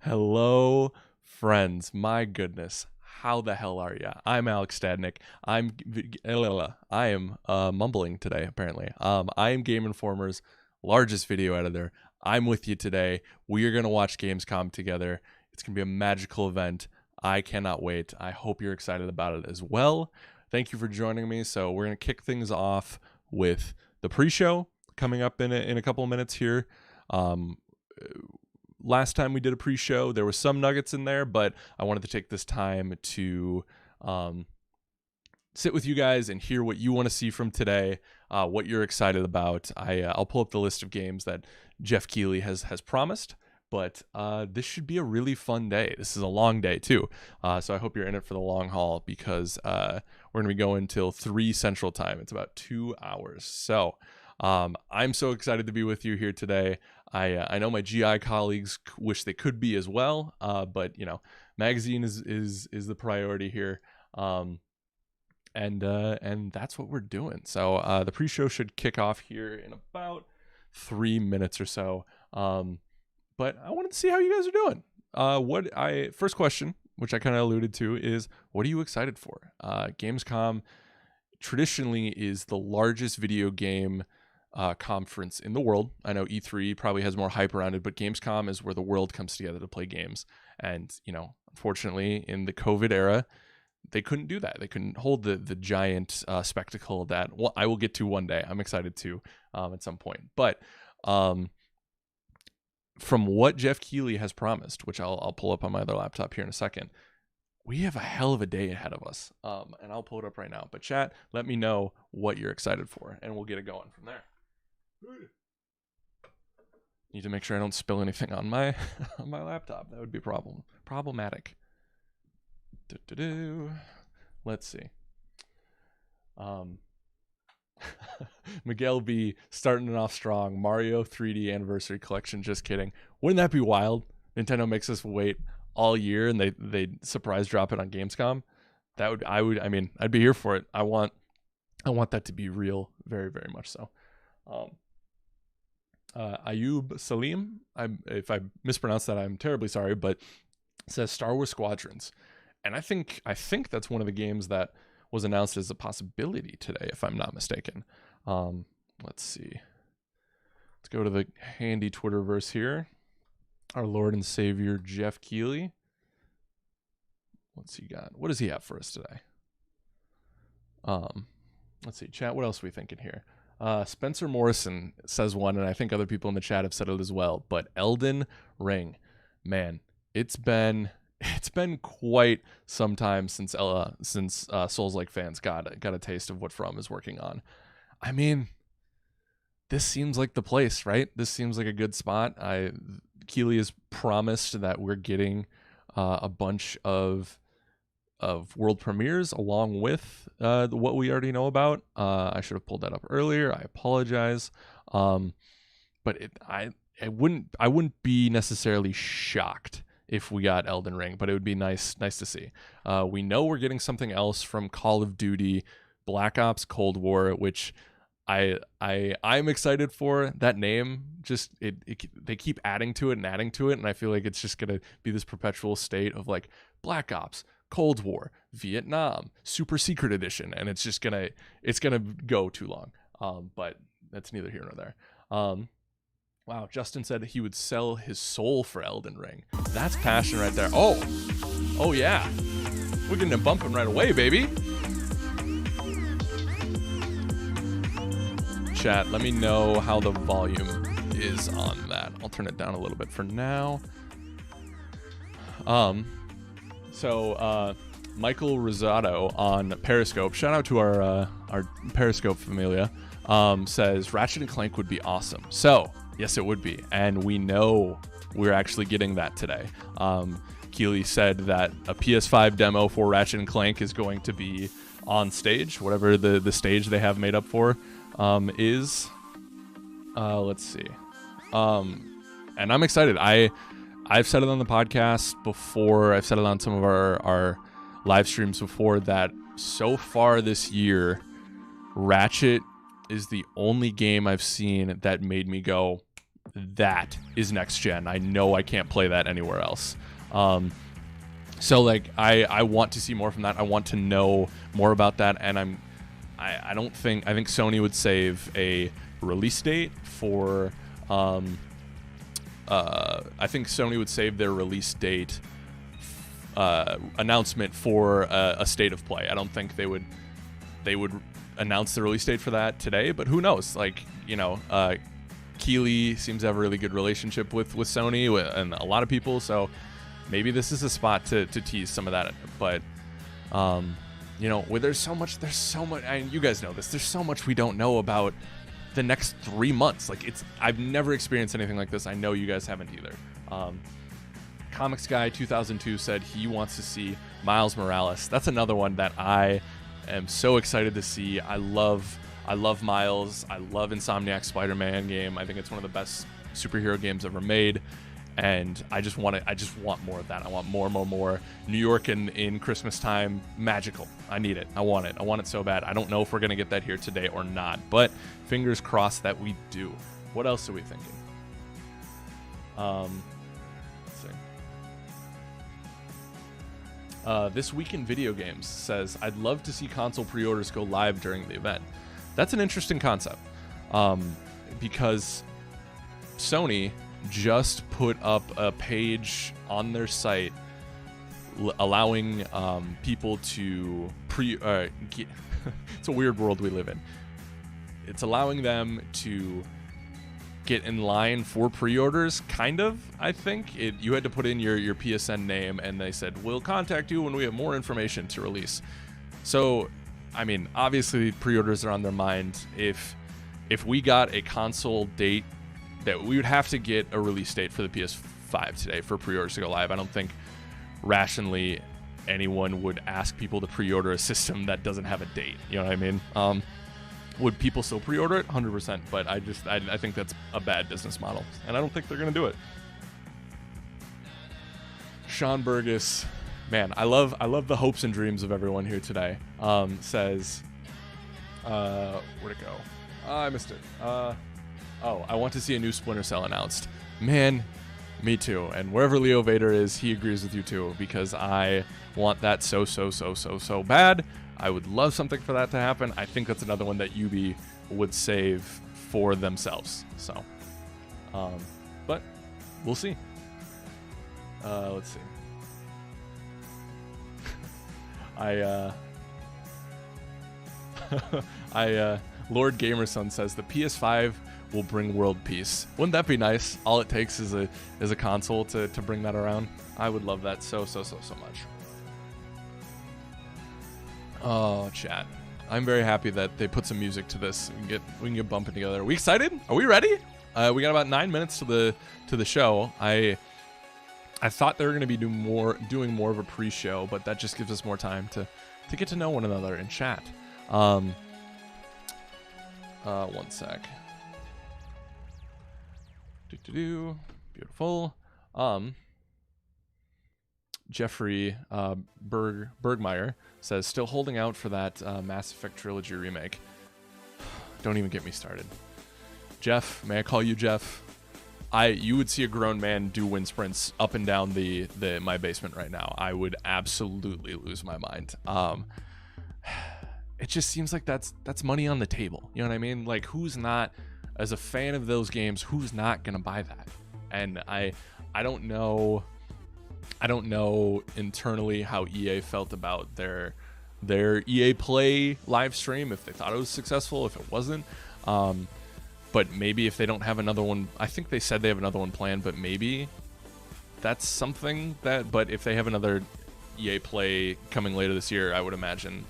Hello, friends. My goodness. How the hell are ya? I'm Alex Stadnick. I am mumbling today, apparently. I am Game Informer's largest video editor. I'm with you today. We are going to watch Gamescom together. It's going to be a magical event. I cannot wait. I hope you're excited about it as well. Thank you for joining me. So we're going to kick things off with the pre-show coming up in a couple of minutes here. Last time we did a pre-show, there was some nuggets in there, but I wanted to take this time to sit with you guys and hear what you want to see from today, what you're excited about. I'll pull up the list of games that Jeff Keighley has promised, but this should be a really fun day. This is a long day too, so I hope you're in it for the long haul because we're going to be going till 3 Central Time. It's about 2 hours. So I'm so excited to be with you here today. I know my GI colleagues wish they could be as well, but you know, magazine is the priority here, and that's what we're doing. So the pre-show should kick off here in about 3 minutes or so. But I wanted to see how you guys are doing. First question, which I kind of alluded to, is what are you excited for? Gamescom traditionally is the largest video game conference in the world. I know E3 probably has more hype around it, but Gamescom is where the world comes together to play games. And, you know, unfortunately in the COVID era, they couldn't do that. They couldn't hold the giant spectacle that I will get to one day. I'm excited to at some point. But from what Jeff Keighley has promised, which I'll pull up on my other laptop here in a second, we have a hell of a day ahead of us. And I'll pull it up right now. But chat, let me know what you're excited for, and we'll get it going from there. Need to make sure I don't spill anything on my on my laptop. That would be problematic. Let's see. Miguel B starting it off strong. Mario 3D Anniversary Collection. Just kidding. Wouldn't that be wild? Nintendo makes us wait all year and they surprise drop it on Gamescom. I'd be here for it. I want that to be real, very, very much so. Ayub Salim, if I mispronounce that, I'm terribly sorry, but it says Star Wars Squadrons. And I think that's one of the games that was announced as a possibility today, if I'm not mistaken. Let's see. Let's go to the handy Twitterverse here. Our Lord and Savior, Jeff Keighley. What's he got? What does he have for us today? Let's see, chat, what else are we thinking here? Spencer Morrison says one, and I think other people in the chat have said it as well, but Elden Ring. Man, it's been quite some time since Souls-like fans got a taste of what From is working on. I mean, this seems like the place, right? This seems like a good spot. Keighley has promised that we're getting a bunch of world premieres along with what we already know about. I should have pulled that up earlier. I apologize. But I wouldn't be necessarily shocked if we got Elden Ring, but it would be nice to see. We know we're getting something else from Call of Duty Black Ops Cold War, which I'm excited for. That name, just they keep adding to it, and I feel like it's just gonna be this perpetual state of like Black Ops, Cold War, Vietnam, Super Secret Edition, and it's gonna go too long. But that's neither here nor there. Wow, Justin said he would sell his soul for Elden Ring. That's passion right there. Oh yeah, we're getting it bumping right away, baby. Chat, let me know how the volume is on that. I'll turn it down a little bit for now. So Michael Rosado on Periscope, shout out to our Periscope familia, says Ratchet and Clank would be awesome. So yes, it would be, and we know we're actually getting that today. Keighley said that a PS5 demo for Ratchet and Clank is going to be on stage, whatever the stage they have made up for is. Let's see. And I'm excited. I've said it on the podcast before. I've said it on some of our live streams before that so far this year, Ratchet is the only game I've seen that made me go, that is next gen. I know I can't play that anywhere else. So like I want to see more from that. I want to know more about that, and I think Sony would save a release date for I think Sony would save their release date announcement for a state of play. I don't think they would announce the release date for that today, but who knows? Like, you know, Keighley seems to have a really good relationship with Sony and a lot of people, so maybe this is a spot to tease some of that. But you know, where there's so much, and you guys know this, there's so much we don't know about the next 3 months. Like, I've never experienced anything like this. I know you guys haven't either. Comics Guy 2002 said he wants to see Miles Morales. That's another one that I am so excited to see. I love Miles. I love Insomniac's Spider-Man game. I think it's one of the best superhero games ever made, and I just want more of that. I want more. New York in Christmas time, magical. I need it. I want it so bad. I don't know if we're gonna get that here today or not, but fingers crossed that we do. What else are we thinking? Let's see. This Week in Video Games says, I'd love to see console pre-orders go live during the event. That's an interesting concept, because Sony just put up a page on their site allowing people to it's a weird world we live in. It's allowing them to get in line for pre-orders, kind of. I think you had to put in your PSN name, and they said, we'll contact you when we have more information to release. So I mean, obviously pre-orders are on their mind. If we got a console date, that we would have to get a release date for the PS5 today for pre-orders to go live. I don't think rationally anyone would ask people to pre-order a system that doesn't have a date. You know what I mean? Would people still pre-order it? 100%. But I think that's a bad business model, and I don't think they're going to do it. Sean Burgess, man, I love the hopes and dreams of everyone here today. Says, where'd it go? I missed it. I want to see a new Splinter Cell announced. Man, me too. And wherever Leo Vader is, he agrees with you too, because I want that so bad. I would love something for that to happen. I think that's another one that Ubi would save for themselves. So, but we'll see. Let's see. Lord Gamerson says the PS5 will bring world peace. Wouldn't that be nice? All it takes is a console to bring that around. I would love that so much. Oh, chat. I'm very happy that they put some music to this. We can get bumping together. Are we excited? Are we ready? We got about 9 minutes to the show. I thought they were going to be doing more of a pre-show, but that just gives us more time to get to know one another and chat. One sec. Beautiful. Jeffrey Bergmeyer says, still holding out for that Mass Effect Trilogy remake. Don't even get me started. Jeff, may I call you Jeff? You would see a grown man do wind sprints up and down my basement right now. I would absolutely lose my mind. It just seems like that's money on the table. You know what I mean? Like, who's not, as a fan of those games, who's not gonna buy that? And I don't know internally how EA felt about their EA Play live stream, if they thought it was successful, if it wasn't. But maybe if they don't have another one, I think they said they have another one planned, but maybe that's something but if they have another EA Play coming later this year, I would imagine,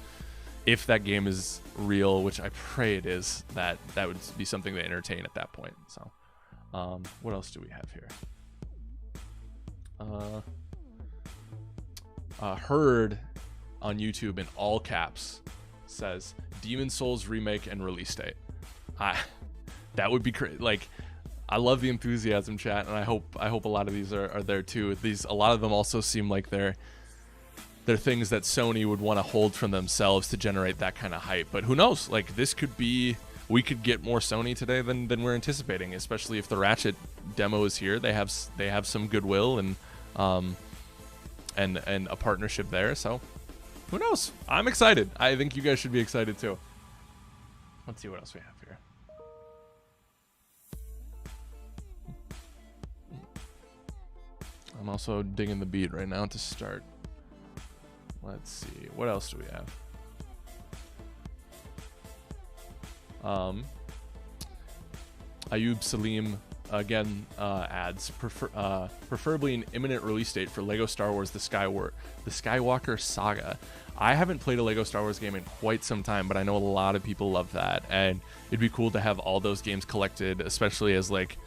if that game is real, which I pray it is, that would be something to entertain at that point. So, what else do we have here? Heard on YouTube in all caps says Demon Souls remake and release date. That would be crazy. Like, I love the enthusiasm, chat, and I hope a lot of these are there too. A lot of them also seem like they're things that Sony would want to hold from themselves to generate that kind of hype. But who knows? Like, this could be we could get more Sony today than we're anticipating, especially if the Ratchet demo is here. They have some goodwill and a partnership there. So who knows? I'm excited. I think you guys should be excited too. Let's see what else we have here. I'm also digging the beat right now to start. Let's see. What else do we have? Ayub Salim again adds preferably an imminent release date for Lego Star Wars the Skywalker Saga. I haven't played a Lego Star Wars game in quite some time, but I know a lot of people love that, and it'd be cool to have all those games collected, especially as like,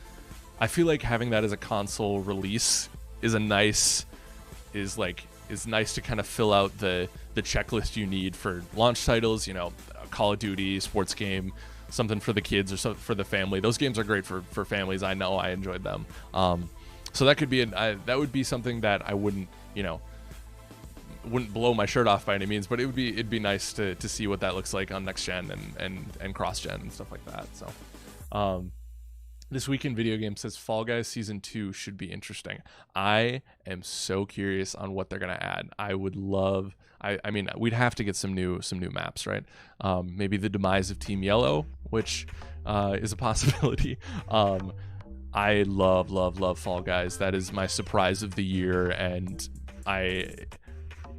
I feel like having that as a console release is nice to kind of fill out the checklist you need for launch titles, you know, Call of Duty, sports game, something for the kids or something for the family. Those games are great for families. I know I enjoyed them. So that could be that would be something that I wouldn't blow my shirt off by any means, but it'd be nice to see what that looks like on next gen and cross gen and stuff like that. So this week in video games says Fall Guys Season 2 should be interesting. I am so curious on what they're gonna add. I would love. I mean, we'd have to get some new maps, right? Maybe the demise of Team Yellow, which is a possibility. I love Fall Guys. That is my surprise of the year, and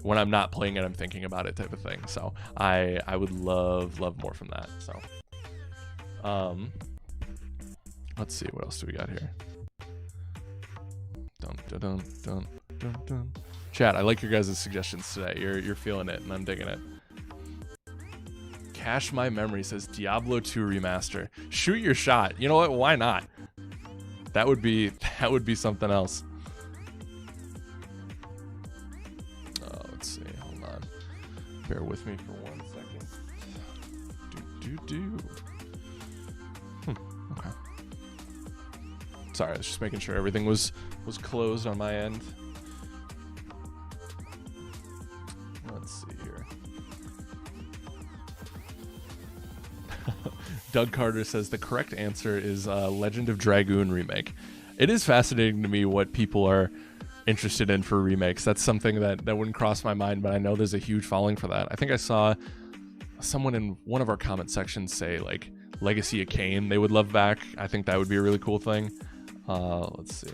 when I'm not playing it, I'm thinking about it type of thing. So I would love more from that. So let's see, what else do we got here? Dun, dun, dun, dun, dun, dun. Chat, I like your guys' suggestions today. You're feeling it, and I'm digging it. Cache My Memory says Diablo 2 remaster. Shoot your shot. You know what? Why not? That would be something else. Let's see. Hold on. Bear with me for 1 second. Okay. Sorry, I was just making sure everything was closed on my end. Let's see here. Doug Carter says the correct answer is Legend of Dragoon remake. It is fascinating to me what people are interested in for remakes. That's something that wouldn't cross my mind, but I know there's a huge following for that. I think I saw someone in one of our comment sections say like Legacy of Kain they would love back. I think that would be a really cool thing. Let's see.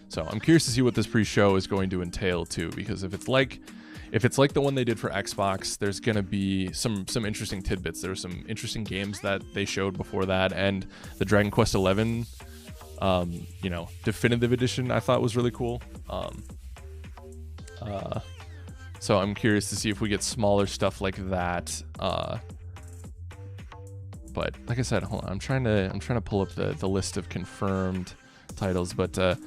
So I'm curious to see what this pre-show is going to entail too, because if it's like the one they did for Xbox, there's gonna be some interesting tidbits. There were some interesting games that they showed before that, and the Dragon Quest XI, definitive edition I thought was really cool. So I'm curious to see if we get smaller stuff like that. But like I said, hold on, I'm trying to pull up the list of confirmed titles, but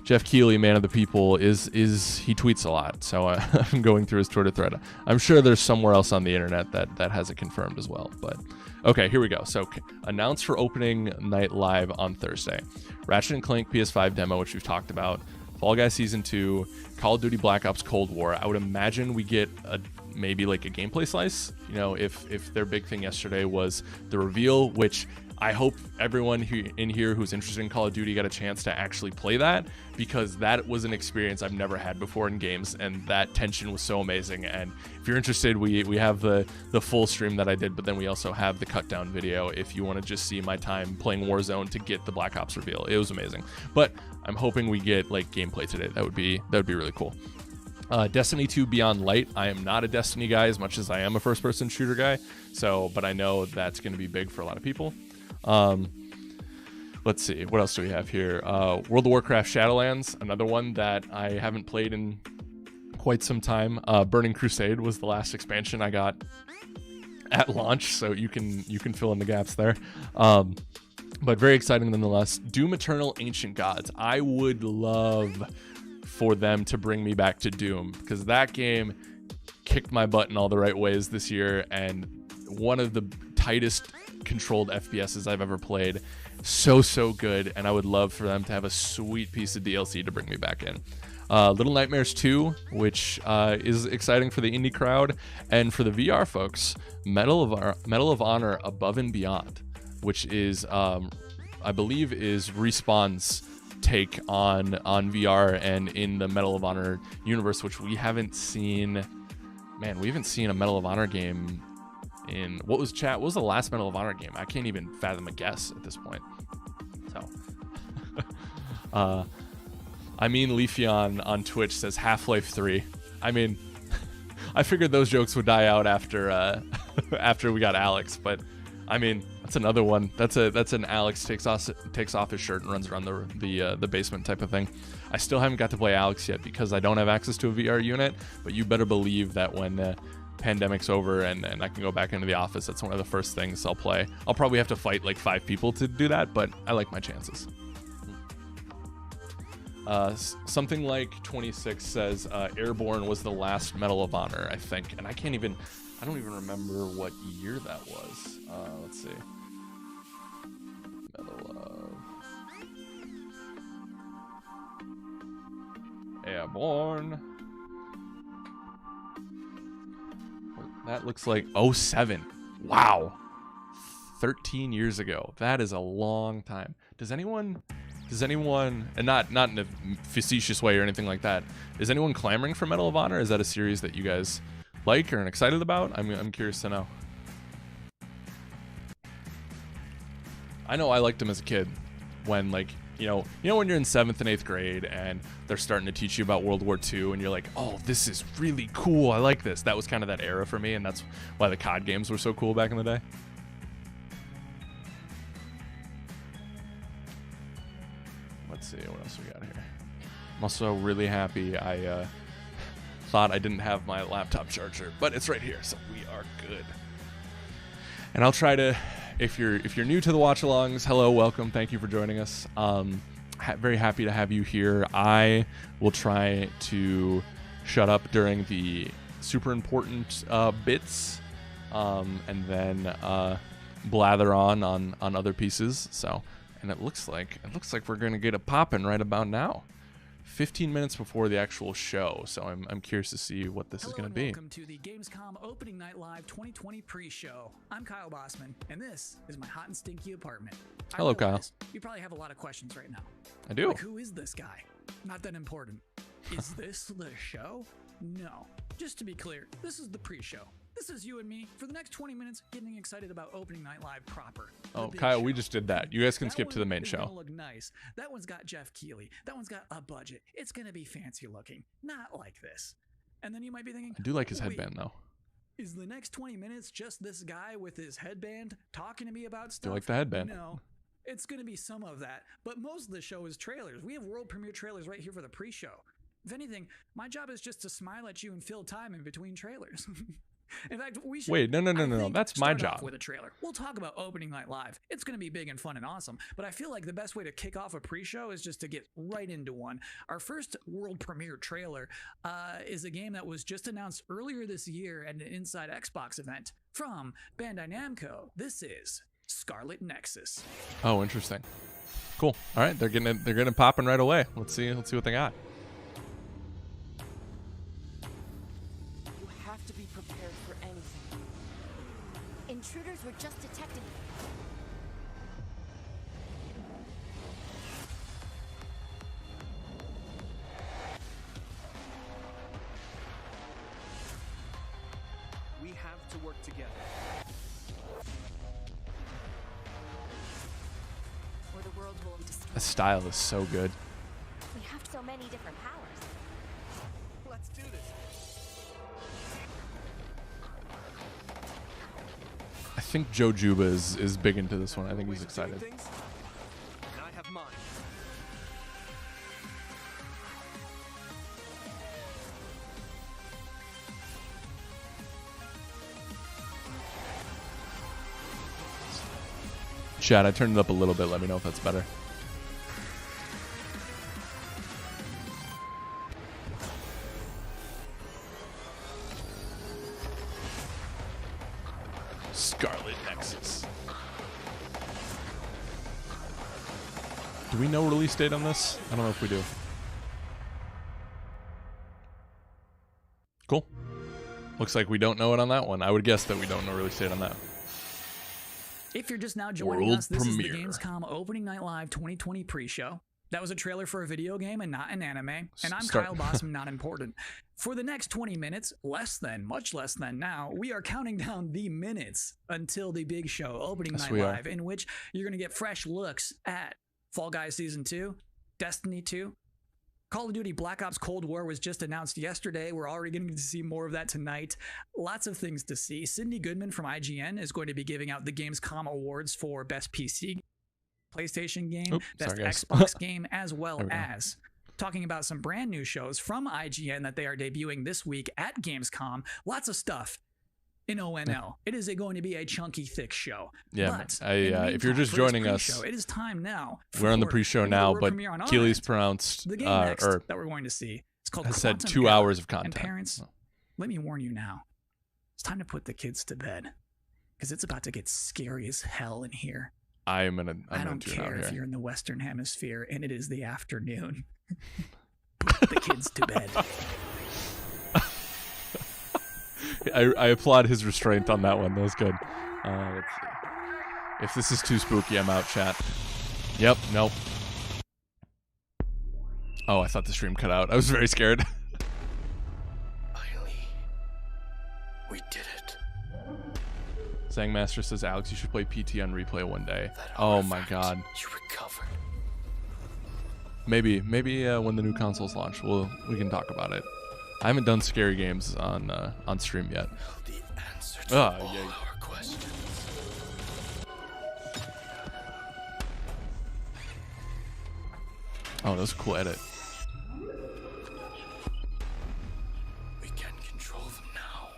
Jeff Keighley, man of the people, he tweets a lot, so I'm going through his Twitter thread. I'm sure there's somewhere else on the internet that has it confirmed as well. But okay, here we go. So announced for opening night live on Thursday. Ratchet & Clank PS5 demo, which we've talked about. Fall Guys Season 2, Call of Duty Black Ops Cold War. I would imagine we get maybe like a gameplay slice. You know, if their big thing yesterday was the reveal, which I hope everyone in here who's interested in Call of Duty got a chance to actually play that, because that was an experience I've never had before in games, and that tension was so amazing. And if you're interested, we have the full stream that I did, but then we also have the cut down video if you want to just see my time playing Warzone to get the Black Ops reveal. It was amazing. But I'm hoping we get like gameplay today. That would be really cool. Destiny 2 Beyond Light. I am not a Destiny guy as much as I am a first-person shooter guy, but I know that's going to be big for a lot of people. Let's see, what else do we have here? World of Warcraft Shadowlands, another one that I haven't played in quite some time. Burning Crusade was the last expansion I got at launch, so you can fill in the gaps there. But very exciting nonetheless. Doom Eternal Ancient Gods. I would love for them to bring me back to Doom, because that game kicked my butt in all the right ways this year, and one of the tightest controlled FPSs I've ever played. So good, and I would love for them to have a sweet piece of DLC to bring me back in. Little Nightmares 2, which is exciting for the indie crowd, and for the VR folks, Medal of Honor Above and Beyond, which is I believe is Respawn's take on VR and in the Medal of Honor universe, which we haven't seen. Man, we haven't seen a Medal of Honor game in what was the last Medal of Honor game? I can't even fathom a guess at this point. So I mean, Leafy on Twitch says Half-Life 3. I mean, I figured those jokes would die out after after we got Alex, but I mean, that's another one. That's an Alex takes off his shirt and runs around the basement type of thing. I still haven't got to play Alex yet because I don't have access to a VR unit, but you better believe that when the pandemic's over and I can go back into the office, that's one of the first things I'll play. I'll probably have to fight like 5 people to do that, but I like my chances. Something like 26 says Airborne was the last Medal of Honor, I think, and I don't even remember what year that was. Let's see. Medal of Airborne. That looks like 07. Wow. 13 years ago. That is a long time. Does anyone, and not in a facetious way or anything like that, is anyone clamoring for Medal of Honor? Is that a series that you guys like or are excited about? I'm curious to know. I know I liked him as a kid when, like, you know when you're in 7th and 8th grade and they're starting to teach you about World War II and you're like, oh, this is really cool, I like this. That was kind of that era for me, and that's why the COD games were so cool back in the day. Let's see, what else we got here? I'm also really happy I thought I didn't have my laptop charger, but it's right here, so we are good. And I'll try to, if you're new to the watch-alongs, hello, welcome, thank you for joining us. Very happy to have you here. I will try to shut up during the super important bits, and then blather on other pieces. So, and it looks like we're gonna get it popping right about now. 15 minutes before the actual show, so I'm curious to see what this is going to be. Welcome to the Gamescom Opening Night Live 2020 pre-show. I'm Kyle Bossman, and this is my hot and stinky apartment. Hello, Kyle. You probably have a lot of questions right now. I do. Like, who is this guy? Not that important. Is this the show? No. Just to be clear, this is the pre-show. This is you and me for the next 20 minutes getting excited about Opening Night Live proper. Oh, Kyle, we just did that. You guys can skip to the main show. Look nice. That one's got Jeff Keighley. That one's got a budget. It's going to be fancy looking. Not like this. And then you might be thinking, I do like his headband, though. Is the next 20 minutes just this guy with his headband talking to me about stuff? Do you like the headband? No. It's going to be some of that. But most of the show is trailers. We have world premiere trailers right here for the pre-show. If anything, my job is just to smile at you and fill time in between trailers. In fact, we should. Wait, no. That's my job. With a trailer, we'll talk about Opening Night Live. It's going to be big and fun and awesome. But I feel like the best way to kick off a pre-show is just to get right into one. Our first world premiere trailer is a game that was just announced earlier this year at an Inside Xbox event from Bandai Namco. This is Scarlet Nexus. Oh, interesting. Cool. All right, they're getting popping right away. Let's see what they got. Intruders were just detected. We have to work together. Or the world will be destroyed. The style is so good. We have so many different powers. Let's do this. I think Joe Juba is big into this one. I think he's excited. And I have mine. Chad, I turned it up a little bit. Let me know if that's better. Scarlet Nexus. Do we know release date on this? I don't know if we do. Cool. Looks like we don't know it on that one. I would guess that we don't know release date on that. If you're just now joining World us, this premiere. is the Gamescom Opening Night Live 2020 pre-show. That was a trailer for a video game and not an anime. And I'm Kyle Bossman, not important. For the next 20 minutes, much less than now, we are counting down the minutes until the big show, Opening Night Live, in which you're going to get fresh looks at Fall Guys Season 2, Destiny 2, Call of Duty Black Ops Cold War was just announced yesterday. We're already getting to see more of that tonight. Lots of things to see. Cindy Goodman from IGN is going to be giving out the Gamescom awards for Best PC, PlayStation game, Best Xbox game, as well as talking about some brand new shows from IGN that they are debuting this week at Gamescom. Lots of stuff in ONL. It is going to be a chunky, thick show. Yeah, but if you're just joining us, it is time now. We're on the pre-show now, but Keighley's pronounced the game next that we're going to see. It's called. Has said 2 hours of content. And parents, let me warn you now. It's time to put the kids to bed because it's about to get scary as hell in here. I don't care if you're in the Western Hemisphere and it is the afternoon. Put the kids to bed. I applaud his restraint on that one. That was good. Let's see. If this is too spooky, I'm out, chat. Yep, nope. Oh, I thought the stream cut out. I was very scared. Finally, we did it. Zangmaster says, Alex, you should play PT on replay one day. Oh my god. You recovered. Maybe when the new consoles launch, we can talk about it. I haven't done scary games on stream yet. The answer to all our questions. Oh, that was a cool edit. We can control them now.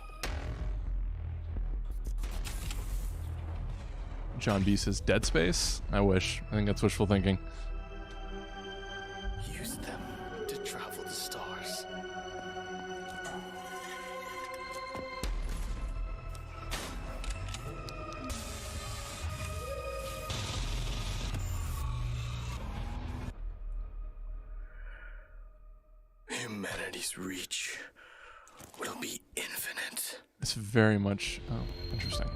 John B says Dead Space. I wish. I think that's wishful thinking. Use them to travel the stars. Humanity's reach will be infinite. It's very much interesting.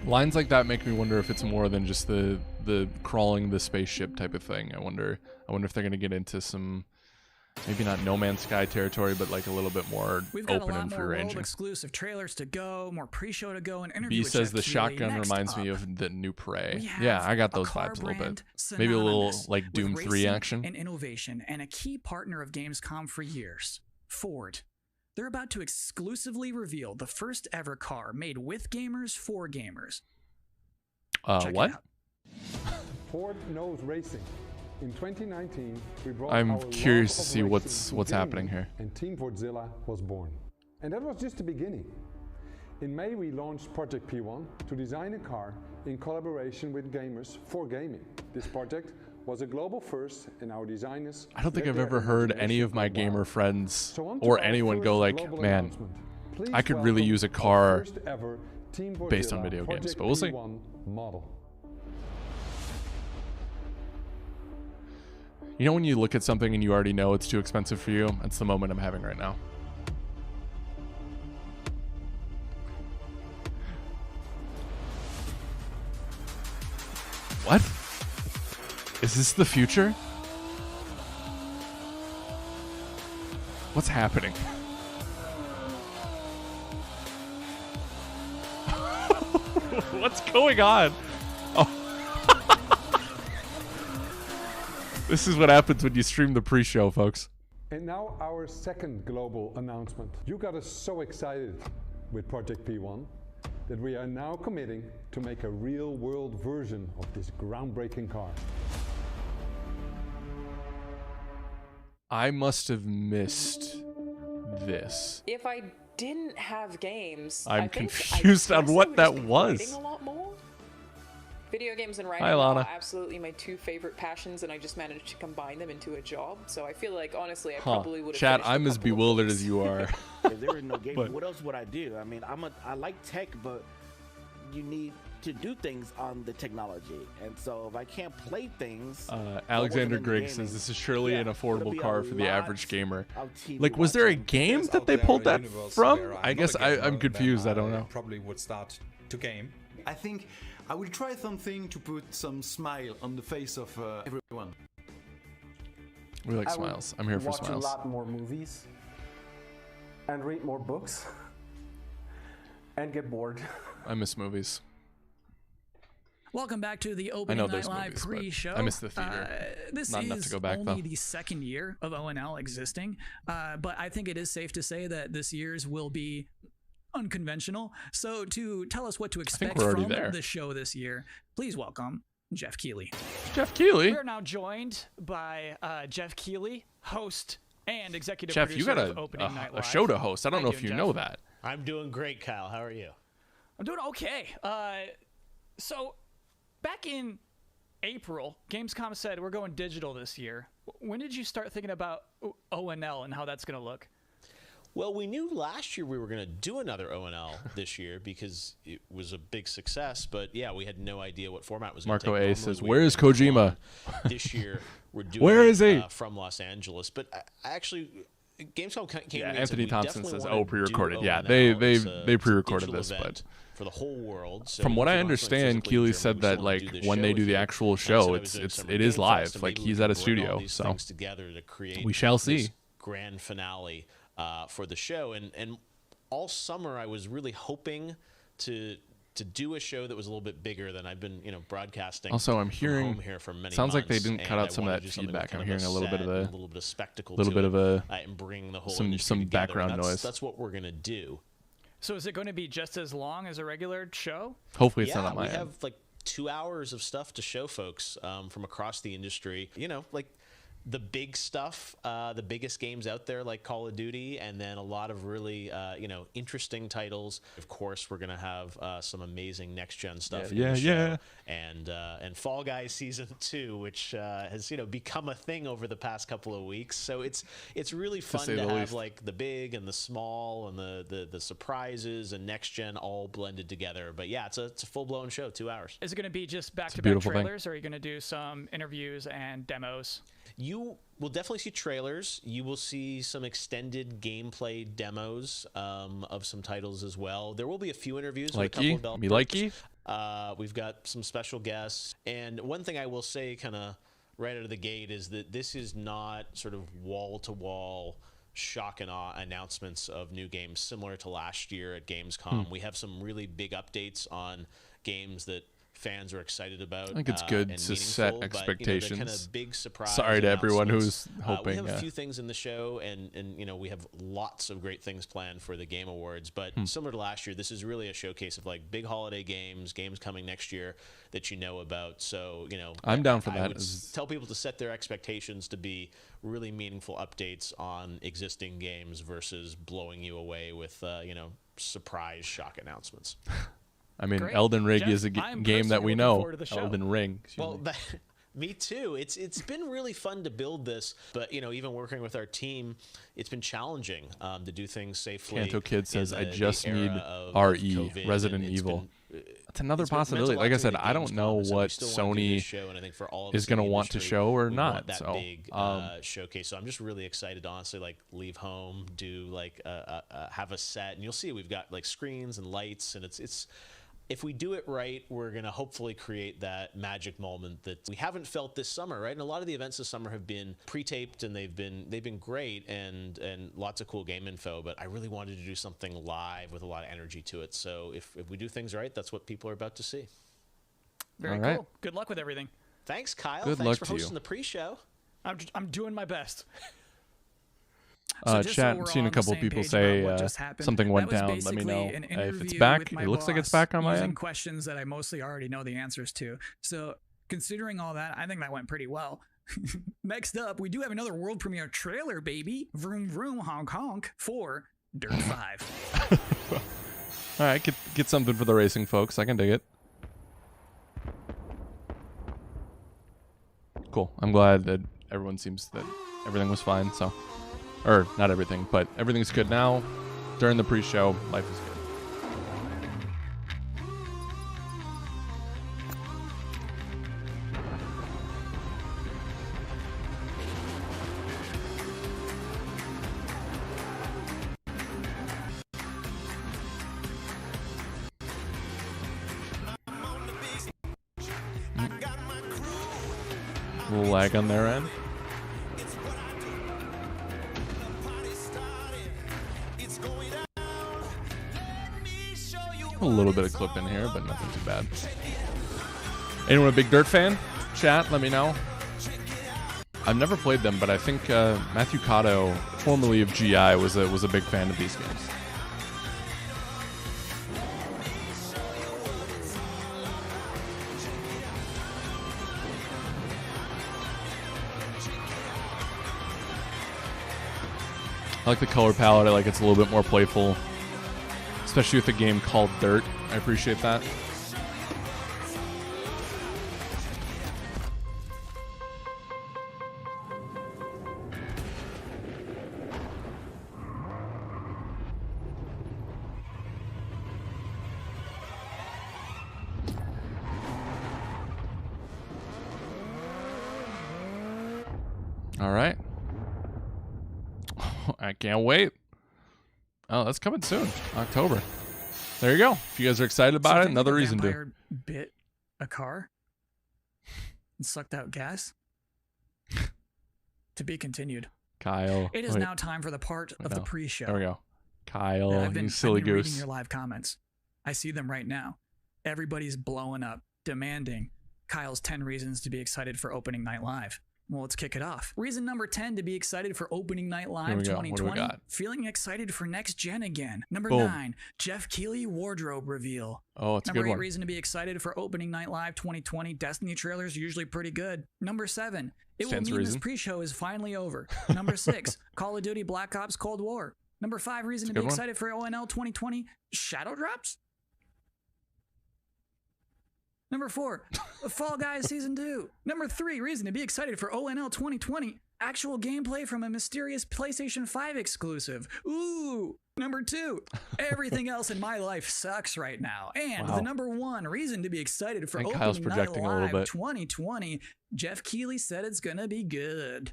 Lines like that make me wonder if it's more than just the crawling the spaceship type of thing. I wonder if they're gonna get into some, maybe not No Man's Sky territory, but like a little bit more We've got open a lot and free more ranging. world exclusive trailers to go, more pre-show to go, and interview. B with says the Jeff Keighley. shotgun Next reminds up, me of the new Prey. we have Yeah, I got a those car vibes a little brand bit. Maybe a little synonymous like Doom with 3 racing action. and innovation, and a key partner of Gamescom for years, Ford. They're about to exclusively reveal the first ever car made with gamers for gamers. Check it What? out. Ford knows racing. In 2019, we brought I'm our curious love to see of what's racing to happening gaming, here. And Team Fordzilla was born. And that was just the beginning. In May, we launched Project P1 to design a car in collaboration with gamers for gaming. This project was a global first, and our designers... I don't think let I've their ever heard any imagination of my go wild. gamer friends So on to or our anyone go first like, global man, announcement. Please I could really welcome use a our car first ever Team based on Fordzilla video games, Project but we'll see. P1 model. You know when you look at something and you already know it's too expensive for you? That's the moment I'm having right now. What? Is this the future? What's happening? What's going on? Oh. This is what happens when you stream the pre-show, folks. And now our second global announcement. You got us so excited with Project P1 that we are now committing to make a real-world version of this groundbreaking car. I must have missed this. If I didn't have games, I'm I think confused I on guess I what would that just be was. writing a lot more. Video games and writing Hi, are Lana. absolutely my two favorite passions, and I just managed to combine them into a job. So I feel like, honestly, I probably would have. Chat, finished a I'm as couple of bewildered books. as you are. If there was no game, But- what else would I do? I mean, I like tech, but you need to do things on the technology. And so if I can't play things, Alexander Griggs says this is surely an affordable car for the average gamer. Like, was there a game that they pulled that from? I guess I'm confused. I don't know. Probably would start to game. I think I will try something to put some smile on the face of everyone. We like smiles. I'm here for smiles. Watch a lot more movies and read more books and get bored. I miss movies. Welcome back to the Opening Night Live pre-show. I miss the theater. This Not is enough to go back, only though. the second year of ONL existing, but I think it is safe to say that this year's will be unconventional. So to tell us what to expect from the show this year, please welcome Jeff Keighley. Jeff Keighley? We're now joined by Jeff Keighley, host and executive Jeff, producer you got of Opening Night Live. a show to host. I don't know if you know that. I'm doing great, Kyle. How are you? I'm doing okay. So back in April, Gamescom said we're going digital this year. When did you start thinking about ONL and how that's going to look? Well, we knew last year we were going to do another ONL this year because it was a big success. But yeah, we had no idea what format was going to take. Marco A says, "Where is Kojima?" This year we're doing Where is he? From Los Angeles. But I actually, Gamescom came to me and Anthony said, Thompson we says, definitely "Oh, pre-recorded." wanna Yeah, do they ONL. pre-recorded It's a this, digital but event for the whole world. So from what I if you want understand, physically Keighley in said Germany, that we still like wanna do when they do the show actual with you. show, So I was doing some it is Game live. Fest, and Like maybe he's we at a can bring all studio, these so things together to create we shall this see. Grand finale for the show. And all summer I was really hoping to do a show that was a little bit bigger than I've been, broadcasting. Also, I'm from hearing home here for many sounds like they months, didn't cut and out I some of wanted that to do something with feedback. I'm kind hearing of a little bit of set and a a little bit of spectacle, little to bit it, of a and bring the whole some industry together. background And noise. That's what we're gonna do. So is it going to be just as long as a regular show? Hopefully, it's Yeah, not on my we end. have like 2 hours of stuff to show folks from across the industry. Like the big stuff, the biggest games out there, like Call of Duty, and then a lot of really, interesting titles. Of course, we're gonna have some amazing next gen stuff. in the show. And Fall Guys Season 2, which has become a thing over the past couple of weeks. So it's really fun to have like the big and the small and the surprises and next gen all blended together. But yeah, it's a full blown show, 2 hours. Is it going to be just back-to-back trailers, or are you going to do some interviews and demos? You will definitely see trailers. You will see some extended gameplay demos of some titles as well. There will be a few interviews with a couple of developers. We've got some special guests. And one thing I will say kind of right out of the gate is that this is not sort of wall-to-wall shock and awe announcements of new games similar to last year at Gamescom. We have some really big updates on games that fans are excited about. I think it's good and to set meaningful, but, expectations. kind of big surprise. Sorry to everyone who's announcements. hoping. We have a few things in the show, and we have lots of great things planned for the Game Awards. But similar to last year, this is really a showcase of like big holiday games coming next year that you know about. So I'm down for I that. would tell people to set their expectations to be really meaningful updates on existing games versus blowing you away with surprise shock announcements. I mean, Great. Elden Ring Jeff, is a game that we know. Elden Ring. Well, me too. It's been really fun to build this, but even working with our team, it's been challenging to do things safely. Canto Kid says, in "I just the need era of RE COVID, Resident and it's Evil." been, That's another it's meant a possibility. lot Like I to said, the I don't know Gamescom, so we what still wanna do this Sony show, and I think for all of is us in going to the want to industry, show or we not. want that So, big showcase. So I'm just really excited to honestly like leave home, do like have a set, and you'll see we've got like screens and lights, and it's. If we do it right, we're going to hopefully create that magic moment that we haven't felt this summer, right? And a lot of the events this summer have been pre-taped, and they've been great and lots of cool game info, but I really wanted to do something live with a lot of energy to it. So if we do things right, that's what people are about to see. Very cool. Good luck with everything. Thanks, Kyle. Good Thanks luck for to you. hosting the pre-show. I'm doing my best. Chat, we're seen all a on the couple same people page say about what just happened, something went that was down. Let me know basically an if it's interview back. with my It looks like it's boss back on my using end. questions that I mostly already know the answers to. So considering all that, I think that went pretty well. Next up, we do have another world premiere trailer, baby. Vroom vroom honk honk for Dirt 5. All right, get something for the racing folks. I can dig it. Cool. I'm glad that everyone seems that everything was fine. So, or not everything, but everything's good now. During the pre-show, life is good. A little lag on their end. A little bit of clip in here, but nothing too bad. Anyone a big Dirt fan? Chat, let me know. I've never played them, but I think Matthew Cotto, formerly of GI, was a big fan of these games. I like the color palette. I like it's a little bit more playful, especially with a game called Dirt. I appreciate that. All right. I can't wait. Oh, that's coming soon. October. There you go. If you guys are excited about it, another reason to. Bit a car and sucked out gas. To be continued. Kyle. It is now time for the part of the pre-show. There we go. Kyle, you silly goose. Reading your live comments. I see them right now. Everybody's blowing up, demanding Kyle's 10 reasons to be excited for opening night live. Well, let's kick it off. Reason number 10 to be excited for opening night live 2020. Feeling excited for next gen again. Number 9, Jeff Keighley wardrobe reveal. Oh, it's a good one. Number 8 reason to be excited for opening night live 2020. Destiny trailers are usually pretty good. Number 7, it will mean this pre-show is finally over. Number 6, Call of Duty Black Ops Cold War. Number 5 reason to be excited for ONL 2020. Shadow drops. Number 4, Fall Guys Season 2. Number 3, reason to be excited for ONL 2020. Actual gameplay from a mysterious PlayStation 5 exclusive. Ooh. Number 2, everything else in my life sucks right now. And the number 1 reason to be excited for opening night live 2020, Jeff Keighley said it's going to be good.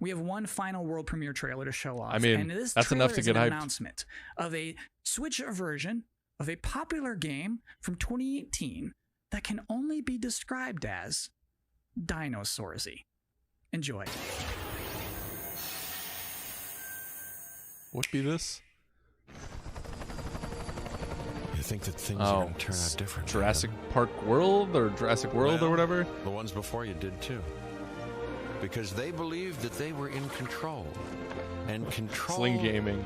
We have one final world premiere trailer to show off. I mean, and this that's enough to get hyped. Announcement of a Switch version of a popular game from 2018 that can only be described as dinosaursy. Enjoy. What be this? You think that things are going to turn out different? Jurassic Park World or Jurassic World or whatever? The ones before you did too. Because they believed that they were in control. And control... Sling Gaming.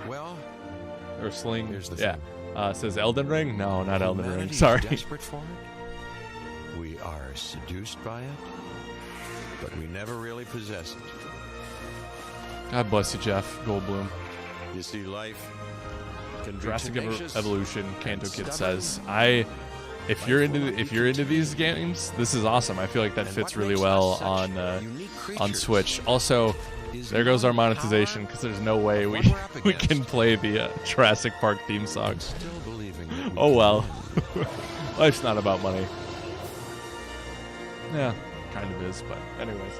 Well... Or Sling... Here's the thing. Says Elden Ring? No, not Elden Ring. Sorry. Desperate for it. We are seduced by it, but we never really possess it. God bless you, Jeff Goldblum. You see, life can be Jurassic tenacious Evolution, Canto Kid says. If you're into these games, this is awesome. I feel like that fits really well on Switch. Also, there goes our monetization because there's no way we can play the Jurassic Park theme song. Oh well. Life's not about money. Yeah, kind of is, but anyways.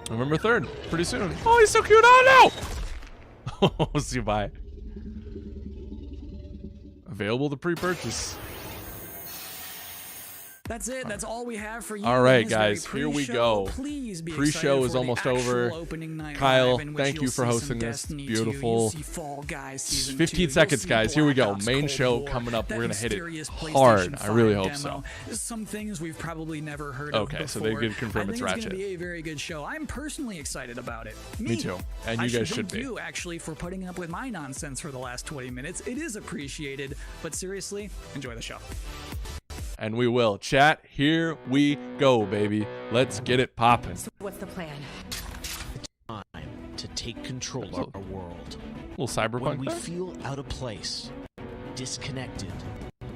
November 3rd, pretty soon. Oh, he's so cute. Oh no! Oh, see, bye. Available to pre-purchase. That's it. That's all we have for you. All right, guys, here we go. Pre-show is almost over. Kyle, thank you for hosting this. Beautiful. 15 seconds, guys. Here we go. Main show coming up. We're gonna hit it hard. I really hope so. Some things we've probably never heard of before. Okay, so they did confirm it's Ratchet. It's gonna be a very good show. I'm personally excited about it. Me too. And you guys should be. Thank you actually for putting up with my nonsense for the last 20 minutes. It is appreciated. But seriously, enjoy the show. And we will. Chat, here we go, baby. Let's get it popping. So what's the plan? Time to take control of our world. A little cyberpunk when we there? feel out of place, disconnected,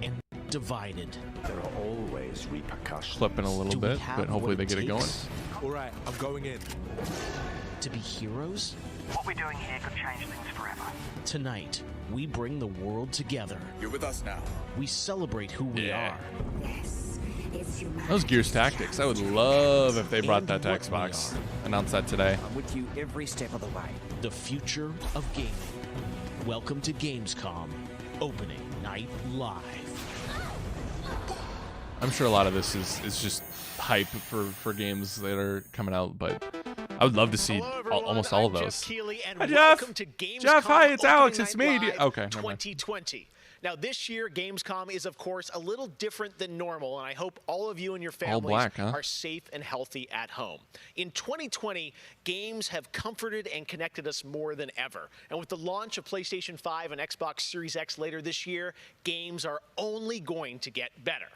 and divided. There are always repercussions. Flipping a little bit, but hopefully they get it going. All right, I'm going in. To be heroes? What we're doing here could change things forever. Tonight, we bring the world together. You're with us now. We celebrate who we are. Yes, it's Those Gears Tactics. I would love if they brought that to Xbox. Announce that today. I'm with you every step of the way. The future of gaming. Welcome to Gamescom Opening Night Live. I'm sure a lot of this is just hype for games that are coming out, but I would love to see almost all of those. Keighley, and Hi, welcome to Gamescom Jeff, hi, it's Opening Alex. It's Night me. Live Okay, never mind. 2020. Now, this year, Gamescom is, of course, a little different than normal, and I hope all of you and your families black, huh? are safe and healthy at home. In 2020, games have comforted and connected us more than ever. And with the launch of PlayStation 5 and Xbox Series X later this year, games are only going to get better.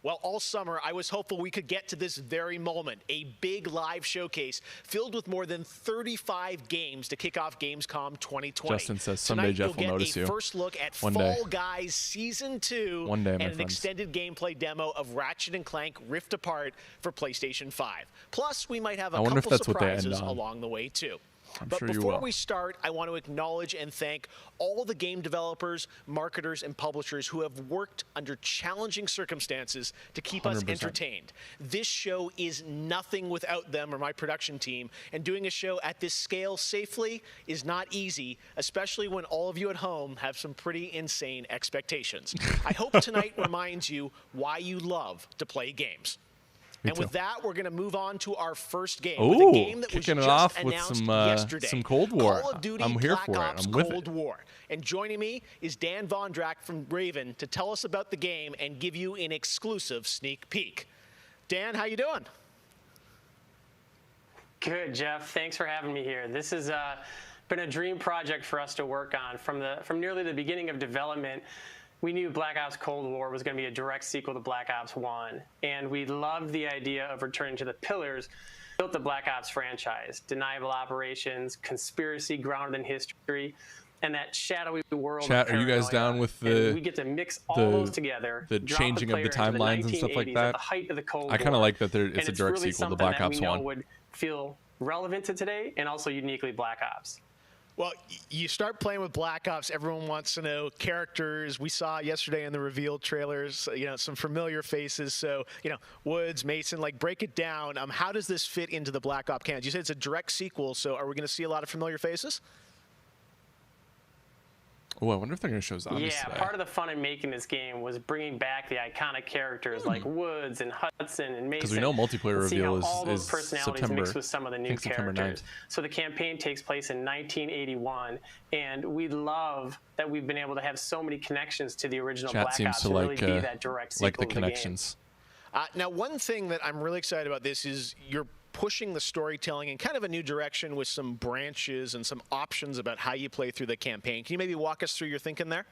Well, all summer, I was hopeful we could get to this very moment, a big live showcase filled with more than 35 games to kick off Gamescom 2020. Justin says someday Tonight, Jeff will notice you'll you. get a first look at One Fall day. Guys Season 2 One day, and my an friends. extended gameplay demo of Ratchet Clank Rift Apart for PlayStation 5. Plus, we might have a I wonder if couple that's what they end surprises on. along the way, too. I'm But sure you before will. we start, I want to acknowledge and thank all the game developers, marketers, and publishers who have worked under challenging circumstances to keep us 100%. entertained. This show is nothing without them or my production team, and doing a show at this scale safely is not easy, especially when all of you at home have some pretty insane expectations. I hope tonight reminds you why you love to play games. And with that, we're going to move on to our first game. With a game that was kicking it just off with announced some yesterday. Cold War. Call of Duty I'm here Black for it. Ops I'm with Cold it. War. And joining me is Dan Vondrack from Raven to tell us about the game and give you an exclusive sneak peek. Dan, how you doing? Good, Jeff. Thanks for having me here. This has been a dream project for us to work on from nearly the beginning of development. We knew Black Ops Cold War was going to be a direct sequel to Black Ops 1, and we loved the idea of returning to the pillars that built the Black Ops franchise: deniable operations, conspiracy grounded in history, and that shadowy world. Chat, of are you guys paranoia. down with And we get to mix all those together, the drop changing of the player into timelines and stuff like 1980s at that? the height of the Cold I kind of War. like that And it's a direct really sequel to something Black that Ops we know 1. would feel relevant to today and also uniquely Black Ops. Well, you start playing with Black Ops, everyone wants to know characters. We saw yesterday in the reveal trailers, some familiar faces. So, Woods, Mason, break it down. How does this fit into the Black Ops canon? You said it's a direct sequel, so are we going to see a lot of familiar faces? Oh, I wonder if they're going to show zombies Yeah, today. part of the fun in making this game was bringing back the iconic characters like Woods and Hudson and Mason. Because we know multiplayer and see reveal how all those is personalities September. mixed with some of the I new think September characters. 9th. So the campaign takes place in 1981, and we love that we've been able to have so many connections to the original Chat Black seems Ops to and like really be that direct sequel like the to connections. Now, one thing that I'm really excited about this is you're pushing the storytelling in kind of a new direction with some branches and some options about how you play through the campaign. Can you maybe walk us through your thinking there?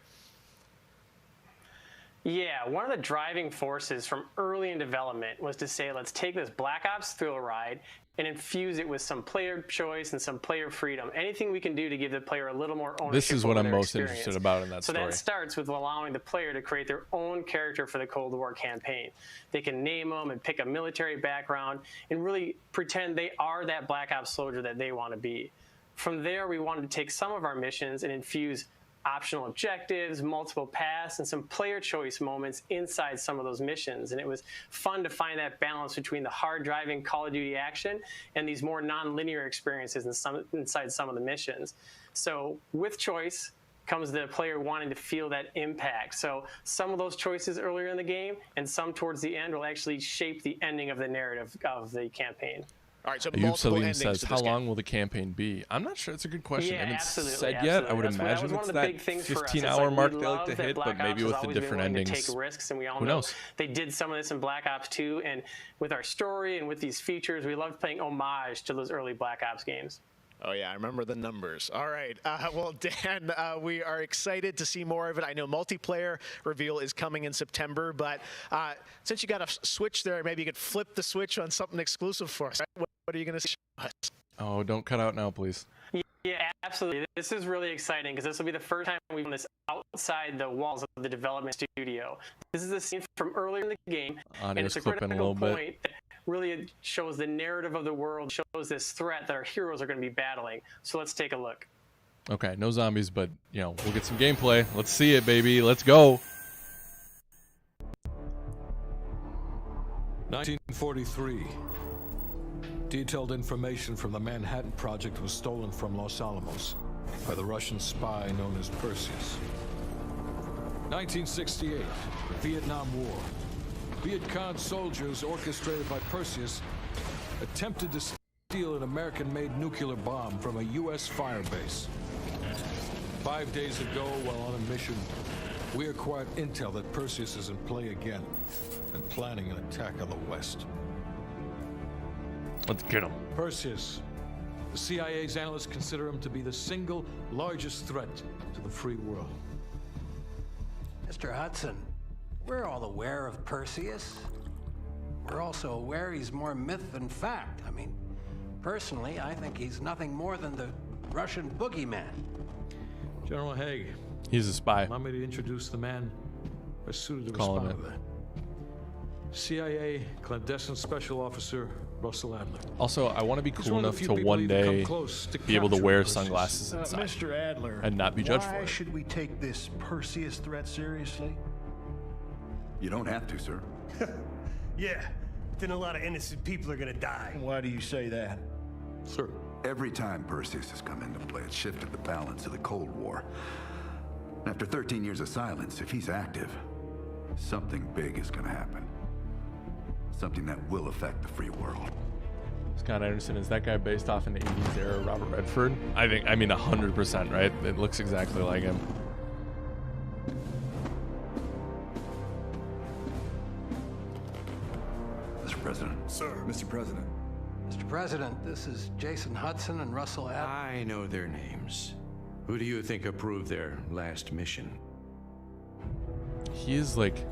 Yeah, one of the driving forces from early in development was to say, let's take this Black Ops thrill ride and infuse it with some player choice and some player freedom. Anything we can do to give the player a little more ownership. This is what over I'm their most experience. interested about in that so story. that starts with allowing the player to create their own character for the Cold War campaign. They can name them and pick a military background and really pretend they are that Black Ops soldier that they want to be. From there, we wanted to take some of our missions and infuse optional objectives, multiple paths, and some player choice moments inside some of those missions. And it was fun to find that balance between the hard-driving Call of Duty action and these more non-linear experiences inside some of the missions. So with choice comes the player wanting to feel that impact. So some of those choices earlier in the game and some towards the end will actually shape the ending of the narrative of the campaign. All right, so Ayub multiple Salim endings says, to how this game. long will the campaign be? I'm not sure. It's a good question. Yeah, I haven't absolutely, said yet. absolutely. I would That imagine was one it's of the that big things for us. 15-hour It's mark we they like love to that hit, Black but maybe Ops with has the always been different willing endings. to take risks, and we all Who know knows? they did some of this in Black Ops 2, and with our story and with these features, we loved playing homage to those early Black Ops games. Oh, yeah, I remember the numbers. All right. Well, Dan, we are excited to see more of it. I know multiplayer reveal is coming in September, but since you got a switch there, maybe you could flip the switch on something exclusive for us. What are you going to show us? Oh, don't cut out now, please. Yeah, absolutely. This is really exciting because this will be the first time we've done this outside the walls of the development studio. This is a scene from earlier in the game, and Audio's it's a clipping a critical little bit. point that really shows the narrative of the world, shows this threat that our heroes are going to be battling. So let's take a look. Okay, no zombies, but, we'll get some gameplay. Let's see it, baby. Let's go. 1943. Detailed information from the Manhattan Project was stolen from Los Alamos by the Russian spy known as Perseus. 1968, the Vietnam War. Viet Cong soldiers, orchestrated by Perseus, attempted to steal an American-made nuclear bomb from a U.S. firebase. 5 days ago, while on a mission, we acquired intel that Perseus is in play again and planning an attack on the West. Let's get him. Perseus. The CIA's analysts consider him to be the single largest threat to the free world. Mr. Hudson, we're all aware of Perseus. We're also aware he's more myth than fact. I mean, personally, I think he's nothing more than the Russian boogeyman. General Haig. He's a spy. Allow me to introduce the man best suited to Calling respond to that. CIA clandestine special officer Russell Adler. Also, I want to be He's cool one of enough the few to people one even day come close to be able to capturing wear Perseus. sunglasses inside Mr. Adler, and not be judged for why it. should we take this Perseus threat seriously? You don't have to, sir. Yeah, then a lot of innocent people are gonna die. Why do you say that? Sir. Every time Perseus has come into play, it's shifted the balance of the Cold War. After 13 years of silence, if he's active, something big is gonna happen. Something that will affect the free world. Scott Anderson, is that guy based off in the 80s era Robert Redford? I mean 100%, right? It looks exactly like him. Mr. President. Sir. Mr. President. Mr. President, this is Jason Hudson and Russell Adler. I know their names. Who do you think approved their last mission? He is like...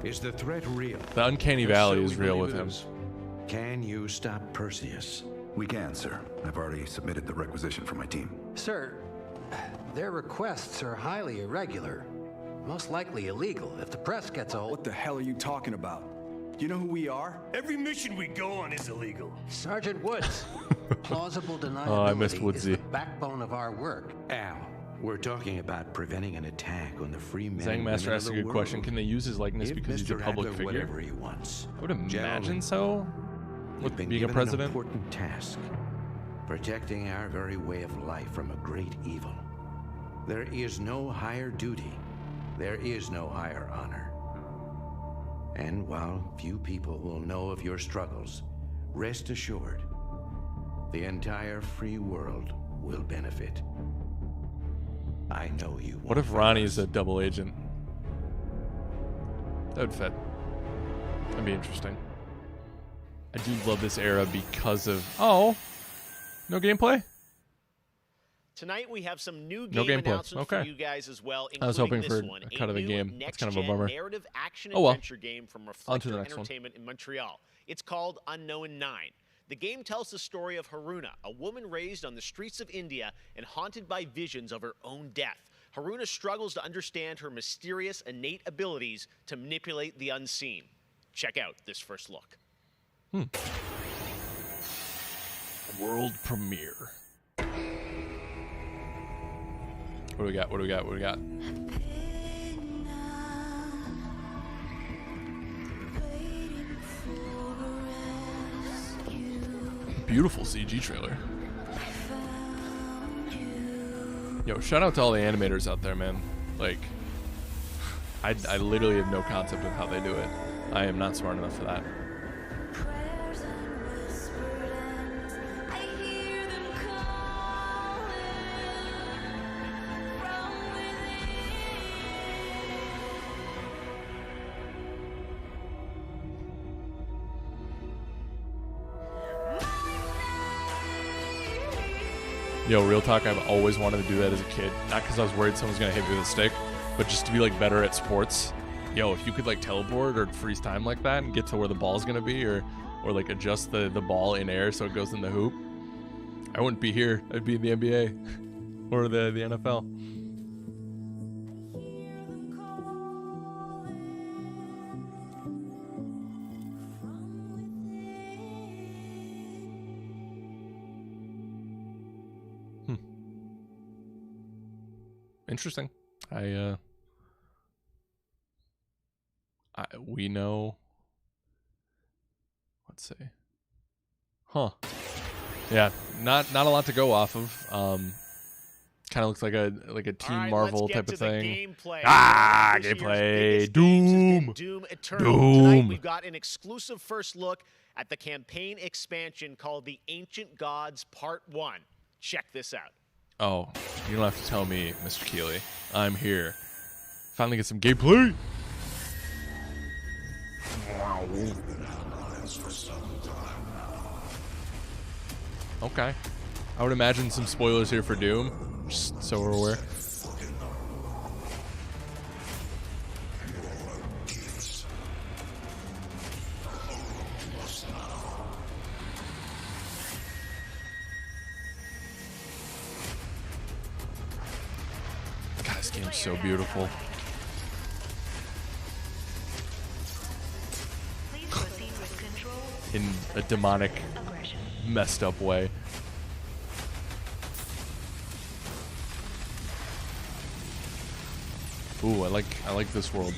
Is the threat real? The uncanny valley is real with him. Can you stop Perseus? We can, sir. I've already submitted the requisition for my team. Sir, their requests are highly irregular, most likely illegal. If the press gets a hold... What the hell are you talking about? Do you know who we are? Every mission we go on is illegal. Sergeant Woods, plausible deniability Oh, I missed is Woodsy. the backbone of our work. Al, we're talking about preventing an attack on the free men and Zangmaster women asked of a the good question. world. Can they use his likeness Give because he's a Mr. public Adler figure? whatever he wants. I would imagine Gentlemen, so. We've With been being a given president. an important task. Protecting our very way of life from a great evil. There is no higher duty. There is no higher honor. And while few people will know of your struggles, rest assured, the entire free world will benefit. I know you What if Ronnie's a double agent? That would fit. That'd be interesting. I do love this era because of... Oh! No gameplay? Tonight we have some new No game gameplay. announcements Okay. for you guys as well. I was hoping including for this one, a cut of the new game. That's kind of a next-gen bummer. narrative action Oh well. adventure game from On to the Reflector next one. Entertainment in Montreal. It's called Unknown 9. The game tells the story of Haruna, a woman raised on the streets of India and haunted by visions of her own death. Haruna struggles to understand her mysterious innate abilities to manipulate the unseen. Check out this first look. World premiere. What do we got? What do we got? What do we got? Beautiful CG trailer. Yo, shout out to all the animators out there, man. Like, I literally have no concept of how they do it. I am not smart enough for that. Yo, real talk, I've always wanted to do that as a kid. Not because I was worried someone was going to hit me with a stick, but just to be, like, better at sports. Yo, if you could, like, teleport or freeze time like that and get to where the ball's going to be or like, adjust the ball in air so it goes in the hoop, I wouldn't be here. I'd be in the NBA or the NFL. Interesting. We know. Let's see. Huh. Yeah, not a lot to go off of. Kind of looks like a Team All right, Marvel let's get type to of the thing. gameplay. Ah, This year's gameplay. biggest games has been Doom. Doom Eternal. Doom. Tonight we've got an exclusive first look at the campaign expansion called The Ancient Gods Part 1. Check this out. Oh, you don't have to tell me, Mr. Keighley. I'm here. Finally get some gameplay. Okay. I would imagine some spoilers here for Doom, just so we're aware. God, this game's so beautiful. In a demonic, messed up way. Ooh, I like this world.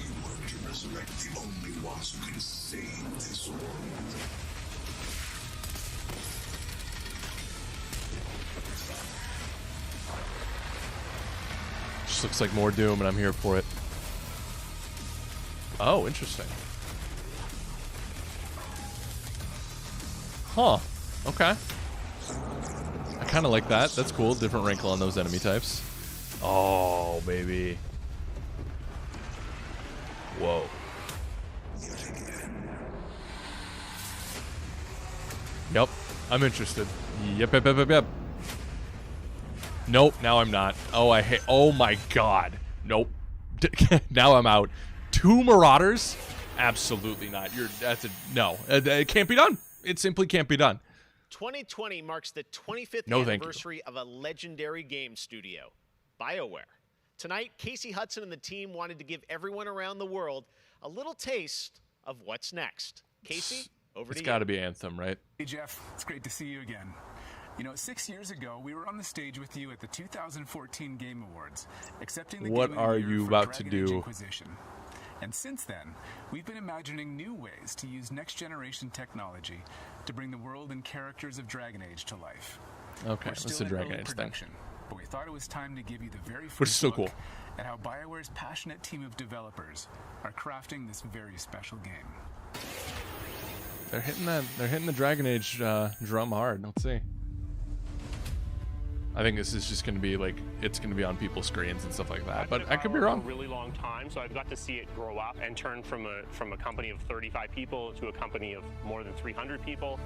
Just looks like more Doom, and I'm here for it. Oh, interesting. Huh. Okay. I kind of like that. That's cool. Different wrinkle on those enemy types. Oh, baby. Whoa. Yep. I'm interested. Yep. Nope. Now I'm not. Oh, I hate. Oh my God. Nope. Now I'm out. 2 Marauders? Absolutely not. That's a no. It can't be done. It simply can't be done. 2020 marks the 25th No, anniversary of a legendary game studio, BioWare. Tonight, Casey Hudson and the team wanted to give everyone around the world a little taste of what's next. Casey, over to you. It's got to be Anthem, right? Hey, Jeff. It's great to see you again. You know, 6 years ago, we were on the stage with you at the 2014 Game Awards, accepting the What Game of are the Year you for about to Dragon Age do? Inquisition. And since then, we've been imagining new ways to use next-generation technology to bring the world and characters of Dragon Age to life. Okay, We're that's still the in Dragon early Age thing. production, but we thought it was time to give you the very first Which is so look cool. at how BioWare's passionate team of developers are crafting this very special game. They're hitting the Dragon Age drum hard. Let's see. I think this is just going to be like, it's going to be on people's screens and stuff like that, but I could be wrong. For a really long time, so I've got to see it grow up and turn from a company of 35 people to a company of more than 300 people.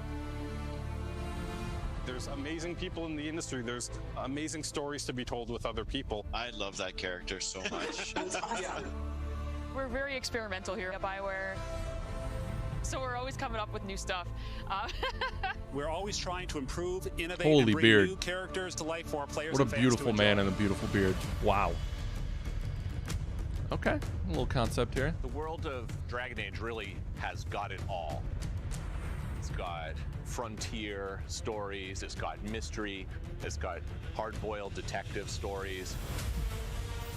There's amazing people in the industry. There's amazing stories to be told with other people. I love that character so much. We're very experimental here at BioWare, so we're always coming up with new stuff. We're always trying to improve, innovate, Holy and bring beard. new characters to life for our players. What a and fans beautiful to enjoy. man and a beautiful beard. Wow. Okay, a little concept here. The world of Dragon Age really has got it all. It's got frontier stories, it's got mystery, it's got hard-boiled detective stories,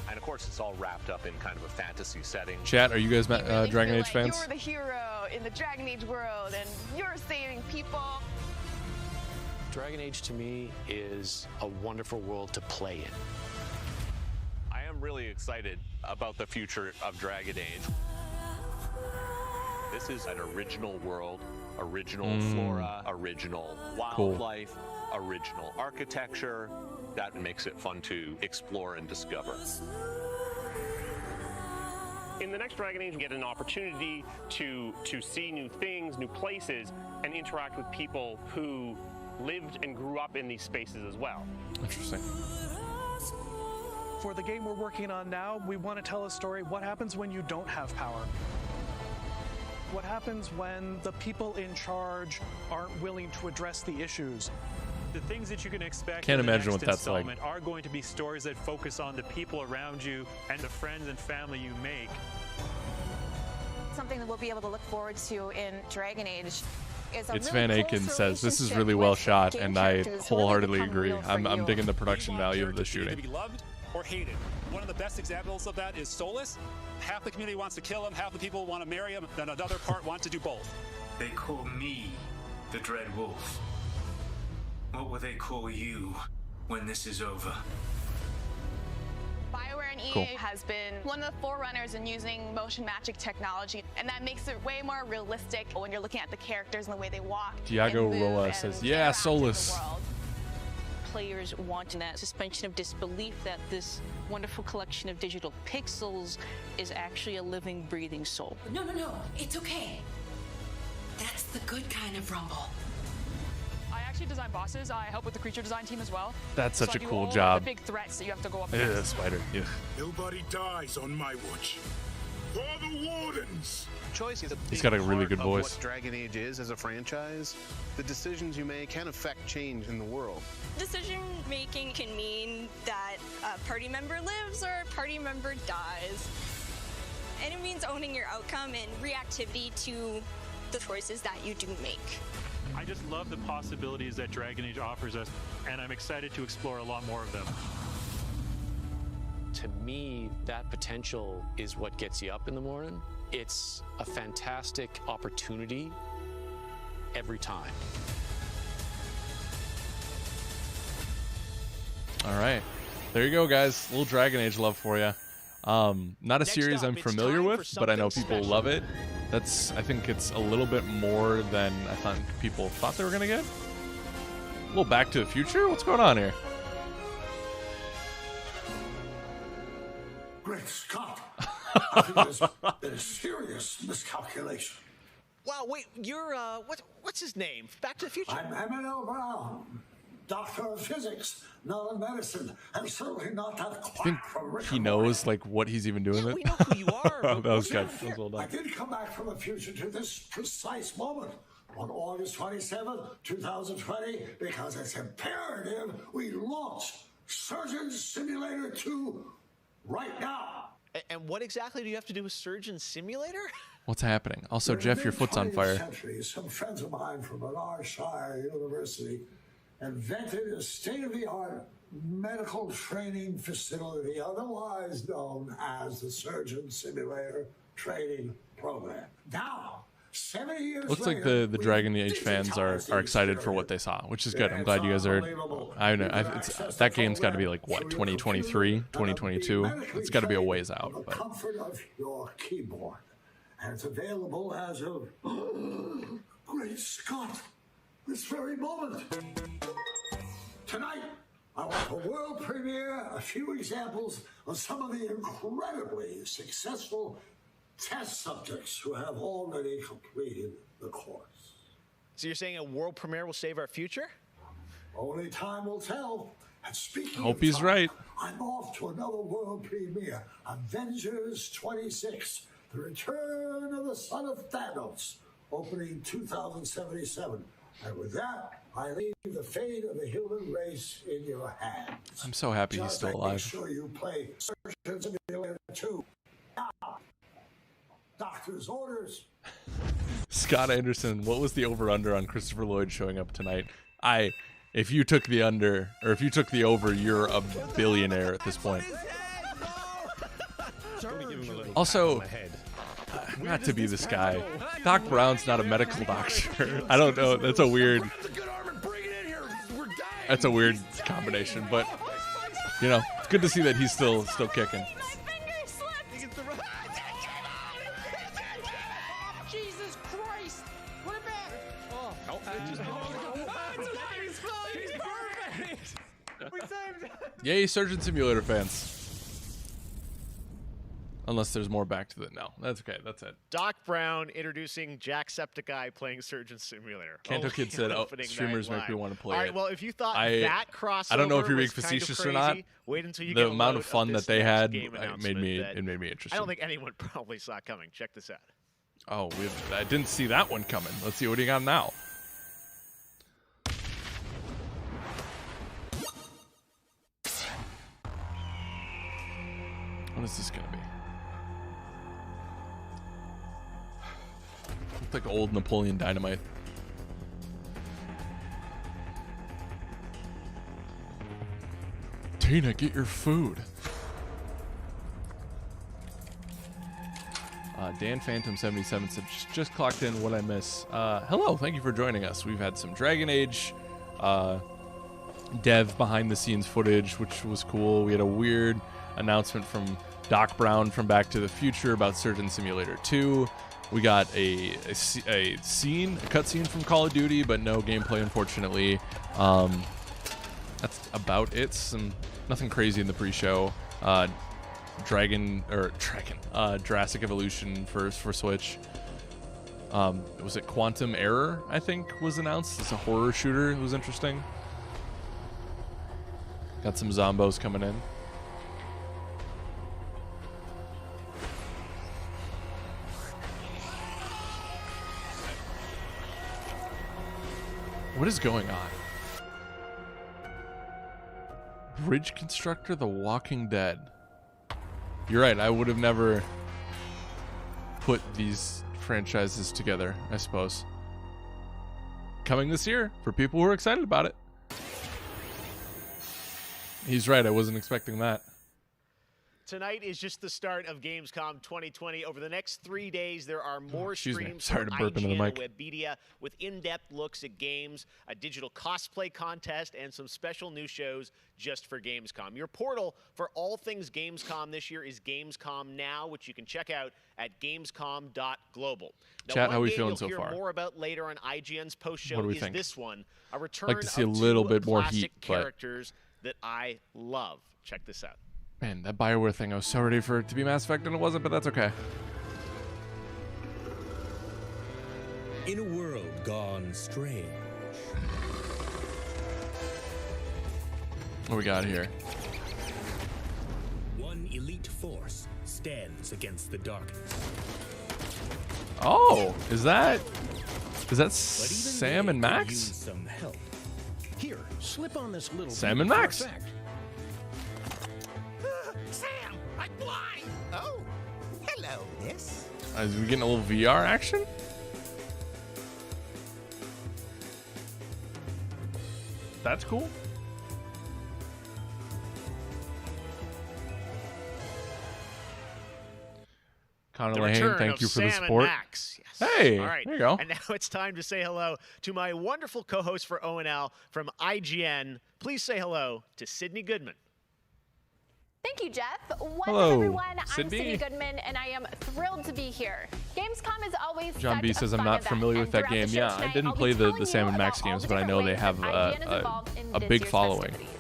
and of course it's all wrapped up in kind of a fantasy setting. Chat, are you guys Dragon Age Like fans? you're the hero in the Dragon Age world, and you're saving people. Dragon Age to me is a wonderful world to play in. I am really excited about the future of Dragon Age. This is an original world, original flora, original wildlife, original architecture. That makes it fun to explore and discover. In the next Dragon Age, you get an opportunity to see new things, new places, and interact with people who lived and grew up in these spaces as well. Interesting. For the game we're working on now, we want to tell a story. What happens when you don't have power? What happens when the people in charge aren't willing to address the issues? The things that you can expect Can't in the imagine next what that's like. installment are going to be stories that focus on the people around you and the friends and family you make. Something that we'll be able to look forward to in Dragon Age is a It's really Van close Aken says this is relationship really well with shot, game and I characters who really wholeheartedly become agree. real for I'm you. digging the production value of the To shooting. be loved or hated. One of the best examples of that is Solus. Half the community wants to kill him, half the people want to marry him, then another part wants to do both. They call me the Dread Wolf. What will they call you when this is over? BioWare and EA Cool. has been one of the forerunners in using motion matching technology, and that makes it way more realistic when you're looking at the characters and the way they walk. Diago and move Roa and says, "Yeah, interact in the Solus." world. Players want that suspension of disbelief that this wonderful collection of digital pixels is actually a living, breathing soul. No, it's okay. That's the good kind of rumble. I actually design bosses. I help with the creature design team as well. That's So such I a do cool all job. The big threats that you have to go up Ugh, against. spider. Ugh. Nobody dies on my watch. For the Wardens! Choice is a He's big got a really part good of voice. what Dragon Age is as a franchise. The decisions you make can affect change in the world. Decision making can mean that a party member lives or a party member dies. And it means owning your outcome and reactivity to the choices that you do make. I just love the possibilities that Dragon Age offers us, and I'm excited to explore a lot more of them. To me, that potential is what gets you up in the morning. It's a fantastic opportunity every time. All right, there you go, guys. A little Dragon Age love for you. Not a series I'm familiar with, but I know people love it. I think it's a little bit more than I thought people thought they were gonna get. A little Back to the Future. What's going on here? Great Scott! I think there's been a serious miscalculation. Wow, wait, you're, what's his name? Back to the Future. I'm Emmanuel Brown, doctor of physics, not of medicine, and certainly not that I think quack from Rick he and knows like what he's even doing. Yeah, it. we know who you are. That was good. That was well I done. did come back from the future to this precise moment on August 27th, 2020, because it's imperative we launch Surgeon Simulator 2 right now. And what exactly do you have to do with Surgeon Simulator? What's happening? Also, In the Jeff, your foot's on mid-20th fire. century, some friends of mine from Shire University invented a state-of-the-art medical training facility, otherwise known as the Surgeon Simulator Training Program. Now, 70 years Looks like later, the we Dragon Age fans are digitized the excited for what they saw, which is good. I'm It's glad you guys are. unbelievable. I know You can it's, access that the game's got to be program like what, through your 2023, computer, 2022. medically It's got to be a trained ways on out. the But comfort of your keyboard. And it's available as of Great Scott, this very moment. Tonight, I want to world premiere a few examples of some of the incredibly successful test subjects who have already completed the course. So you're saying a world premiere will save our future? Only time will tell. And speaking Hope of he's time, right. I'm off to another world premiere, Avengers 26, The Return of the Son of Thanos, opening 2077. And with that, I leave the fate of the human race in your hands. I'm so happy he's Just still make alive. sure you play Surgeon Simulator 2. Now, doctor's orders. Scott Anderson, what was the over/under on Christopher Lloyd showing up tonight? If you took the under, or if you took the over, you're a billionaire at this point. Also, not to be this guy, Doc Brown's not a medical doctor. I don't know. That's a weird combination, but you know, it's good to see that he's still kicking. Jesus Christ! Put it back! He's perfect! We saved it! Yay, Surgeon Simulator fans. Unless there's more back to the no. That's okay. That's it. Doc Brown introducing Jacksepticeye playing Surgeon Simulator. Kanto Kid said, "Oh, Opening streamers night make me live." want to play All right, it." well, if you thought I that crossover I don't know if you're being was kind of facetious or not. crazy, wait until you the get a amount load of fun this that they next had game made announcement me that interesting. I don't think anyone probably saw coming. Check this out. Oh, I didn't see that one coming. Let's see what do you got now. What is this gonna be? Looks like old Napoleon Dynamite. Tina, get your food. Dan Phantom 77 said, just clocked in. What I miss? Hello, thank you for joining us. We've had some Dragon Age dev behind the scenes footage, which was cool. We had a weird announcement from Doc Brown from Back to the Future about Surgeon Simulator 2. We got a cutscene from Call of Duty, but no gameplay, unfortunately. That's about it. Nothing crazy in the pre-show. Jurassic Evolution for Switch. Was it Quantum Error, I think, was announced. It's a horror shooter. It was interesting. Got some zombos coming in. What is going on? Bridge Constructor, The Walking Dead. You're right, I would have never put these franchises together, I suppose. Coming this year for people who are excited about it. He's right, I wasn't expecting that. Tonight is just the start of Gamescom 2020. Over the next 3 days, there are more streams Sorry from to burp into the IGN mic. and Webedia with in-depth looks at games, a digital cosplay contest, and some special new shows just for Gamescom. Your portal for all things Gamescom this year is Gamescom Now, which you can check out at gamescom.global. Now, Chat, how are we game feeling you'll so hear far? more about later on IGN's post-show What do we is think? this one, a return Like to see a of little two bit more classic heat, but- characters that I love. Check this out. Man, that BioWare thing, I was so ready for it to be Mass Effect and it wasn't, but that's okay. In a world gone strange. What we got here? One elite force stands against the darkness. Oh, is that But even Sam they and could Max? use some help. Here, slip on this little Sam bead and for Max. effect. Sam, I'm blind. Oh, hello, miss. Is we getting a little VR action? That's cool. Connor The Lane, return thank of you for the Sam and support. Max. Yes. Hey, all right. there you go. And now it's time to say hello to my wonderful co-host for ONL from IGN. Please say hello to Sydney Goodman. Thank you, Jeff. What's Hello, up, everyone? I'm Sydney. Sydney Goodman, and I am thrilled to be here. Gamescom is always John such B a says I'm fun not event, familiar and with that throughout the game. show Yeah, I tonight, didn't I'll be play telling the you Sam and Max about all games, the but I know different they have ways that IGN is a involved in big this year's following. festivities.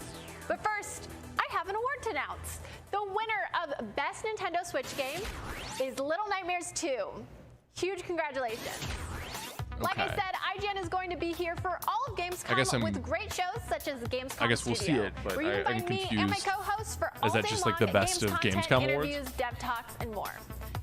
But first, I have an award to announce. The winner of Best Nintendo Switch Game is Little Nightmares 2. Huge congratulations. Like I Okay. said, IGN is going to be here for all of I guess Gamescom I'm- with great shows such as Gamescom I guess we'll see Studio, it, but where you I'm can find me and my confused. co-hosts for Is all that day just like long the best games of content, Gamescom awards? interviews, dev talks, and more.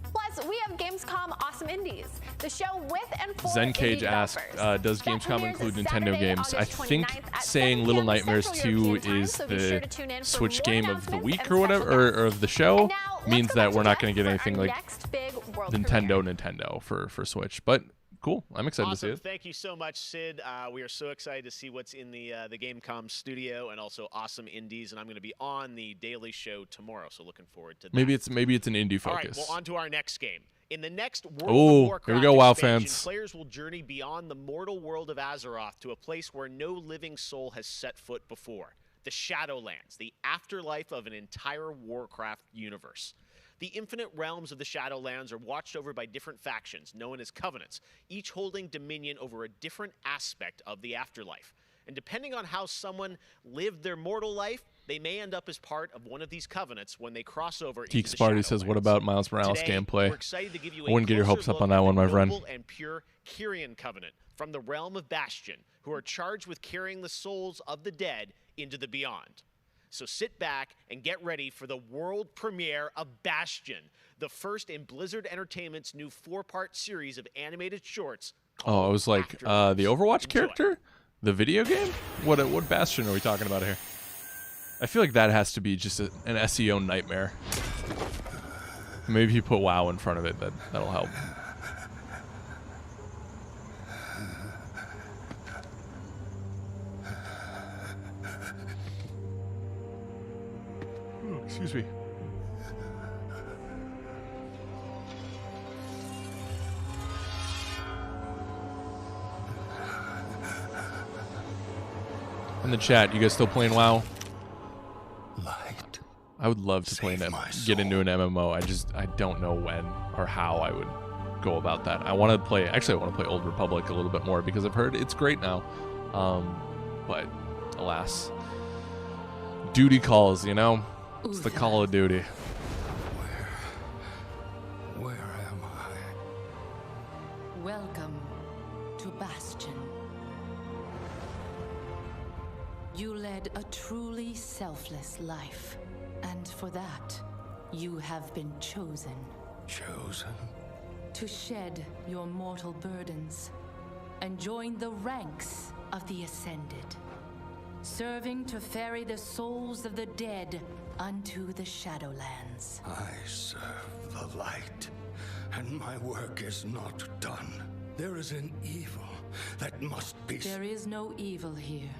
Plus, we have Gamescom Awesome Indies, the show with and for Zen Cage indie asked, developers. does That Gamescom premieres include this Nintendo Saturday, games? I August think 29th at saying 7 Little p.m. Nightmares Central 2 European time, is so be sure the to tune in for Switch more game of the announcements week and or whatever, special or of the show, And now, let's means go that back we're to not Jeff going to get for anything our like next big world Nintendo for Switch. But cool, I'm excited to see Awesome. it. Thank you so much, Sid. We are so excited to see what's in the Gamescom studio and also Awesome Indies. And I'm going to be on the Daily Show tomorrow, so looking forward to that. Maybe it's an indie All right, focus. well, on to our next game. In the next World Oh, of Warcraft here we go, WoW expansion, fans. players will journey beyond the mortal world of Azeroth to a place where no living soul has set foot before. The Shadowlands, the afterlife of an entire Warcraft universe. The infinite realms of the Shadowlands are watched over by different factions, known as covenants, each holding dominion over a different aspect of the afterlife. And depending on how someone lived their mortal life, they may end up as part of one of these covenants when they cross over into Geek the Sparty says, what about Miles Morales Today, gameplay? we're excited to give you I wouldn't get your hopes up on that one, my friend. noble and pure Kyrian covenant from the realm of Bastion, who are charged with carrying the souls of the dead into the beyond. So sit back and get ready for the world premiere of Bastion, the first in Blizzard Entertainment's new 4-part series of animated shorts. Oh, I was like, the Overwatch character? The video game? What Bastion are we talking about here? I feel like that has to be just an SEO nightmare. Maybe if you put WoW in front of it, that'll help. Oh, excuse me. In the chat, you guys still playing WoW? Light I would love to play get into an MMO. I don't know when or how I would go about that. I want to play Old Republic a little bit more because I've heard it's great now. But alas, duty calls, you know? It's the Call of Duty. Where am I? Welcome to Bastion. You led a truly selfless life, and for that, you have been chosen. Chosen? To shed your mortal burdens and join the ranks of the Ascended, serving to ferry the souls of the dead unto the Shadowlands. I serve the light, and my work is not done. There is an evil that must be... There is no evil here.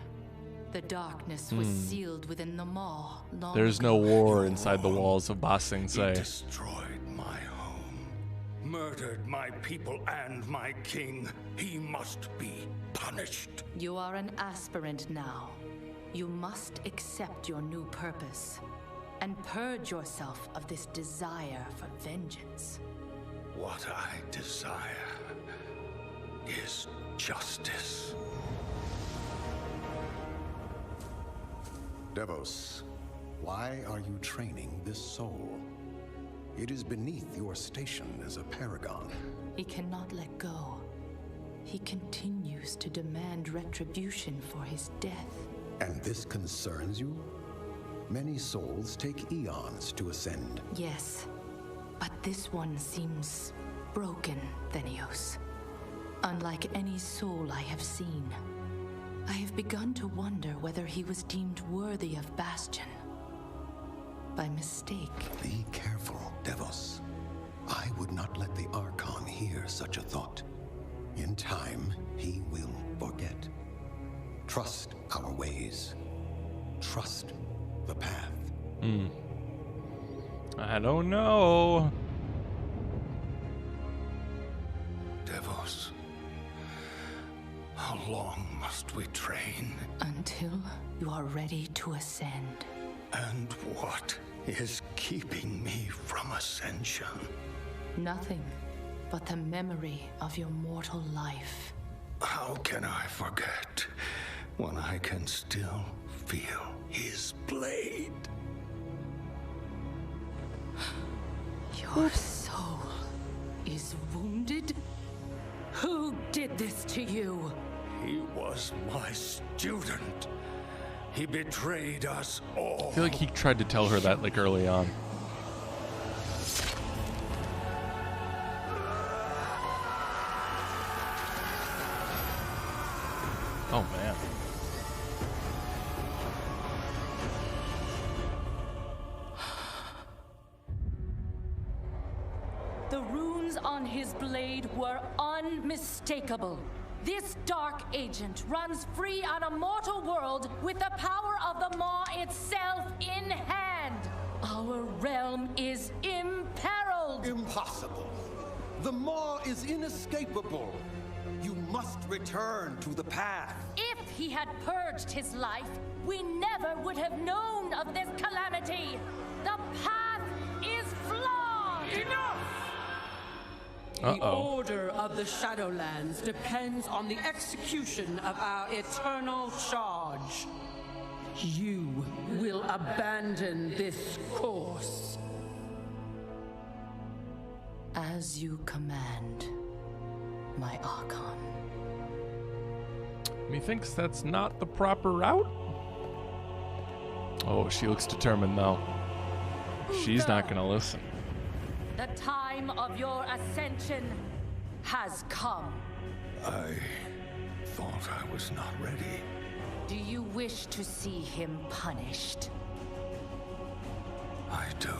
The darkness was sealed within the maw long There's ago. no war inside the walls of Ba Sing He Se. destroyed my home, murdered my people and my king. He must be punished. You are an aspirant now. You must accept your new purpose and purge yourself of this desire for vengeance. What I desire is justice. Devos, why are you training this soul? It is beneath your station as a paragon. He cannot let go. He continues to demand retribution for his death. And this concerns you? Many souls take eons to ascend. Yes, but this one seems broken, Thenios. Unlike any soul I have seen. I have begun to wonder whether he was deemed worthy of Bastion. By mistake. Be careful, Devos. I would not let the Archon hear such a thought. In time, he will forget. Trust our ways. Trust the path. I don't know. Devos, how long must we train? Until you are ready to ascend. And what is keeping me from ascension? Nothing but the memory of your mortal life. How can I forget when I can still feel his blade? Your soul is wounded? Who did this to you? He was my student. He betrayed us all. I feel like he tried to tell her that like early on. Oh man. The runes on his blade were unmistakable. This dark agent runs free on a mortal world with the power of the Maw itself in hand. Our realm is imperiled. Impossible. The Maw is inescapable. You must return to the path. If he had purged his life, we never would have known of this calamity. The path is flawed. Enough! The order of the Shadowlands depends on the execution of our eternal charge. You will abandon this course. As you command, my Archon. Methinks that's not the proper route. Oh, she looks determined though. She's not gonna listen. The time of your ascension has come. I thought I was not ready. Do you wish to see him punished? I do.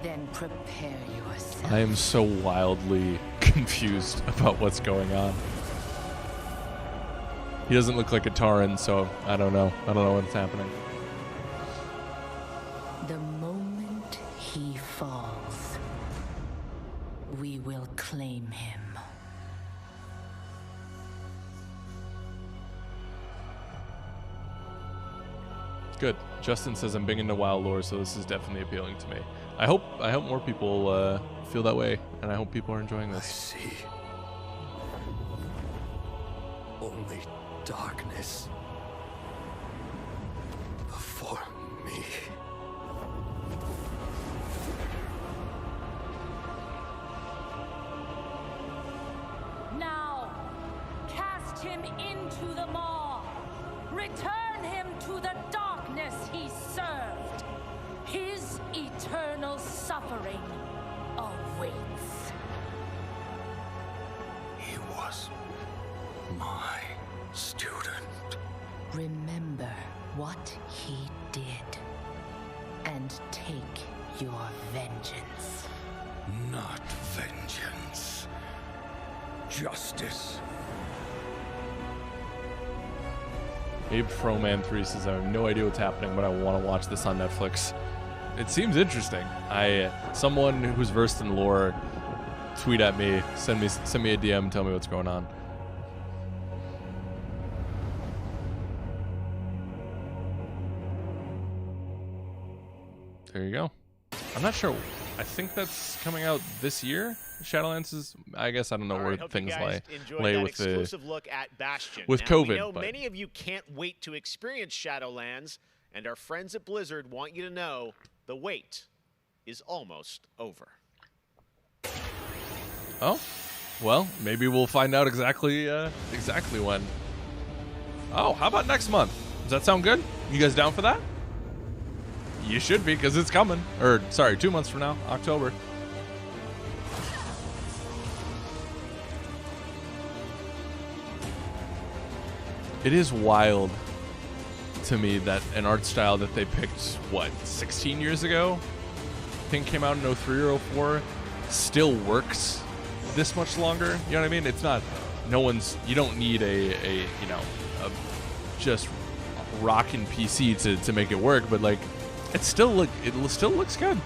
Then prepare yourself. I am so wildly confused about what's going on. He doesn't look like a Tauren, so I don't know. I don't know what's happening. The moment he falls, we will claim him. Good. Justin says I'm big into WoW lore, so this is definitely appealing to me. I hope more people feel that way, and I hope people are enjoying this. I see. Only darkness before me. Now, cast him into the maw. Return him to the darkness he served. His eternal suffering awaits. He was my student. Remember what he did, and take your vengeance. Not vengeance. Justice. Abe Froman 3 says, I have no idea what's happening, but I want to watch this on Netflix. It seems interesting. Someone who's versed in lore, tweet at me, send me a DM, tell me what's going on. There you go. I'm not sure. I think that's coming out this year. Shadowlands is, I guess, I don't know where things lay with the exclusive look at Bastion. with now, COVID. We know but many of you can't wait to experience Shadowlands, and our friends at Blizzard want you to know the wait is almost over. oh, well, maybe we'll find out exactly when. Oh, how about next month? Does that sound good? You guys down for that? You should be, because it's coming. Or, sorry, 2 months from now, October. It is wild to me that an art style that they picked, what, 16 years ago? I think came out in 03 or 04, still works this much longer. You know what I mean? It's not, you don't need a just rockin' PC to make it work, but like, it still looks good.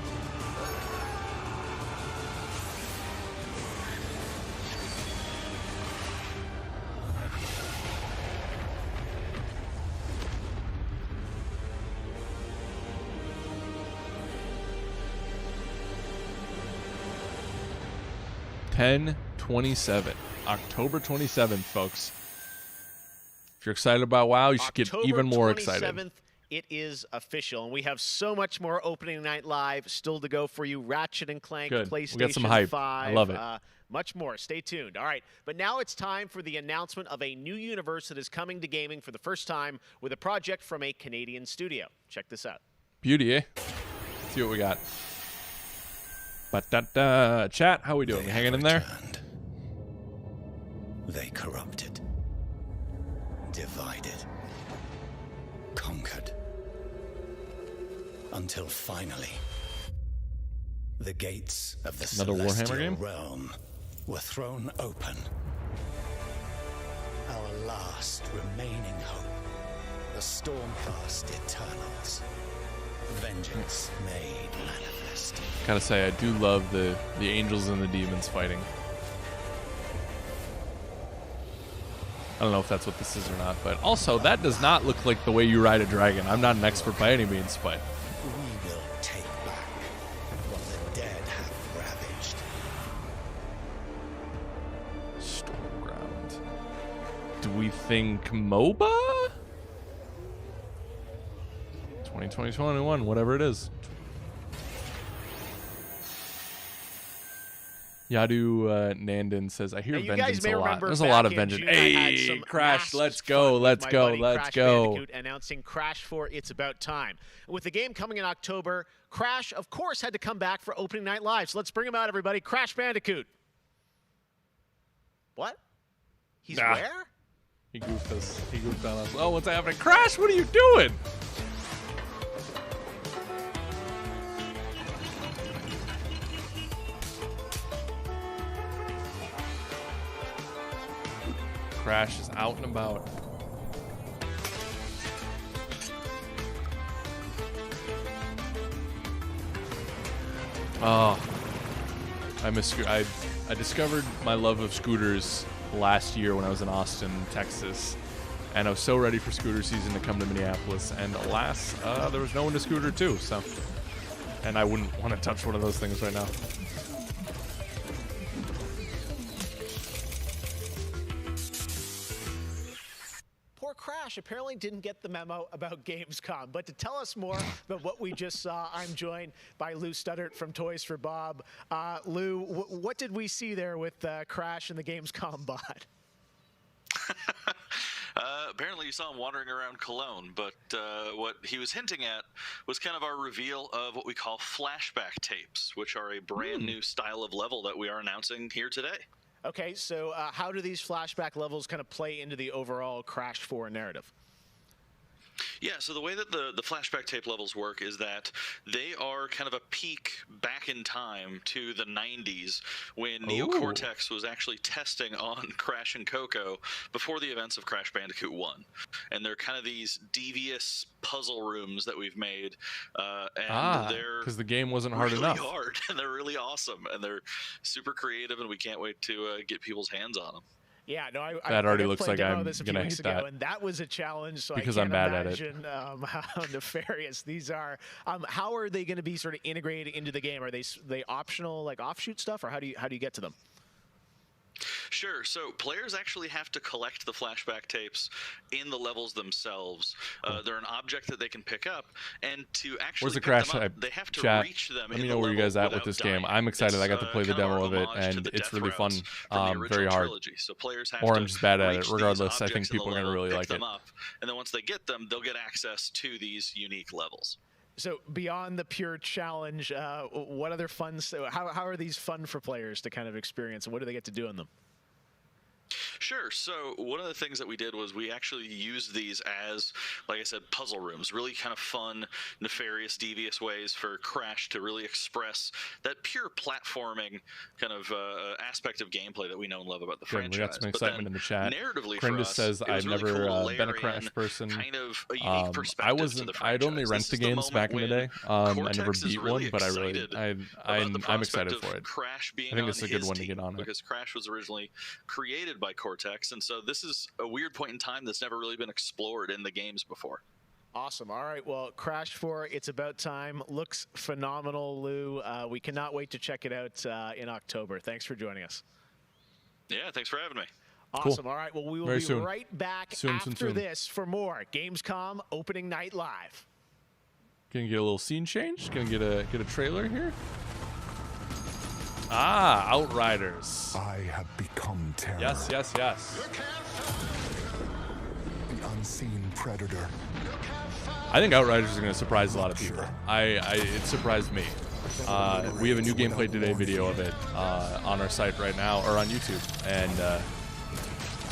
$10/27, October 27th, folks. If you're excited about WoW, you should get even more excited. October 27th, it is official, and we have so much more opening night live still to go for you. Ratchet and Clank, Good. PlayStation We got some hype. 5. I love it. Much more. Stay tuned. All right, but now it's time for the announcement of a new universe that is coming to gaming for the first time with a project from a Canadian studio. Check this out. Beauty, eh? Let's see what we got. Ba-da-da. Chat, how we doing? We hanging in there? They corrupted, divided, conquered, until finally the gates of the Another Warhammer celestial game? realm were thrown open. Our last remaining hope, the Stormcast Eternals. Vengeance made manifest. Gotta say, I do love the angels and the demons fighting. I don't know if that's what this is or not, but also, that does not look like the way you ride a dragon. I'm not an expert by any means, but We will take back what the dead have ravaged. Stormground. Do we think MOBA? 2021, whatever it is. Yadu Nandin says, I hear vengeance a lot. There's a lot of vengeance. Hey, Crash, let's go, let's go, let's go. Bandicoot announcing Crash for It's About Time. With the game coming in October, Crash, of course, had to come back for opening night live. So let's bring him out, everybody. Crash Bandicoot. What? He's where? He goofed us. He goofed on us. Oh, what's happening? Crash, what are you doing? Crash is out and about. Oh, I miss. I discovered my love of scooters last year when I was in Austin, Texas, and I was so ready for scooter season to come to Minneapolis, and alas, there was no one to scooter to, so. And I wouldn't want to touch one of those things right now. Poor Crash apparently didn't get the memo about Gamescom, but to tell us more about what we just saw, I'm joined by Lou Studdert from Toys for Bob. Lou, what did we see there with Crash and the Gamescom bot? Apparently you saw him wandering around Cologne, but what he was hinting at was kind of our reveal of what we call flashback tapes, which are a brand new style of level that we are announcing here today. Okay, so how do these flashback levels kind of play into the overall Crash 4 narrative? Yeah, so the way that the flashback tape levels work is that they are kind of a peek back in time to the 90s when Neocortex was actually testing on Crash and Coco before the events of Crash Bandicoot 1. And they're kind of these devious puzzle rooms that we've made. And they're because the game wasn't hard really enough. hard, and they're really awesome, and they're super creative, and we can't wait to get people's hands on them. Yeah, no, that already looks like I'm gonna hate that. And that was a challenge. So because I I'm can't bad at it. imagine how nefarious these are. How are they going to be sort of integrated into the game? Are they optional, like offshoot stuff, or how do you get to them? Sure. So players actually have to collect the flashback tapes in the levels themselves. They're an object that they can pick up, and to actually Where's the pick Crash them up, they have to chat? reach them. Let me know where you guys at with this game. I'm excited. I got to play the demo of it, and it's really fun. Very hard. So players have or to I'm just bad at it. reach Regardless, these I think objects in the people are gonna level, really pick like them it. up, and then once they get them, they'll get access to these unique levels. So beyond the pure challenge, what other fun? How are these fun for players to kind of experience, and what do they get to do in them? Sure. So one of the things that we did was we actually used these as, like I said, puzzle rooms, really kind of fun, nefarious, devious ways for Crash to really express that pure platforming kind of aspect of gameplay that we know and love about the franchise. We got some excitement in the chat. Narratively Krindis for us, says it was I've really never cool to been a layer Crash in person. kind of a unique perspective to the franchise. I'd only rent This the is the games back in the day. moment I never Cortex is beat really one, but excited I'm excited of for it. Crash being I think on it's a good his one to team, get on it. because Crash was originally created by Cortex, and so this is a weird point in time that's never really been explored in the games before. Awesome. All right. Well, Crash 4, it's about time. Looks phenomenal, Lou. We cannot wait to check it out in October. Thanks for joining us. Yeah, thanks for having me. Awesome. All right. Well, we will Very be soon. right back Soon. after this for more Gamescom Opening Night Live. Gonna get a little scene change. Gonna get a trailer here. Outriders. I have become terror. Yes. The unseen predator. I think Outriders is going to surprise a lot of people. It surprised me. We have a new gameplay today video of it on our site right now, or on YouTube, and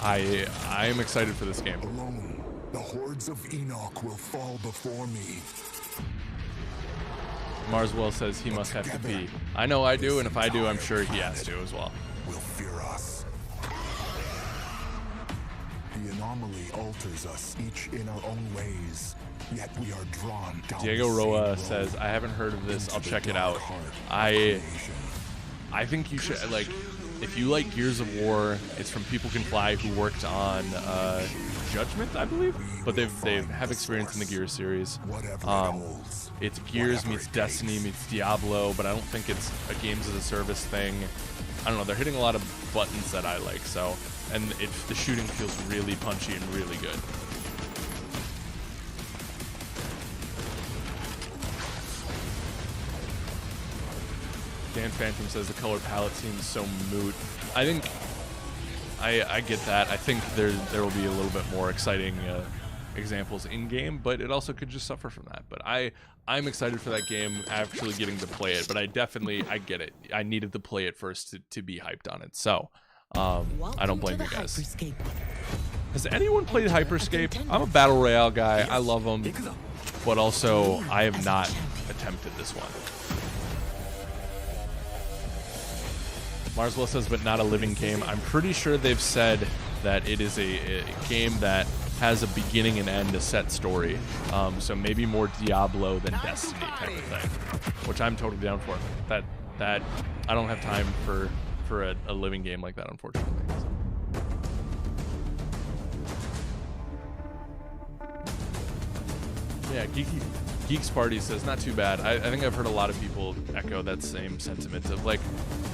I am excited for this game. Alone, the hordes of Enoch will fall before me. Marswell says he must have to pee. I know I do, and if I do, I'm sure he has to as well. Will fear us. The anomaly alters us, each in our own ways. Yet we are drawn down. Diego Roa says, I haven't heard of this. I'll check it out. I think you should, like, if you like Gears of War, it's from People Can Fly, who worked on Judgment, I believe, but they have experience in the Gears series. It's Gears meets Destiny meets Diablo, but I don't think it's a games as a service thing. I don't know. They're hitting a lot of buttons that I like, so, and the shooting feels really punchy and really good. Dan Phantom says the color palette seems so moot. I think I get that. I think there will be a little bit more exciting examples in game, but it also could just suffer from that. But I'm excited for that game, actually getting to play it. But I get it. I needed to play it first to be hyped on it. So I don't blame you guys. Has anyone played Hyperscape? I'm a battle royale guy. I love them, but also I have not attempted this one. Marswell says, but not a living game. I'm pretty sure they've said that it is a game that has a beginning and end, a set story. So maybe more Diablo than Destiny type of thing, which I'm totally down for. That I don't have time for a living game like that, unfortunately. Yeah, Geeks Party says not too bad. I think I've heard a lot of people echo that same sentiment of like,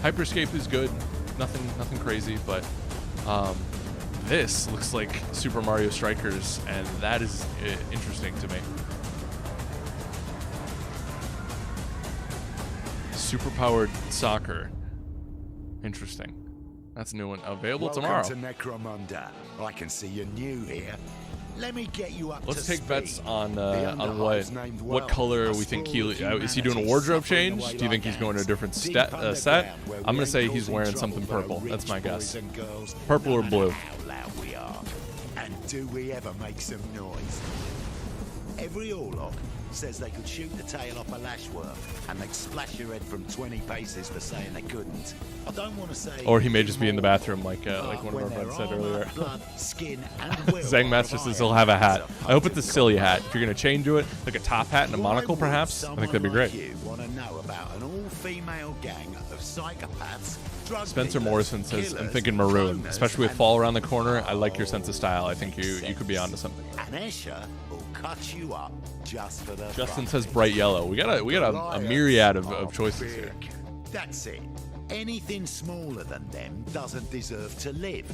Hyperscape is good, nothing crazy, but this looks like Super Mario Strikers, and that is interesting to me. Superpowered soccer, interesting. That's a new one available tomorrow. Welcome to Necromunda. I can see you're new here. Let me get you up Let's to take bets speed. on Underhive's named what well. color we think Keighley. Is he doing a wardrobe change? Do you think he's going to a different set? I'm gonna say he's wearing something purple. That's my guess. Purple or blue. How loud we are. And do we ever make some noise? Every Orlok says they could shoot the tail off a lashworm, and they'd splash your head from 20 paces for saying they couldn't. I don't want to say. Or he may just be in the bathroom, like one of our friends said earlier. Blood, skin, and Zang Master says he'll have a hat. I hope it's a silly hat. If you're gonna chain to it, like a top hat and a monocle, perhaps, I think that'd be great. You want to know about an all-female gang of psychopaths? Spencer Morrison says, I'm thinking maroon, especially with fall around the corner. I like your sense of style. I think you could be onto something. And Escher will cut you up just for the Justin fun. says bright yellow. We got a myriad of choices here. That's it. Anything smaller than them doesn't deserve to live.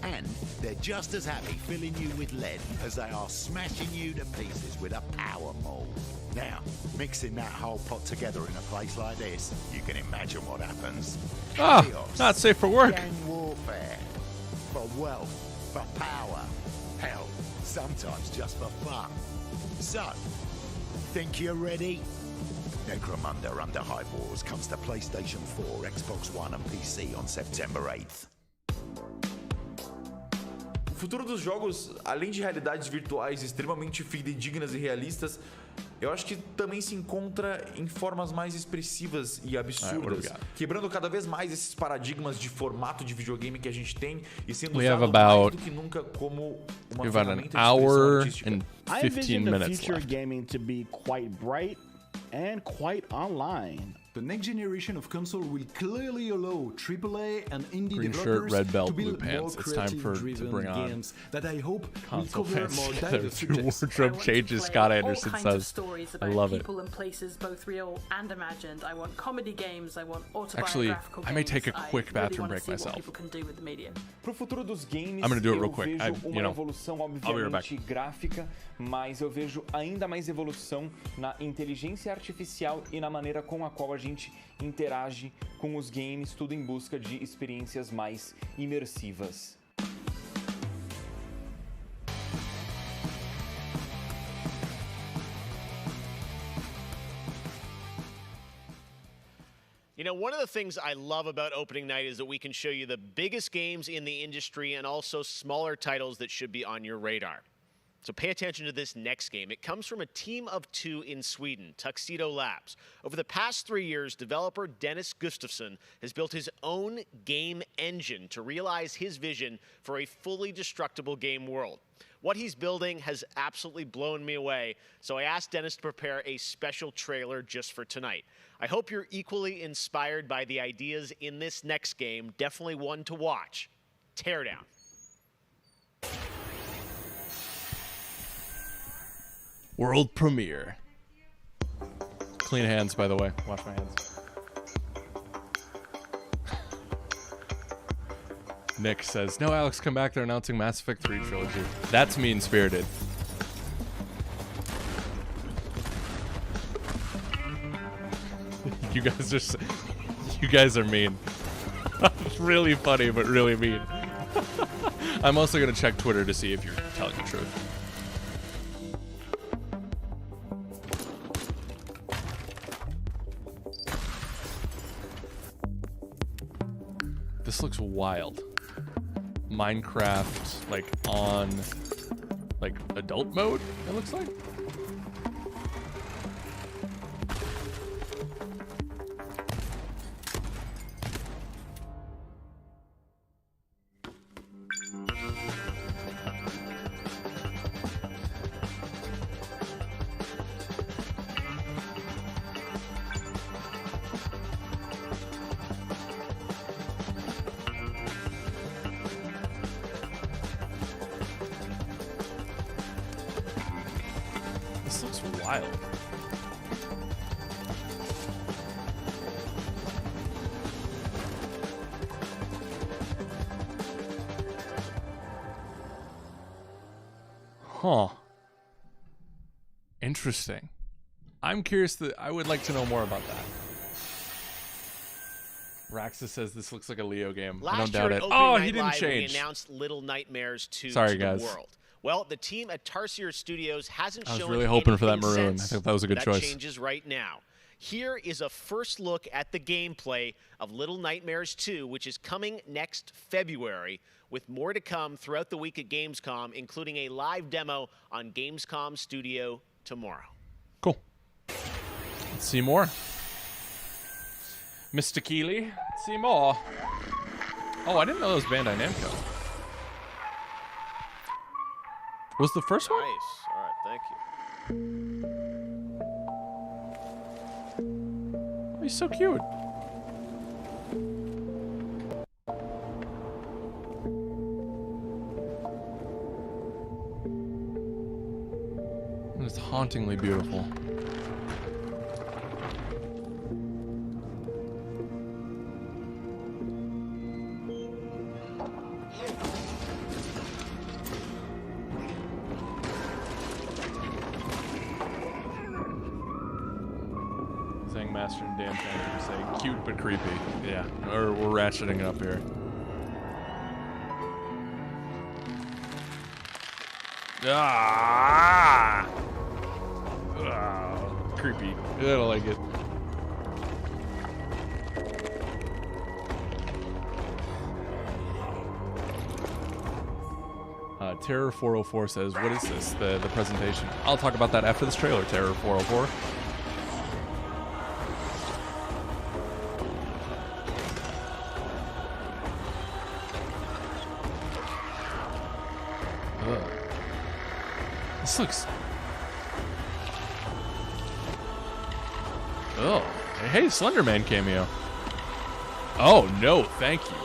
And they're just as happy filling you with lead as they are smashing you to pieces with a power maul. Now, mixing that whole pot together in a place like this, you can imagine what happens. Chaos, not safe for work. Gang warfare. For wealth, for power. Hell, sometimes just for fun. So, think you're ready? Necromunda Underhive Wars comes to PlayStation 4, Xbox One and PC on September 8th. O futuro dos jogos, além de realidades virtuais extremamente fidedignas e realistas, eu acho que também se encontra em formas mais expressivas e absurdas, quebrando cada vez mais esses paradigmas de formato de videogame que a gente tem e sendo usado mais do que nunca como uma ferramenta de expressão artística. I envision the future of gaming to be quite bright and quite online. The next generation of console will clearly allow AAA and indie Green shirt, developers red belt, to blue build pants. more It's time to creative-driven bring on games that I hope will console cover fans more together. diverse Two subjects. wardrobe changes, Scott Anderson all kinds of says. stories I about love it. people and places, both real and imagined. I want comedy games. I want Actually, autobiographical I may games. take a quick I really bathroom wanna break see what myself. people can do with the medium. Pro futuro dos games, I'm gonna do it real eu quick. vejo You uma know, evolução I'll be right back. obviamente gráfica, mas eu vejo ainda mais evolução na inteligência artificial e na maneira com a qual a gente interage com os games, tudo em busca de experiências mais imersivas. You know, one of the things I love about opening night is that we can show you the biggest games in the industry and also smaller titles that should be on your radar. So pay attention to this next game. It comes from a team of two in Sweden, Tuxedo Labs. Over the past 3 years, developer Dennis Gustafsson has built his own game engine to realize his vision for a fully destructible game world. What he's building has absolutely blown me away, so I asked Dennis to prepare a special trailer just for tonight. I hope you're equally inspired by the ideas in this next game. Definitely one to watch. Teardown. World premiere. Clean hands, by the way. Wash my hands. Nick says, no, Alex, come back. They're announcing Mass Effect 3 trilogy. That's mean-spirited. You guys are mean. Really funny, but really mean. I'm also going to check Twitter to see if you're telling the truth. This looks wild. Minecraft, like, on, like, adult mode, it looks like? wild. Huh. Interesting. I'm curious. I would like to know more about that. Raxa says this looks like a Leo game. I don't doubt it. Oh, he didn't change. We announced Little Nightmares 2 Sorry, to guys. the world. Well, the team at Tarsier Studios hasn't shown I was really hoping for that anything maroon. I since. think that was a good choice. That changes right now. Here is a first look at the gameplay of Little Nightmares 2, which is coming next February, with more to come throughout the week at Gamescom, including a live demo on Gamescom Studio tomorrow. Cool. Let's see more. Mr. Keighley, let's see more. Oh, I didn't know that was Bandai Namco. Was the first one? Nice. All right, thank you. Oh, he's so cute. It's hauntingly beautiful. Saying Master and Dan Phantom say cute but creepy. Yeah, we're ratcheting it up here. Ah! Creepy. I don't like it. Terror 404 says, what is this? The presentation. I'll talk about that after this trailer, Terror 404. This looks... Oh, hey, Slenderman cameo. Oh, no, thank you.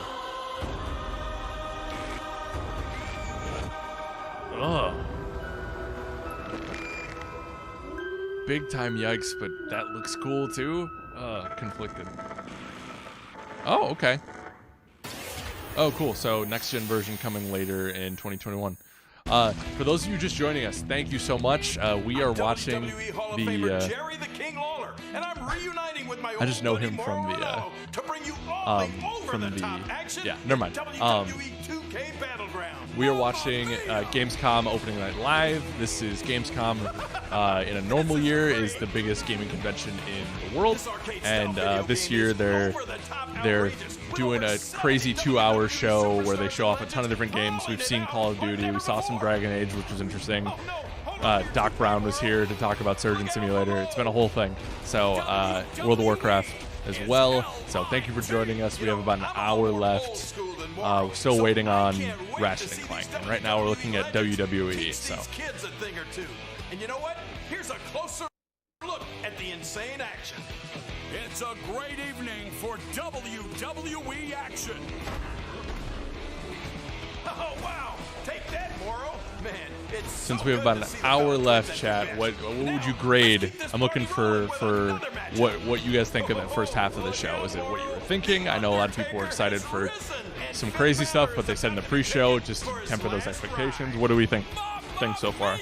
Ugh. Big time yikes, but that looks cool too. Conflicted. Oh, okay. Oh, cool. So next gen version coming later in 2021. For those of you just joining us, thank you so much. We are watching the. Jerry the King Lawler, and I'm reuniting with my I just know him from the. Yeah, never mind. We are watching Gamescom Opening Night Live. This is Gamescom in a normal year is the biggest gaming convention in the world, and this year they're doing a crazy 2-hour show where they show off a ton of different games. We've seen Call of Duty, we saw some Dragon Age, which was interesting. Doc Brown was here to talk about Surgeon Simulator. It's been a whole thing. So World of Warcraft as well. So thank you for joining us. We have about an hour left. We're still waiting on Ratchet Clank, and right now we're looking at WWE. So. Kids a thing or two. And you know what? Here's a closer look at the insane action. It's a great evening for WWE action. Oh wow! Take that, Moro. Man, it's Since we have about an hour left, chat, what would you grade? I'm looking for what you guys think of that first half of the show. Is it what you were thinking? I know a lot of people were excited for some crazy stuff, but they said in the pre-show just to temper those expectations. What do we think so far?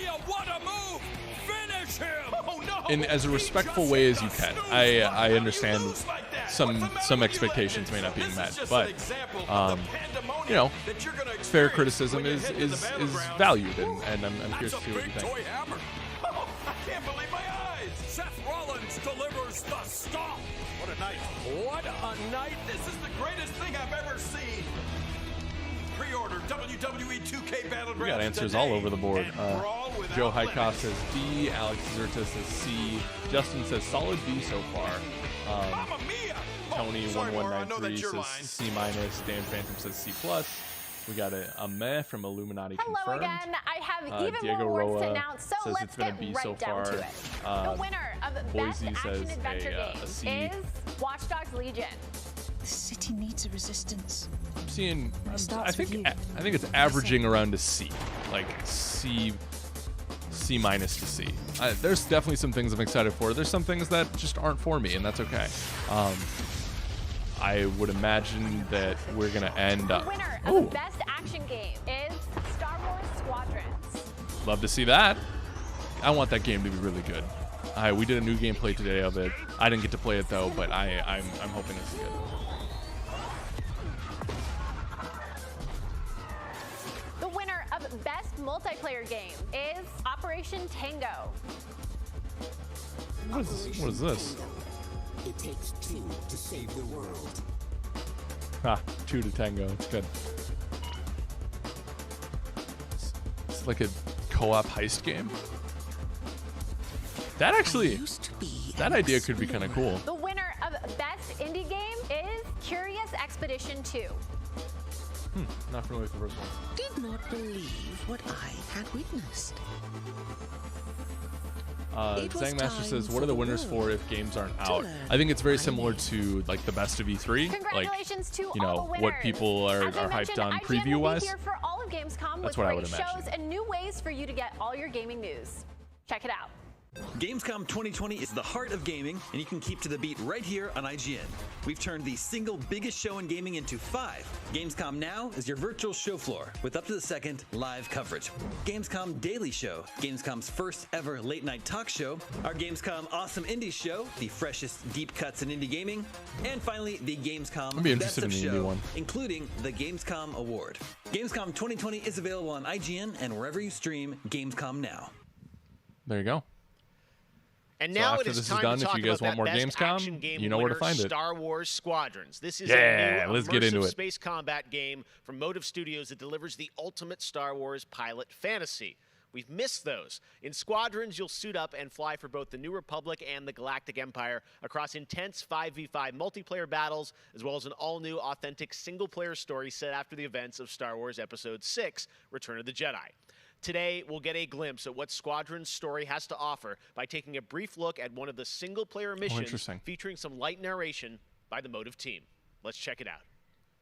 In as a respectful way as you can. I understand some expectations may not be met, but you know, fair criticism is valued, and I'm curious to see what you think. Oh, I can't believe my eyes! Seth Rollins delivers the stomp. What a night! What a night! This is the greatest thing I've ever seen. Pre-order WWE 2K Battlegrounds. We got answers all over the board. Joe Highcoff says D. Alex Zerta says C. Justin says solid B so far. Tony 1193 says C-. Dan Phantom says C+. We got a meh from Illuminati Hello confirmed. again. I have even Diego more awards Roa to announce, so says let's it's been a get B right so down far. to it. The winner of Boise Best says Action Adventure a Game C. is Watch Dogs Legion. The city needs a resistance. I'm seeing. I think it's averaging around a C, like C C- to C. There's definitely some things I'm excited for. There's some things that just aren't for me, and that's okay. I would imagine that we're gonna end up. The winner of the best action game is Star Wars Squadrons. Love to see that. I want that game to be really good. We did a new gameplay today of it. I didn't get to play it though, but I'm hoping it's good. The winner of best multiplayer game is Operation Tango. What is this? It takes 2 to save the world. 2 to Tango. It's good. It's like a co-op heist game. That actually, that idea could be kind of cool. The winner of best indie game is Curious Expedition 2. Not familiar with the first one. Did not believe what I had witnessed. Zangmaster says, what are the winners for if games aren't out? I think it's very similar to like the best of E3. Congratulations to you know, all the winners. what people are hyped on preview-wise. Here for all of Gamescom That's with what I great would imagine. shows and new ways for you to get all your gaming news. Check it out. Gamescom 2020 is the heart of gaming, and you can keep to the beat right here on IGN. We've turned the single biggest show in gaming into 5. Gamescom Now is your virtual show floor with up-to-the-second live coverage. Gamescom Daily Show, Gamescom's first ever late-night talk show, our Gamescom Awesome Indie Show, the freshest deep cuts in indie gaming, and finally the Gamescom I'd be Best interested of in the indie Show, one. including the Gamescom Award. Gamescom 2020 is available on IGN and wherever you stream Gamescom Now. There you go. And So now after it is this is time done, to if talk you guys about want more that best Gamescom, action game you know where to winner, find it. Star Wars Squadrons. This is Yeah, a new let's get into immersive it. space combat game from Motive Studios that delivers the ultimate Star Wars pilot fantasy. We've missed those. In Squadrons, you'll suit up and fly for both the New Republic and the Galactic Empire across intense 5v5 multiplayer battles, as well as an all-new, authentic single-player story set after the events of Star Wars Episode 6, Return of the Jedi. Today, we'll get a glimpse at what Squadron's story has to offer by taking a brief look at one of the single-player missions interesting. featuring some light narration by the Motive team. Let's check it out.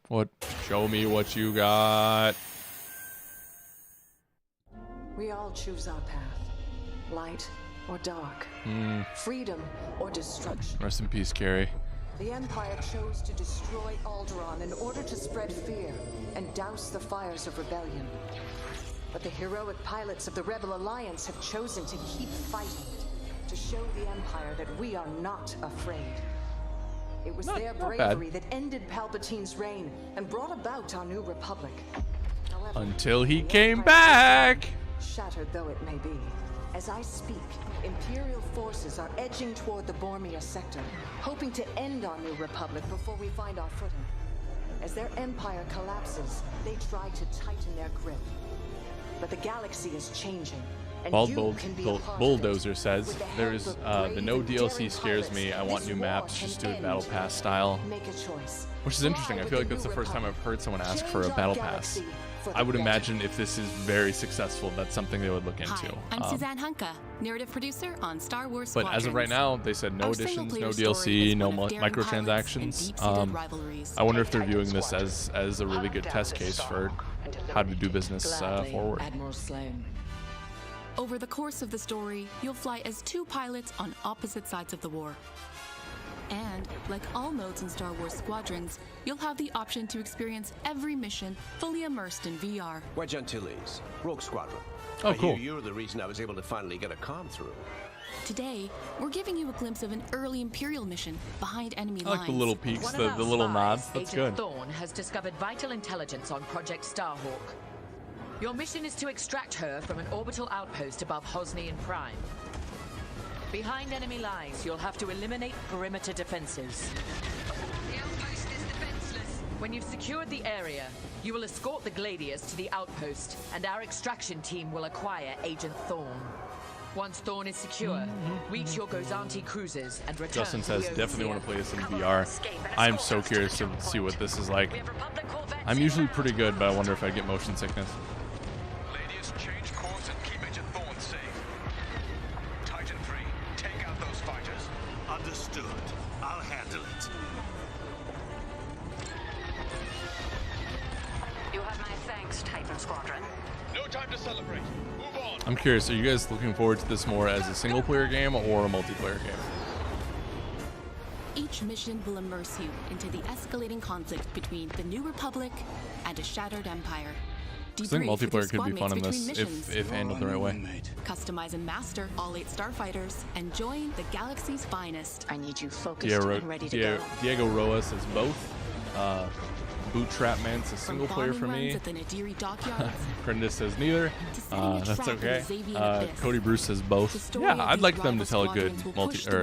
What? Show me what you got. We all choose our path, light or dark, freedom or destruction. Rest in peace, Carrie. The Empire chose to destroy Alderaan in order to spread fear and douse the fires of rebellion. But the heroic pilots of the Rebel Alliance have chosen to keep fighting, to show the Empire that we are not afraid. It was their bravery that ended Palpatine's reign and brought about our new Republic. However, Until he the came Empire's back. strength, shattered though it may be. As I speak, Imperial forces are edging toward the Bormia sector, hoping to end our new Republic before we find our footing. As their empire collapses, they try to tighten their grip. But the galaxy is changing. And Bald you can be a part of it. Bulldozer says, With the help there's of the brave no and DLC daring scares me. I want this new war maps, can just do it end battle today. pass style. Make a choice. Which is interesting. I feel like that's the first time I've heard someone ask for a battle pass. I would imagine if this is very successful, that's something they would look into. Hi, I'm Suzanne Hunka, narrative producer on Star Wars But Squadrons. as of right now, they said no Our additions, no single-player story DLC, is no one of daring microtransactions. pilots and deep-seated rivalries. I wonder if they're viewing this as a really good test case for how to do business forward. Admiral Sloan. Over the course of the story, you'll fly as 2 pilots on opposite sides of the war. And, like all modes in Star Wars Squadrons, you'll have the option to experience every mission fully immersed in VR. Wedge Antilles, Rogue Squadron. Oh, I cool. hear you're the reason I was able to finally get a comm through. Today, we're giving you a glimpse of an early Imperial mission behind enemy I lines. like the little peeks, One the of our little spies, nods. That's Agent good. Thorne has discovered vital intelligence on Project Starhawk. Your mission is to extract her from an orbital outpost above Hosnian Prime. Behind enemy lines, you'll have to eliminate perimeter defenses. The outpost is defenseless. When you've secured the area, you will escort the Gladius to the outpost, and our extraction team will acquire Agent Thorne. Once Thorne is secure, reach your Gozanti cruisers and return. Justin to says, the definitely Overseer. want to play this in VR. I'm so curious to see what this is like. I'm usually pretty good, but I wonder if I get motion sickness. Ladies, change course and keep Agent Thorne safe. Titan 3, take out those fighters. Understood. I'll handle it. You have my thanks, Titan Squadron. No time to celebrate. Move on. I'm curious, are you guys looking forward to this more as a single-player game or a multiplayer game? Each mission will immerse you into the escalating conflict between the New Republic and a shattered empire. I think multiplayer could be fun in this if handled the right way. Customize and master all 8 starfighters and join the galaxy's finest. I need you focused and ready to go. Diego Roas is both. Boot Trap Man says single player for me. Prindis says neither. That's okay. Cody Bruce says both. Yeah, I'd like them to tell a good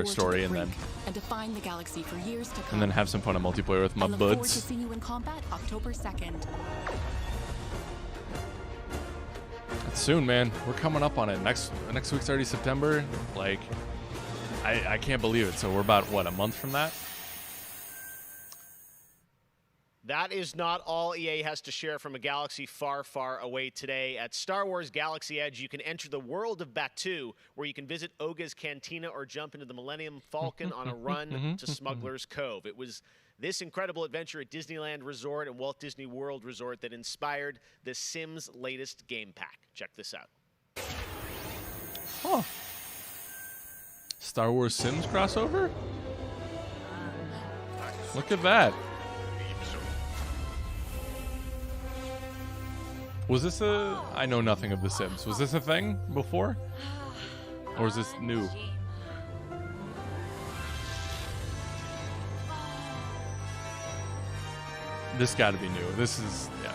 story and define the galaxy for years to come. And then have some fun in multiplayer with my buds. I look forward to see you in combat October 2nd. It's soon, man. We're coming up on it. Next week's already September. Like, I can't believe it. So we're about what, a month from that? That is not all EA has to share from a galaxy far, far away today. At Star Wars Galaxy Edge, you can enter the world of Batuu, where you can visit Oga's Cantina or jump into the Millennium Falcon on a run to Smuggler's Cove. It was this incredible adventure at Disneyland Resort and Walt Disney World Resort that inspired The Sims' latest game pack. Check this out. Huh. Star Wars Sims crossover? Look at that. Was this a... I know nothing of The Sims. Was this a thing before? Or is this new? This got to be new. This is... yeah.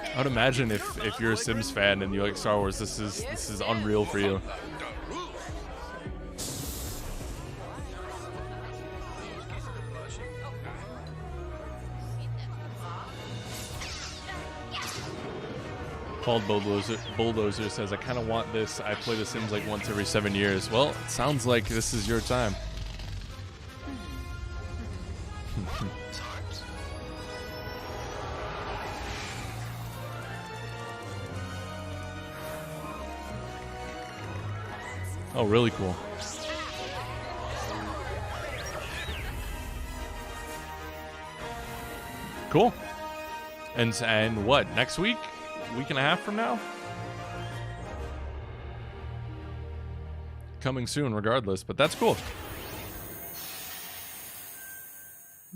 I would imagine if you're a Sims fan and you like Star Wars, this is unreal for you. Called Bulldozer says, I kind of want this. I play The Sims like once every 7 years. Well, it sounds like this is your time. Oh, really cool. Cool. And what, next week? Week and a half from now? Coming soon regardless, but that's cool.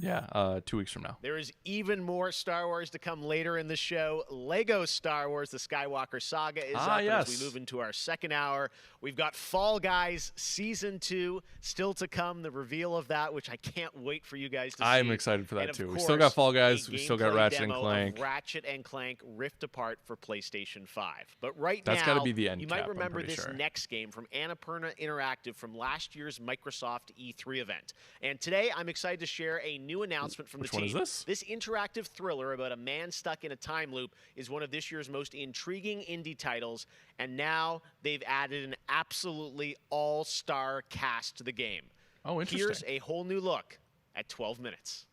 Yeah, 2 weeks from now. There is even more Star Wars to come later in the show. Lego Star Wars, the Skywalker Saga is up. Yes. As we move into our second hour, we've got Fall Guys Season 2 still to come, the reveal of that, which I can't wait for you guys to see. I'm excited for that too. Course, we still got Fall Guys, we still got Ratchet and Clank. Ratchet and Clank Rift Apart for PlayStation 5. But right That's now, gotta be the end you cap, might remember this sure. next game from Annapurna Interactive from last year's Microsoft E3 event. And today, I'm excited to share a new announcement from the team. Which one is this? This interactive thriller about a man stuck in a time loop is one of this year's most intriguing indie titles, and now they've added an absolutely all-star cast to the game. Oh, interesting. Here's a whole new look at 12 minutes.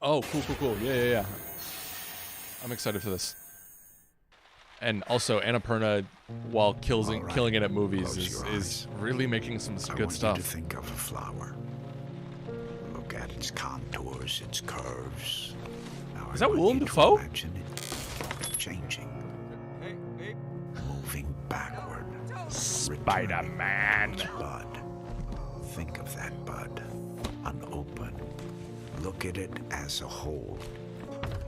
Oh, cool. Yeah. I'm excited for this. And also, Annapurna, while killing it at movies, is really making some good stuff. I want you to think of a flower. Look at its contours, its curves. Now is that Willem Dafoe? Imagine it changing, moving backward. Spider-Man. Bud. Think of that bud, unopened. Look at it as a whole.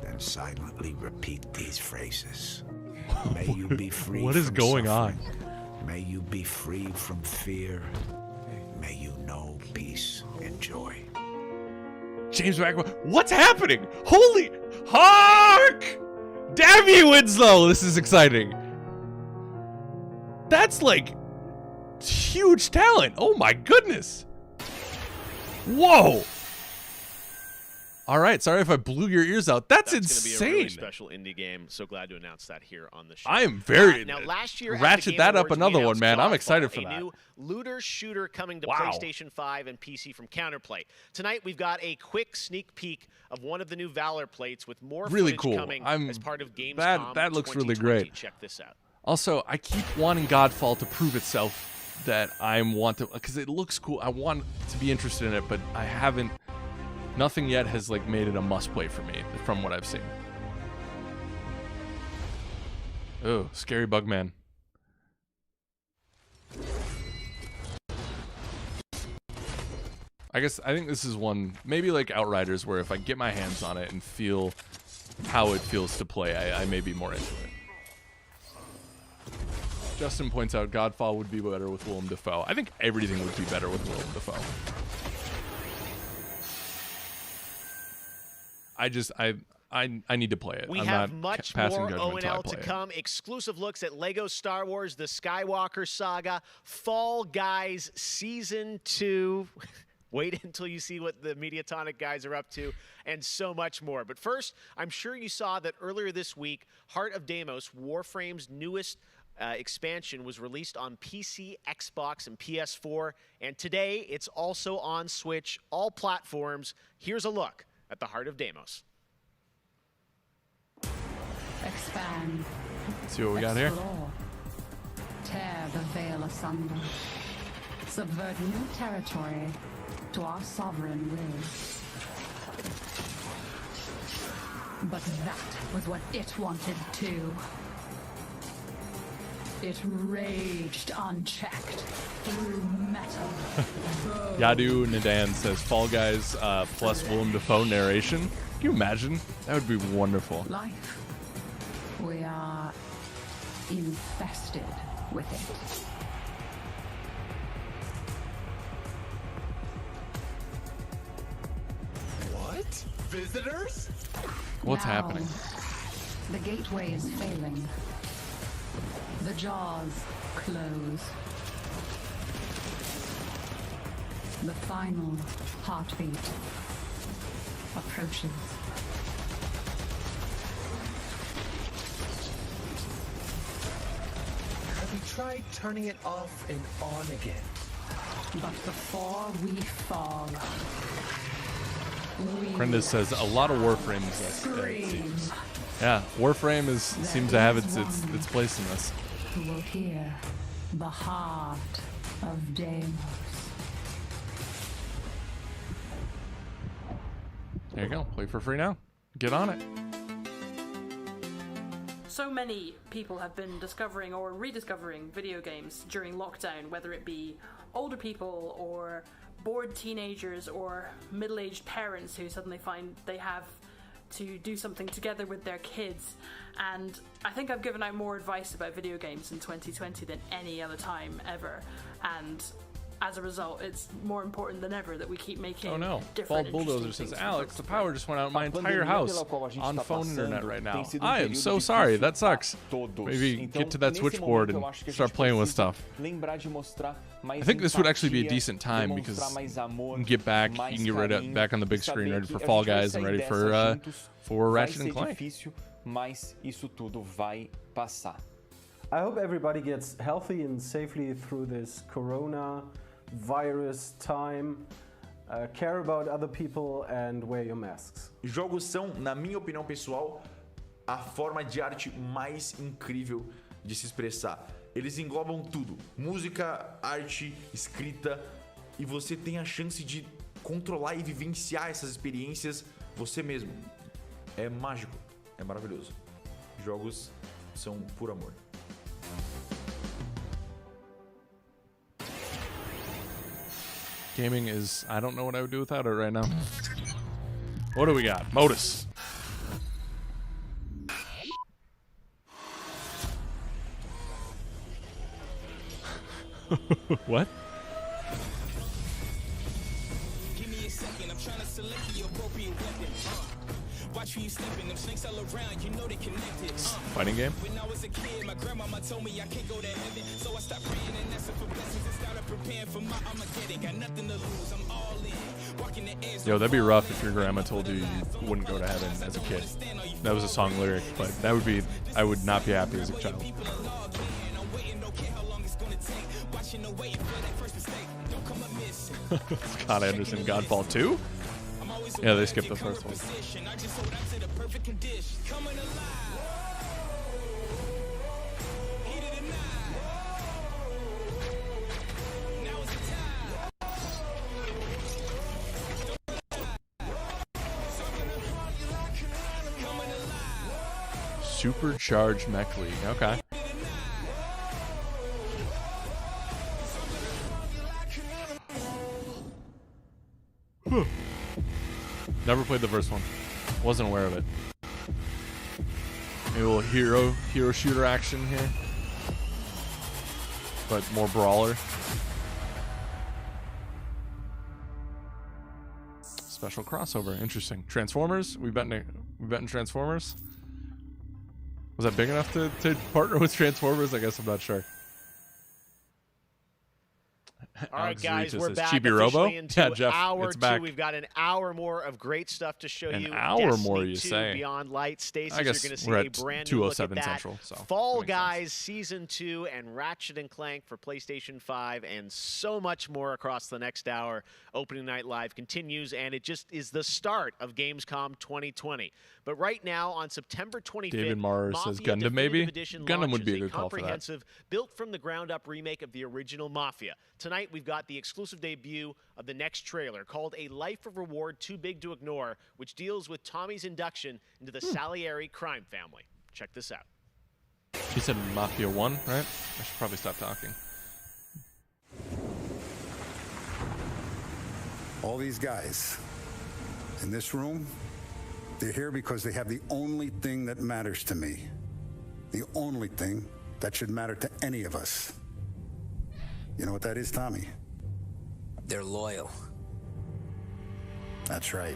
Then silently repeat these phrases. May you be free. What is going on? May you be free from fear. May you know peace and joy. James McAvoy, what's happening? Holy hark! Damn you, Winslow! This is exciting. That's like huge talent. Oh my goodness. Whoa. All right, sorry if I blew your ears out. That's insane. Going to be a really special indie game. So glad to announce that here on the show. I am very now. Last year, ratchet that up another one, man. I'm excited for that. A new looter shooter coming to PlayStation 5 and PC from Counterplay. Tonight, we've got a quick sneak peek of one of the new Valor plates with more footage coming as part of Gamescom. That looks really great. Check this out. Also, I keep wanting Godfall to prove itself that I want to, because it looks cool. I want to be interested in it, but I haven't. Nothing yet has like made it a must play for me from what I've seen. Oh, scary Bugman. I think this is one, maybe like Outriders, where if I get my hands on it and feel how it feels to play, I may be more into it. Justin points out Godfall would be better with Willem Dafoe. I think everything would be better with Willem Dafoe. I need to play it. We have much more O&L to come. Exclusive looks at Lego Star Wars, the Skywalker Saga, Fall Guys Season 2. Wait until you see what the Mediatonic guys are up to, and so much more. But first, I'm sure you saw that earlier this week, Heart of Deimos, Warframe's newest expansion, was released on PC, Xbox, and PS4. And today, it's also on Switch, all platforms. Here's a look at the Heart of Deimos. Expand. Let's see what we got here. Tear the veil asunder. Subvert new territory to our sovereign will. But that was what it wanted too. It raged unchecked through metal. Yadu Nadan says Fall Guys plus Willem Dafoe narration. Can you imagine? That would be wonderful. Life. We are infested with it. What? Visitors? What's Now, happening? The gateway is failing. The jaws close. The final heartbeat approaches. Have you tried turning it off and on again? But before we fall, Brenda says a lot of Warframes. It seems. Yeah, Warframe seems to have its place in this. who will hear the heart of Deimos. There you go. Play for free now. Get on it. So many people have been discovering or rediscovering video games during lockdown, whether it be older people or bored teenagers or middle-aged parents who suddenly find they have to do something together with their kids. And I think I've given out more advice about video games in 2020 than any other time ever. And as a result, it's more important than ever that we keep making Bald Bulldozer says, Alex, the power just went out in my entire house on phone internet right now. I am so sorry. That sucks. Maybe get to that switchboard and start playing with stuff. I think this would actually be a decent time because you can get back, you can get back on the big screen, ready for Fall Guys and ready for Ratchet and Clank. I hope everybody gets healthy and safely through this corona virus time. Care about other people and wear your masks. Jogos são, na minha opinião pessoal, a forma de arte mais incrível de se expressar. Eles englobam tudo: música, arte, escrita, e você tem a chance de controlar e vivenciar essas experiências você mesmo. É mágico, é maravilhoso. Jogos são puro amor. Gaming is, I don't know what I would do without it right now. What do we got? Modus. What? Give me a second, I'm trying to select the appropriate weapon. Fighting game. When I was a kid, my grandmama told me I can't go to heaven, so I stopped praying and asking for blessings and started preparing for my Armageddon. Got nothing to lose, I'm all in. Walking the edge. Yo, that'd be rough if your grandma told you you wouldn't go to heaven as a kid. That was a song lyric, but that would be, I would not be happy as a child. Scott Anderson, Godfall 2? Yeah, they skipped the first one. Supercharged Mech League. Okay. Never played the first one. Wasn't aware of it. Maybe a little hero shooter action here, but more brawler. Special crossover. Interesting. Transformers. We bet in Transformers. Was that big enough to partner with Transformers? I guess I'm not sure. All right, guys, we're back Chibi Robo? into Yeah, Jeff, hour it's 2. back. We've got an hour more of great stuff to show you. An hour Destiny more, you 2 say? Beyond Light. Stasis, I guess you're going to see we're a at brand new look at 207 that. Central, so Fall that makes Guys Season 2 and Ratchet & Clank for PlayStation 5 and so much more across the next hour. Opening Night Live continues, and it just is the start of Gamescom 2020. But right now, on September 25th, David Marr says Mafia Gundam, maybe? Edition Gundam would be a launches good call for that. comprehensive, built-from-the-ground-up remake of the original Mafia. Tonight, we've got the exclusive debut of the next trailer called A Life of Reward Too Big to Ignore, which deals with Tommy's induction into the Salieri crime family. Check this out. He said Mafia 1, right? I should probably stop talking. All these guys in this room, they're here because they have the only thing that matters to me. The only thing that should matter to any of us. You know what that is, Tommy? They're loyal. That's right.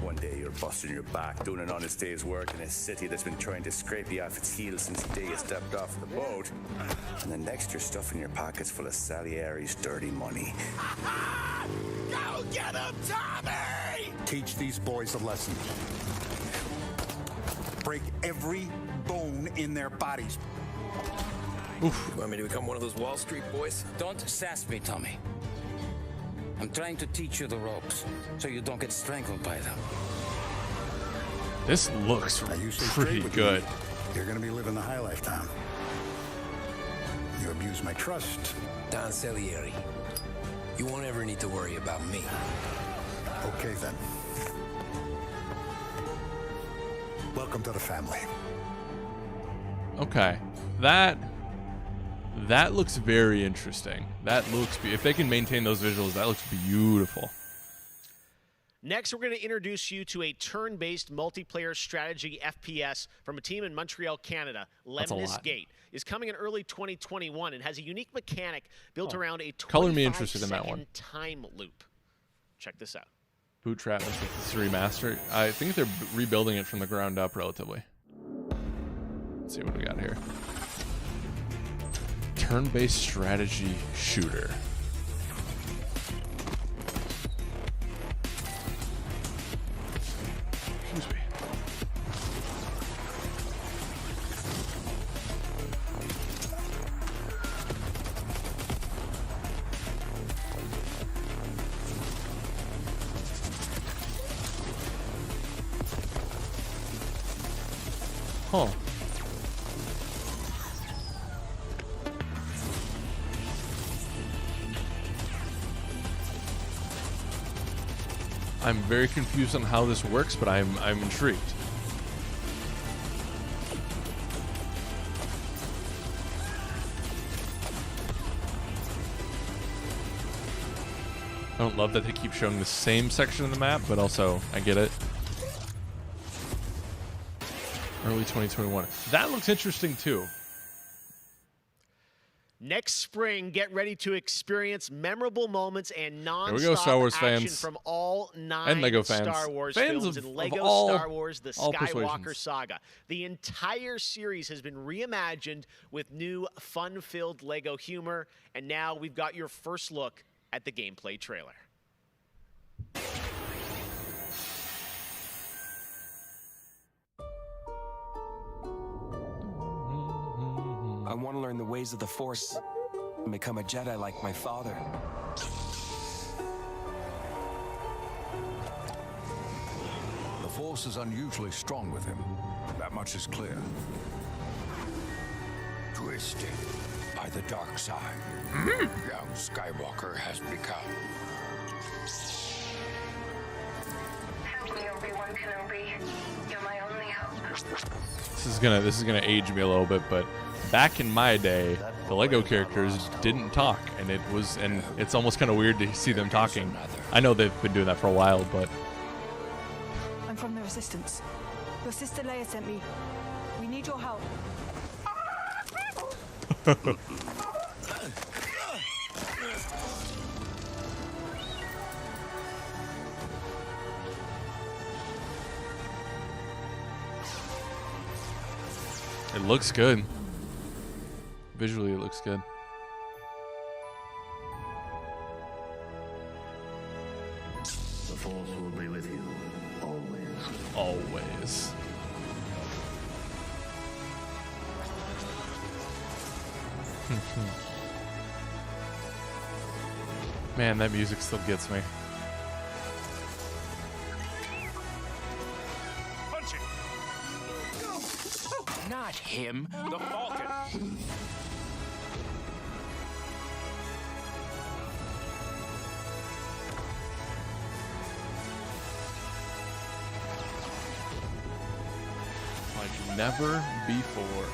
One day you're busting your back, doing an honest day's work in a city that's been trying to scrape you off its heels since the day you stepped off the boat. And the next you're stuffing your pockets full of Salieri's dirty money. Go get him, Tommy! Teach these boys a lesson. Break every bone in their bodies. Oof. You want me to become one of those Wall Street boys? Don't sass me, Tommy. I'm trying to teach you the ropes so you don't get strangled by them. This looks pretty good. You're going to be living the high life, Tom. You abuse my trust. Don Salieri, you won't ever need to worry about me. Okay, then. Welcome to the family. Okay. That looks very interesting. That looks, if they can maintain those visuals, that looks beautiful. Next, we're going to introduce you to a turn-based multiplayer strategy FPS from a team in Montreal, Canada. Lemnis Gate is coming in early 2021 and has a unique mechanic built around a 25-second time loop. Check this out. Bootstrap with this remaster. I think they're rebuilding it from the ground up relatively. Let's see what we got here. Turn-based strategy shooter. Excuse me. Huh. I'm very confused on how this works, but I'm intrigued. I don't love that they keep showing the same section of the map, but also I get it. Early 2021. That looks interesting too. Next spring, get ready to experience memorable moments and non-stop we go, Star Wars action fans. from all 9 And Lego fans. Star Wars Fans films of and Lego all- Star Wars The all Skywalker persuasions. Saga. The entire series has been reimagined with new fun-filled Lego humor, and now we've got your first look at the gameplay trailer. I want to learn the ways of the Force and become a Jedi like my father. The Force is unusually strong with him. That much is clear. Twisted by the dark side, young Skywalker has become. Help me, Obi-Wan Kenobi. You're my only hope. This is gonna age me a little bit, but back in my day, the Lego characters didn't talk, and it's almost kind of weird to see them talking. I know they've been doing that for a while, but I'm from the Resistance. Your sister Leia sent me. We need your help. it looks good. Visually, it looks good. The Force will be with you, always. Always. Man, that music still gets me. Punch it! Not him, the Falcon. Like never before.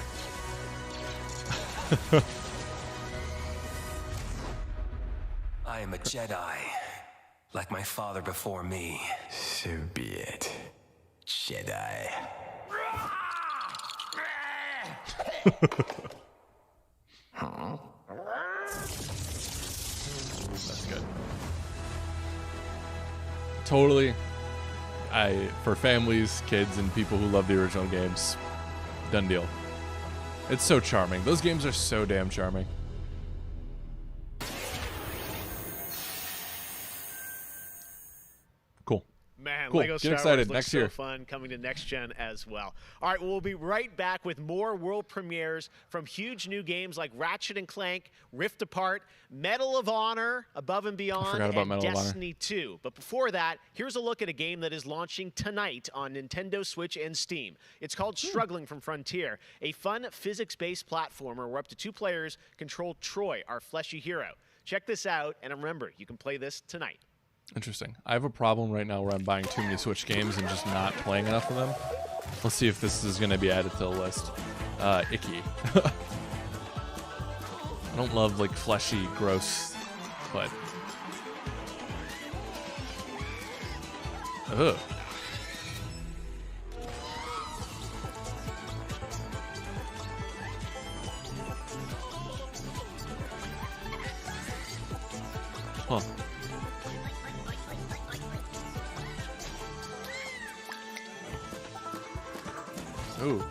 I am a Jedi, like my father before me. So be it, Jedi. That's good. Totally. For families, kids, and people who love the original games, done deal. It's so charming. Those games are so damn charming. Cool. Man, cool. Lego Get Star excited. Wars looks Next so year. fun, coming to next gen as well. All right, we'll be right back with more world premieres from huge new games like Ratchet & Clank, Rift Apart, Medal of Honor, Above and Beyond, forgot about and Medal of Honor. Destiny 2. But before that, here's a look at a game that is launching tonight on Nintendo Switch and Steam. It's called Struggling from Frontier, a fun physics-based platformer where up to 2 players control Troy, our fleshy hero. Check this out, and remember, you can play this tonight. Interesting. I have a problem right now where I'm buying too many Switch games and just not playing enough of them. Let's see if this is going to be added to the list. Icky. I don't love like fleshy, gross, but ugh. Huh. Ooh.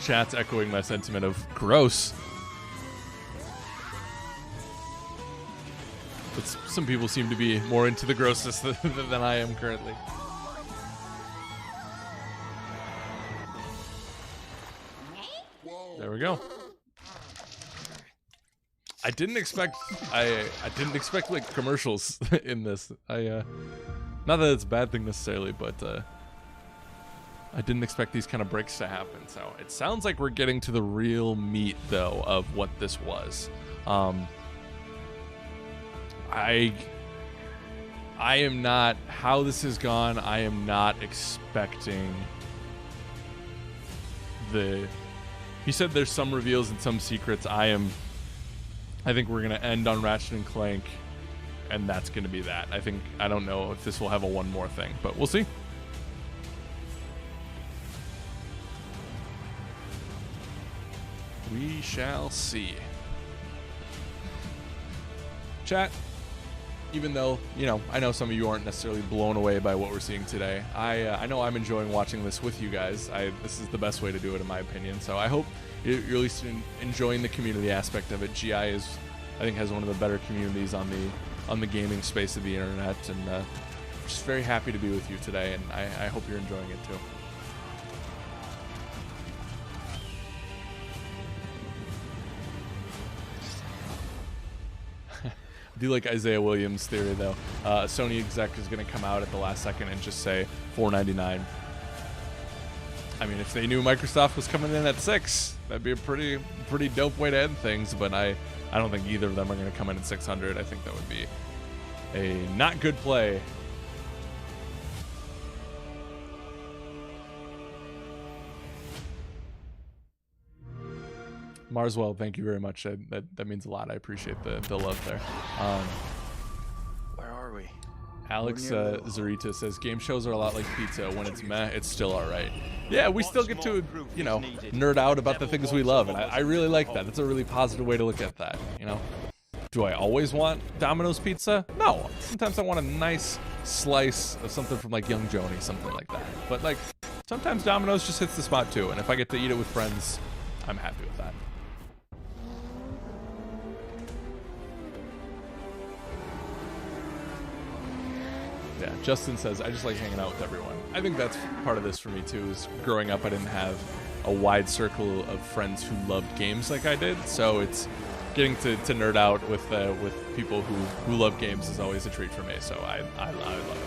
Chat's echoing my sentiment of gross. But some people seem to be more into the grossness than I am currently. There we go. I didn't expect like commercials in this. Not that it's a bad thing necessarily, but I didn't expect these kind of breaks to happen. So it sounds like we're getting to the real meat, though, of what this was. I am not, how this has gone, I am not expecting he said there's some reveals and some secrets. I think we're going to end on Ratchet & Clank, and that's going to be that. I don't know if this will have a one more thing, but we'll see. We shall see. Chat, even though, you know, I know some of you aren't necessarily blown away by what we're seeing today, I know I'm enjoying watching this with you guys. This is the best way to do it, in my opinion. So I hope you're at least enjoying the community aspect of it. GI I think, has one of the better communities on the gaming space of the internet, and just very happy to be with you today, and I hope you're enjoying it too. I do like Isaiah Williams' theory, though. A Sony exec is going to come out at the last second and just say $499. I mean, if they knew Microsoft was coming in at $6, that'd be a pretty dope way to end things. But I don't think either of them are going to come in at $600. I think that would be a not good play. Marswell, thank you very much. That means a lot. I appreciate the love there. Where are we? Alex Zarita says game shows are a lot like pizza. When it's meh, it's still all right. Yeah, we still get to, you know, nerd out about the things we love, and I really like that. That's a really positive way to look at that. You know, do I always want Domino's pizza? No. Sometimes I want a nice slice of something from like Young Joni, something like that. But like sometimes Domino's just hits the spot too, and if I get to eat it with friends, I'm happy with that. Yeah, Justin says, I just like hanging out with everyone. I think that's part of this for me too, is growing up I didn't have a wide circle of friends who loved games like I did, so it's getting to nerd out with people who love games is always a treat for me, so I love it.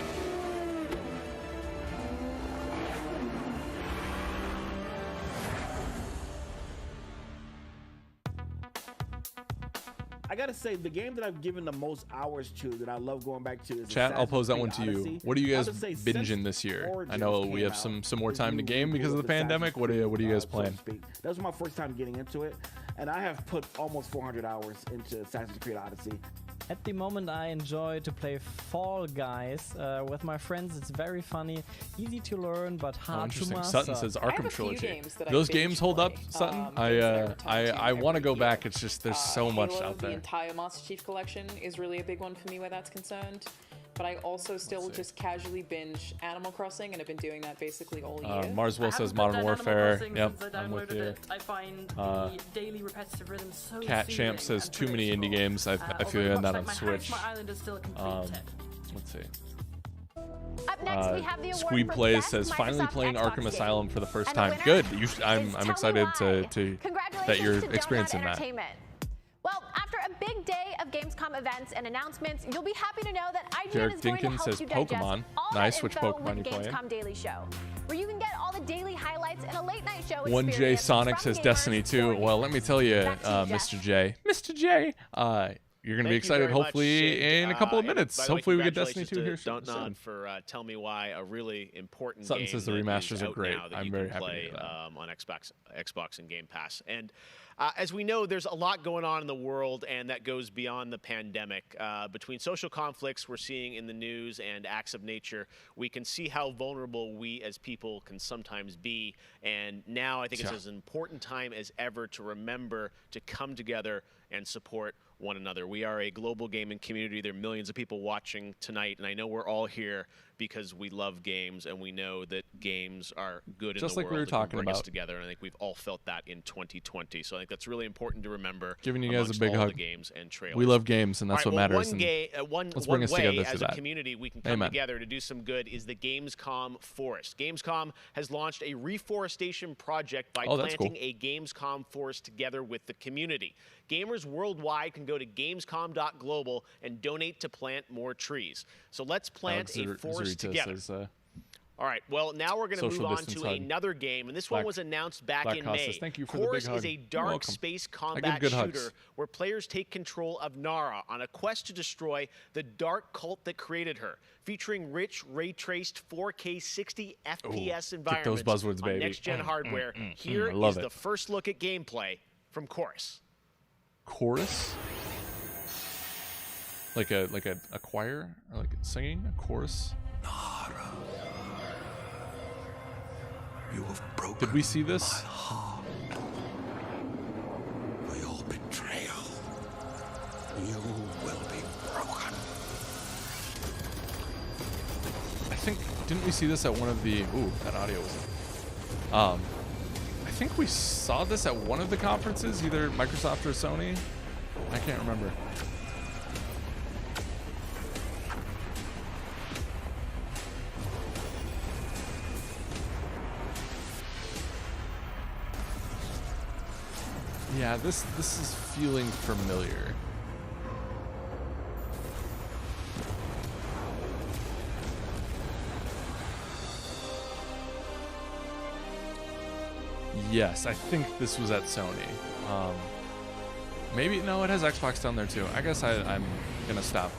I gotta say, the game that I've given the most hours to, that I love going back to, is Chat. I'll pose that one to Odyssey. you. What are you guys binging this year? I know we have some more time to game because of the pandemic. What are you guys playing? That was my first time getting into it, and I have put almost 400 hours into Assassin's Creed Odyssey. At the moment, I enjoy to play Fall Guys with my friends. It's very funny, easy to learn, but hard to master. Sutton says Arkham Trilogy. Those games hold up, Sutton. I want to go back. It's just there's so much out there. The entire Master Chief Collection is really a big one for me where that's concerned. But I also still just casually binge Animal Crossing, and I've been doing that basically all year. Marswell says Modern Warfare. Yep, I'm with you. I find the daily repetitive rhythm so Cat Champ says too many indie games. I feel you on that on Switch. Let's see. Up next, we have the award Squeeb for Plays Best says finally Microsoft playing Xbox Arkham game. Asylum for the first And the time. winner Good. I'm excited to that you're to experiencing Donut that. Entertainment. Well, after a big day of Gamescom events and announcements, you'll be happy to know that IGN Derek is going to Dinkins help says you digest Pokemon. all Nice. that Which info Pokemon you with playing? Gamescom Daily Show, where you can get all the daily highlights and a late night show 1J experience Sonic from says gamers Destiny 2. Well, let me tell you, Mr. J. Mr. J. You're going to be excited hopefully in a couple of minutes. Hopefully we get Destiny 2 here soon. Don't for Tell Me Why, a really important Sutton game says the that remasters is are out great. now that I'm you very can happy to play hear that. on Xbox and Game Pass. And as we know, there's a lot going on in the world, and that goes beyond the pandemic. Between social conflicts we're seeing in the news and acts of nature, we can see how vulnerable we as people can sometimes be. And now I think it's as important time as ever to remember to come together and support one another. We are a global gaming community. There are millions of people watching tonight, and I know we're all here because we love games and we know that games are good Just in the like we world were talking bring us about. together, and I think we've all felt that in 2020. So I think that's really important to remember. Giving you guys a amongst big all hug. the games and trailers. We love games, and that's All what right, well, matters. One let's bring us way together as through a that. community we can come Amen. together to do some good is the Gamescom Forest. Gamescom has launched a reforestation project by Oh, that's planting cool. a Gamescom forest together with the community. Gamers worldwide can go to gamescom.global and donate to plant more trees. So let's plant a forest together. Says, All right, well, now we're going to move Social on distance to hug. another game, and this one was announced back Black in Costas, May. thank you for the big Chorus hug. is a You're dark welcome. space I give combat good shooter hugs. where players take control of Nara on a quest to destroy the dark cult that created her, featuring rich, ray-traced 4K 60 FPS get those environments buzzwords, on baby. next-gen hardware. I Here love is it. the first look at gameplay from Chorus. Chorus? Like a choir? Or like singing? A chorus? You have broken Did we see this? You will be broken. I think, didn't we see this at one of the, ooh, that audio was, I think we saw this at one of the conferences, either Microsoft or Sony. I can't remember. Yeah, this is feeling familiar. Yes, I think this was at Sony. Maybe, no, it has Xbox down there too. I guess I'm gonna stop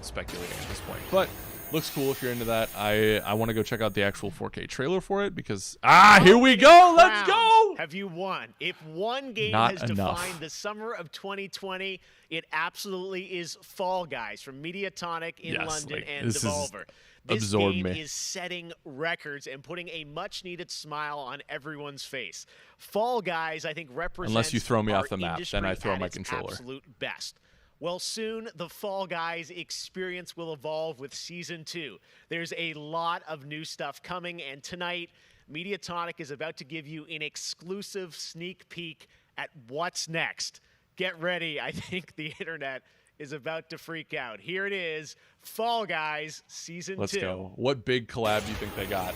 speculating at this point. But looks cool if you're into that. I want to go check out the actual 4K trailer for it because here we go. Let's go. Have you won? If one game Not has enough. defined the summer of 2020, it absolutely is Fall Guys from Mediatonic in Yes, London like, and this Devolver. This absorbed game me. is setting records and putting a much-needed smile on everyone's face. Fall Guys, I think, represents Unless you throw me our off the map, then I industry throw at my its controller. absolute best. Well, soon the Fall Guys experience will evolve with Season 2. There's a lot of new stuff coming, and tonight, Mediatonic is about to give you an exclusive sneak peek at what's next. Get ready. I think the internet is about to freak out. Here it is, Fall Guys Season 2. Let's go. What big collab do you think they got?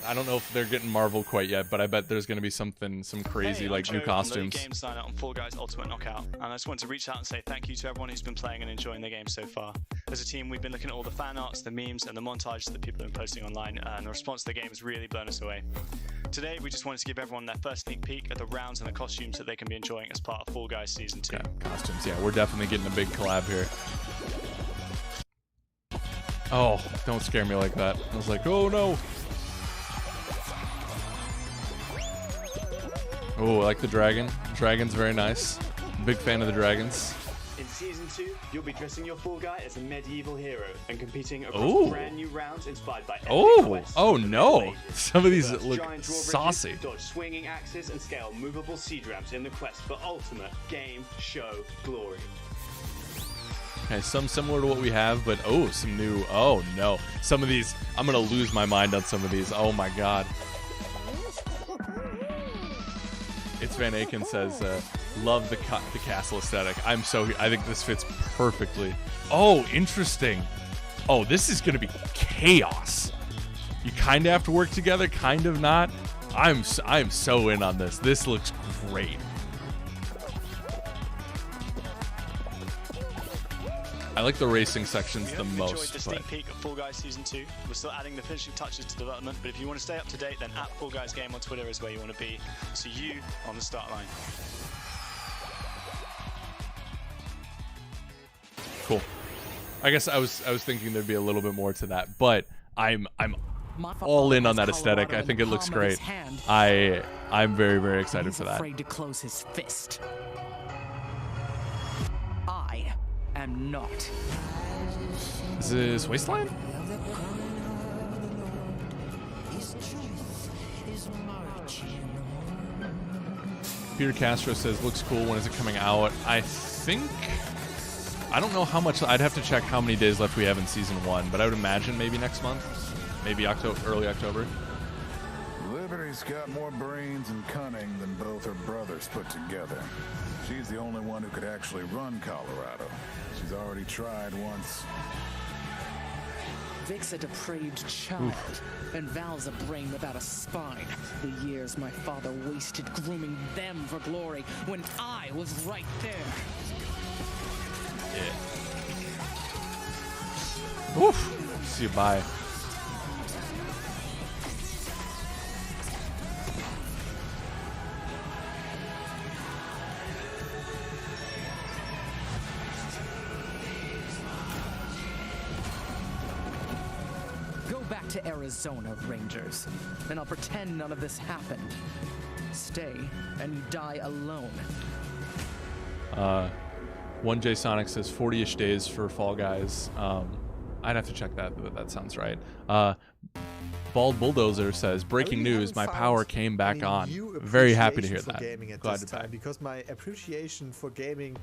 I don't know if they're getting Marvel quite yet, but I bet there's going to be some crazy like new costumes. Game designer on Fall Guys Ultimate Knockout, and I just want to reach out and say thank you to everyone who's been playing and enjoying the game so far. As a team, we've been looking at all the fan arts, the memes, and the montages that people have been posting online, and the response to the game has really blown us away. Today, we just wanted to give everyone their first sneak peek at the rounds and the costumes that they can be enjoying as part of Fall Guys Season 2. Yeah, costumes. Yeah, we're definitely getting a big collab here. Oh, don't scare me like that. I was like, oh no. Oh, I like the dragon. Dragon's very nice. Big fan of the dragons. In Season 2, you'll be dressing your Fall Guy as a medieval hero and competing across Ooh. brand new rounds inspired by epic quests Oh from the no. Middle Ages. Some of these Reverse look giant drawbridges, saucy. Dodge swinging axes and scale movable siege ramps in the quest for ultimate game show glory. Okay, some similar to what we have, but some new. Oh no. Some of these, I'm going to lose my mind on some of these. Oh my god. It's Van Aken says, love the castle aesthetic. I think this fits perfectly. Oh, interesting. Oh, this is going to be chaos. You kind of have to work together, kind of not. I'm so in on this. This looks great. I like the racing sections the most. Enjoyed the sneak peek of Fall Guys Season 2. We're still adding the finishing touches to development, but if you want to stay up to date, then at Fall Guys Game on Twitter is where you want to be. See you on the start line. Cool. I guess I was thinking there'd be a little bit more to that, but I'm all in on that aesthetic. I think it looks great. I'm very, very excited for that. Afraid to close his fist. I am not. Is this Wasteland? Peter Castro says, looks cool. When is it coming out? I don't know how much. I'd have to check how many days left we have in Season 1, but I would imagine maybe next month. Maybe early October. Liberty's got more brains and cunning than both her brothers put together. She's the only one who could actually run Colorado. She's already tried once. Vic's a depraved child, and Val's a brain without a spine. The years my father wasted grooming them for glory when I was right there. Yeah. Oof. See you, bye. Back to Arizona, Rangers. Then I'll pretend none of this happened. Stay, and you die alone. 1J Sonic says 40-ish days for Fall Guys. I'd have to check that, but that sounds right. Bald Bulldozer says, breaking news, my power came back on. Very happy to hear that. Gaming at Glad this to time, because my appreciation for gaming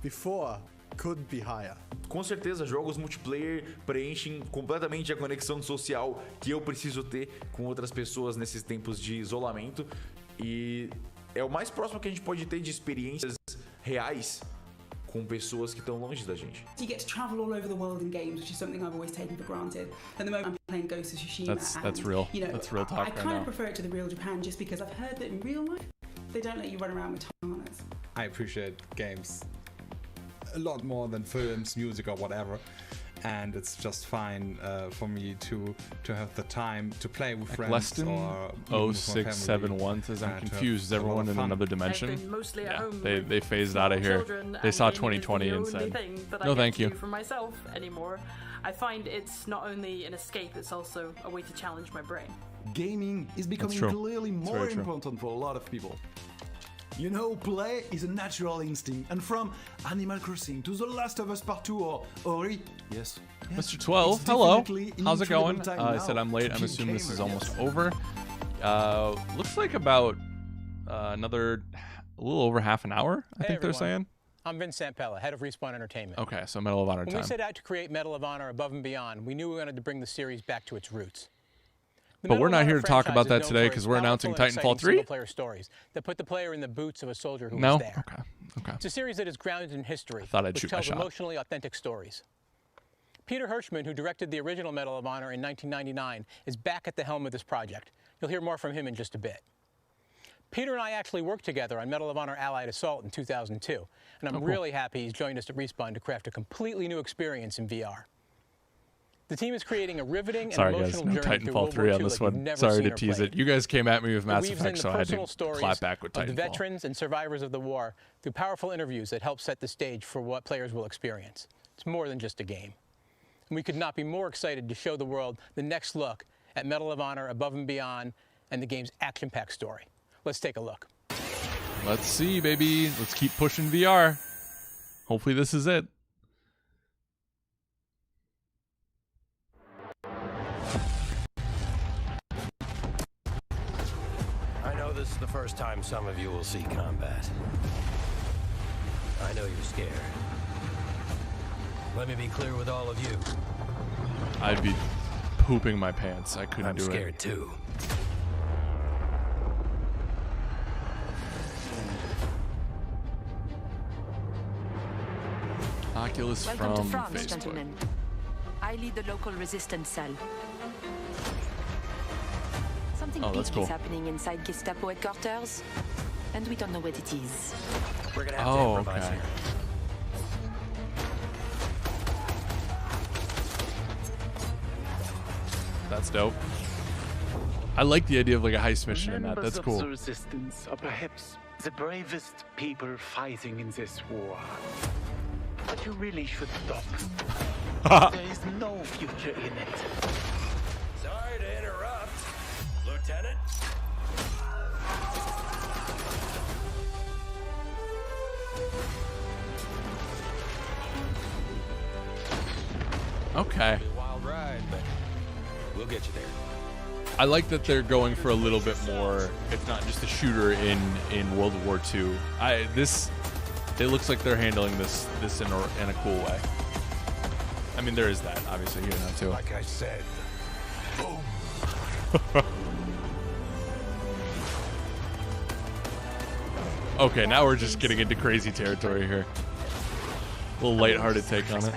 before could be higher. Com certeza, jogos multiplayer preenchem completamente a conexão social que eu preciso ter com outras pessoas nesses tempos de isolamento. E é o mais próximo que a gente pode ter de experiências reais com pessoas que estão longe da gente. You get to travel all over the world in games, which is something I've always taken for granted. At the moment, I'm playing Ghost of Tsushima. That's real. You know, that's real talk I right kind now. of prefer it to the real Japan just because I've heard that in real life they don't let you run around with katanas. I appreciate games a lot more than films, music, or whatever. And it's just fine for me to have the time to play with friends or even with my 0671 says I'm and to confused. Is have a lot everyone of in fun. another I've dimension? been mostly at home They with phased out of here. children, They saw and gaming is 2020 the and only said, thing that "No, I get thank to you." do for myself anymore. I find it's not only an escape; it's also a way to challenge my brain. Gaming is becoming true. clearly It's more very true. important for a lot of people. You know, play is a natural instinct, and from Animal Crossing to The Last of Us Part 2 or Ori, yes. Mr. 12, it's hello. definitely an How's it going? incredible time I now said I'm late. to I'm be a assuming this is gamer, almost yes. over. Looks like about another, a little over half an hour, I think they're saying. I'm Vince Sampella, head of Respawn Entertainment. Okay, so Medal of Honor When time. we set out to create Medal of Honor Above and Beyond, we knew we wanted to bring the series back to its roots. The But Medal we're of not Honor here to talk franchise about is that known today for because its we're announcing powerful and Titanfall exciting 3. single-player stories that put the player in the boots of a soldier who No? was there. Okay. It's a series that is grounded in history, thought I'd which shoot my tells shot. emotionally authentic stories. Peter Hirschman, who directed the original Medal of Honor in 1999, is back at the helm of this project. You'll hear more from him in just a bit. Peter and I actually worked together on Medal of Honor Allied Assault in 2002, and I'm really happy he's joined us at Respawn to craft a completely new experience in VR. The team is creating a riveting Sorry and guys, emotional no journey through Titanfall World 3 War on II this like you've one. never Sorry seen to or tease played. it. You guys came at me with It Mass weaves Effect, in so the I had personal to stories clap back with of the Titanfall. veterans and survivors of the war through powerful interviews that help set the stage for what players will experience. It's more than just a game. And we could not be more excited to show the world the next look at Medal of Honor Above and Beyond and the game's action-packed story. Let's take a look. Let's see, baby. Let's keep pushing VR. Hopefully this is it. I know this is the first time some of you will see combat. I know you're scared. Let me be clear with all of you. I'd be pooping my pants. I couldn't do it. I'm scared too. Oculus Welcome to from France, Facebook. gentlemen. I lead the local resistance cell. Something Oh, that's big cool. is happening inside Gestapo headquarters, and we don't know what it is. We're gonna have Oh, to improvise okay. here. That's dope. I like the idea of like a heist mission in that. Members That's of cool. the resistance are perhaps the bravest people fighting in this war. But you really should stop. There is no future in it. Sorry to interrupt, Lieutenant. Okay. Wild ride, but we'll get you there. I like that they're going for a little bit more. It's not just a shooter in World War II. It looks like they're handling this in a cool way. I mean, there is that obviously here now too. Like I said, boom. Okay, now we're just getting into crazy territory here. A little lighthearted take on it.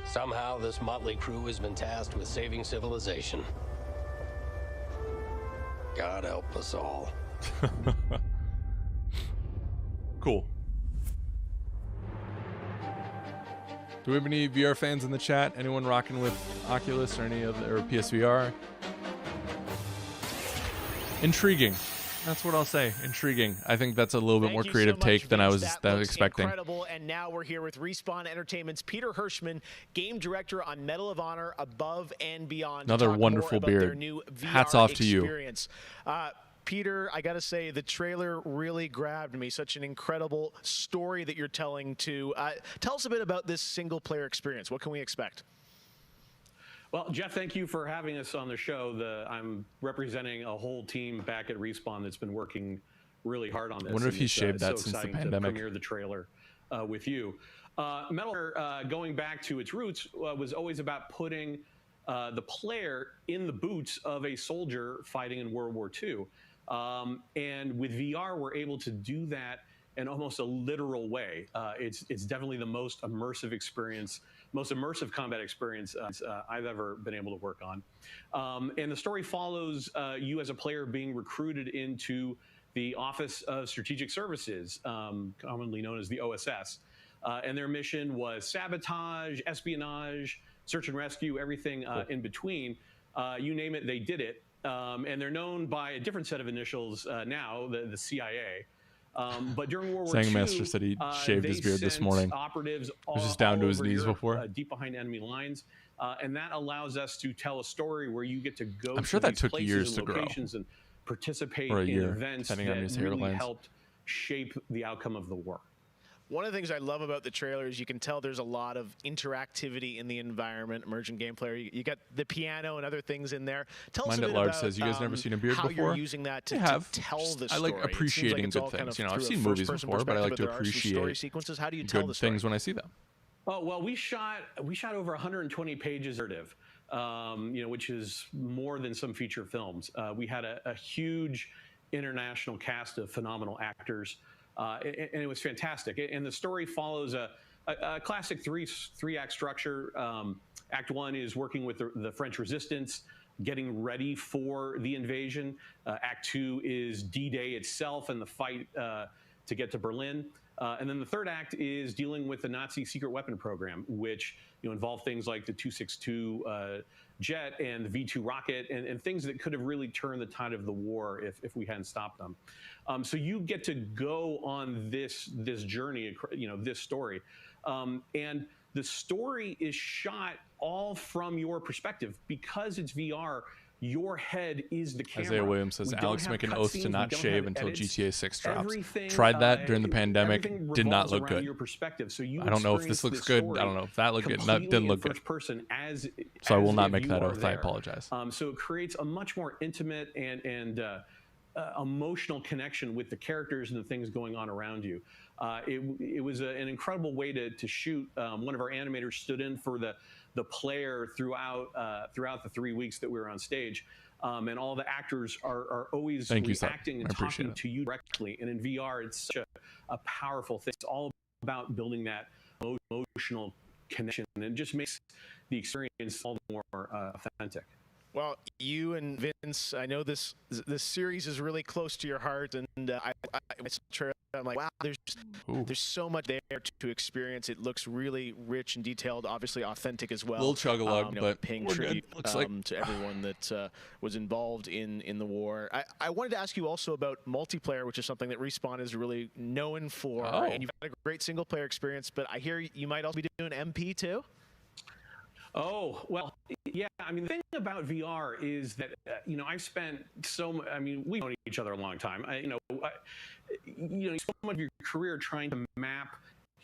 Somehow, this motley crew has been tasked with saving civilization. God help us all. Cool. Do we have any VR fans in the chat? Anyone rocking with Oculus or any other or PSVR? Intriguing. That's what I'll say. Intriguing. I think that's a little bit more creative take than I was expecting. Incredible. And now we're here with Respawn Entertainment's Peter Hirschman, game director on Medal of Honor Above and Beyond. Another to talk wonderful more about their beard. new VR Hats off to you. experience. Peter, I got to say, the trailer really grabbed me. Such an incredible story that you're telling to. Tell us a bit about this single-player experience. What can we expect? Well, Jeff, thank you for having us on the show. I'm representing a whole team back at Respawn that's been working really hard on this. I wonder if he shaved that so since the exciting pandemic. To premiere the trailer with you. Metal Gear, going back to its roots, was always about putting the player in the boots of a soldier fighting in World War II. And with VR, we're able to do that in almost a literal way. It's definitely the most immersive experience, most immersive combat experience I've ever been able to work on. And the story follows you as a player being recruited into the Office of Strategic Services, commonly known as the OSS. And their mission was sabotage, espionage, search and rescue, everything in between. You name it, they did it. And they're known by a different set of initials now, the CIA. But during World War II, Master said he shaved his beard this morning. Operatives It was just down to his knees Europe, before. deep behind enemy lines, and that allows us to tell a story where you get to go. I'm sure to that these took places years and to grow. locations and participate Or a in year, events that depending on his really hairlines. helped shape the outcome of the war. One of the things I love about the trailer is you can tell there's a lot of interactivity in the environment. Emergent gameplay, you got the piano and other things in there. Tell us Mind a at bit Large about says, you guys never seen a beard how before? you're using that to tell the I story. like It seems appreciating it's all good kind of things. You know, I've through a seen movies first-person before, but I like perspective, to but there are some story appreciate sequences. How do you tell good the story? things when I see them. Oh, well, we shot over 120 pages of narrative, which is more than some feature films. We had a huge international cast of phenomenal actors, and it was fantastic. And the story follows a classic three-act structure. Act 1 is working with the French resistance, getting ready for the invasion. Act 2 is D-Day itself and the fight to get to Berlin. And then the third act is dealing with the Nazi secret weapon program, which involved things like the 262 jet and the V2 rocket and things that could have really turned the tide of the war if we hadn't stopped them. So you get to go on this journey, this story. And the story is shot all from your perspective. Because it's VR, your head is the camera. Isaiah Williams says, We don't Alex have make an oath to cutscenes, not we don't shave have until edits. GTA 6 drops. Everything, Tried that during the pandemic. everything Did not revolves look around good. your perspective. So you I don't know if this experience looks this good. story I don't know if that looked good. That completely didn't in look good. first person So I will as not if make you that are oath. I there. apologize. So it creates a much more intimate and emotional connection with the characters and the things going on around you. It was an incredible way to shoot. One of our animators stood in for the player throughout the 3 weeks that we were on stage. And all the actors are always reacting and talking to you directly. And in VR, it's such a powerful thing. It's all about building that emotional connection, and it just makes the experience all the more authentic. Well, you and Vince, I know this series is really close to your heart, and I'm like, wow, there's so much there to experience. It looks really rich and detailed, obviously authentic as well. Little chug-a-lug, but paying we're tribute good. Looks like to everyone that was involved in the war. I wanted to ask you also about multiplayer, which is something that Respawn is really known for, and you've had a great single-player experience, but I hear you might also be doing MP too? Oh, well, yeah. I mean, the thing about VR is that, I've spent we've known each other a long time. So much of your career trying to map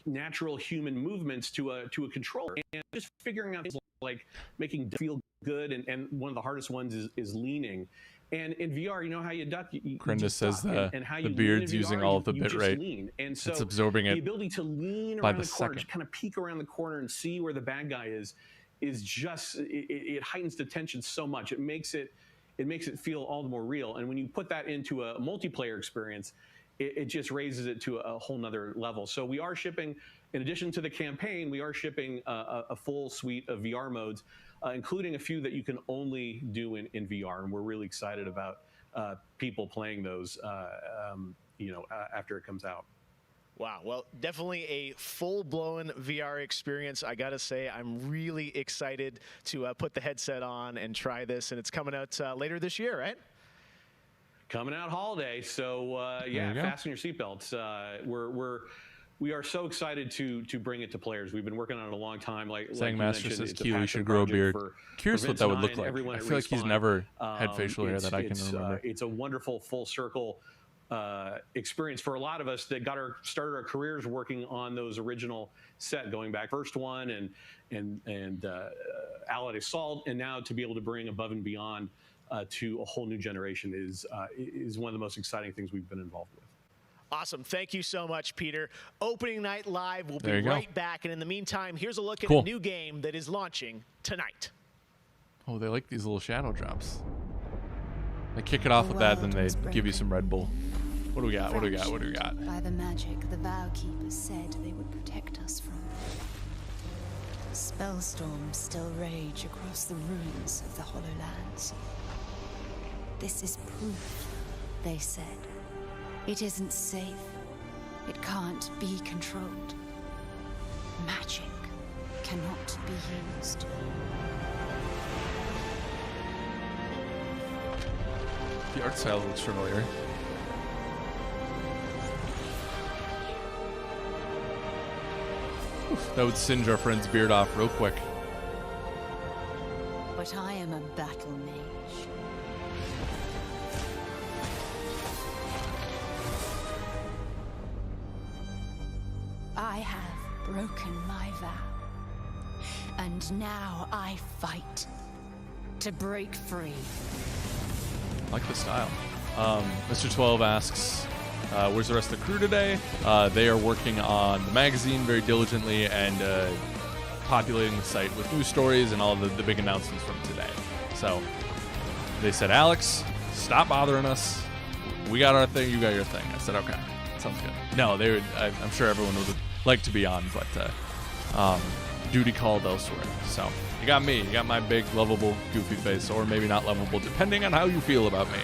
natural human movements to a controller, and just figuring out things like making feel good, and one of the hardest ones is leaning. And in VR, you know how you duck. Krenda says the beard's using all of the bit rate. And so it's absorbing it the ability to lean by around the the corner, second. just kind of peek around the corner and see where the bad guy is just it heightens the tension so much. It makes it feel all the more real. And when you put that into a multiplayer experience, it just raises it to a whole nother level. So we are shipping, in addition to the campaign, we are shipping a full suite of VR modes, including a few that you can only do in VR. And we're really excited about people playing those, after it comes out. Wow, well, definitely a full-blown VR experience. I gotta say, I'm really excited to put the headset on and try this, and it's coming out later this year, right? Coming out holiday, so fasten your seatbelts. We are so excited to bring it to players. We've been working on it a long time. Saying Master says Keighley should grow a beard. Curious what that would look like. I feel like he's never had facial hair that I can remember. It's a wonderful full circle experience for a lot of us that started our careers working on those original set, going back first one and Allied Assault, and now to be able to bring Above and Beyond to a whole new generation is one of the most exciting things we've been involved with. Awesome. Thank you so much, Peter. Opening Night Live. We'll be right back. And in the meantime, here's a look at a new game that is launching tonight. Oh, they like these little shadow drops. They kick it off with that, then they give you some Red Bull. What do we got? What do we got? What do we got? By the magic the Vow Keepers said they would protect us from. Spellstorms still rage across the ruins of the Hollowlands. This is proof, they said. It isn't safe. It can't be controlled. Magic cannot be used. The art style looks familiar. Oof, that would singe our friend's beard off real quick. But I am a battle mage. I have broken my vow, and now I fight to break free. I like the style. Mr. 12 asks, where's the rest of the crew today? They are working on the magazine very diligently and populating the site with news stories and all the big announcements from today. So they said, Alex, stop bothering us. We got our thing, you got your thing. I said, okay, sounds good. No, they would. I'm sure everyone would like to be on, but duty called elsewhere. So you got me. You got my big, lovable, goofy face, or maybe not lovable, depending on how you feel about me.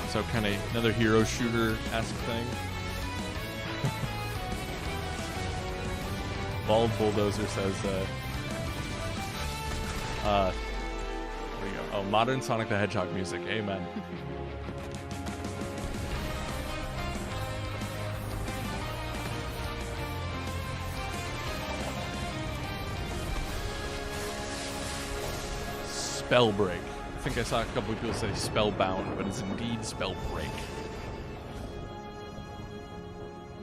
So kind of another hero shooter-esque thing. Bald Bulldozer says, there you go. Oh, modern Sonic the Hedgehog music. Amen. Spellbreak. I think I saw a couple of people say Spellbound, but it's indeed Spellbreak.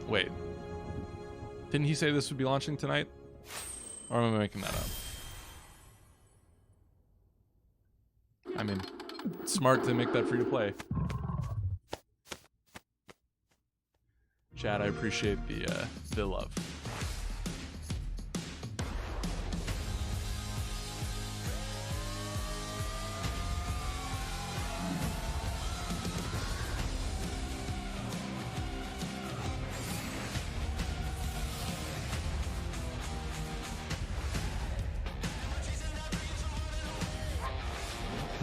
Wait. Didn't he say this would be launching tonight? Or am I making that up? I mean, it's smart to make that free to play. Chad, I appreciate the love.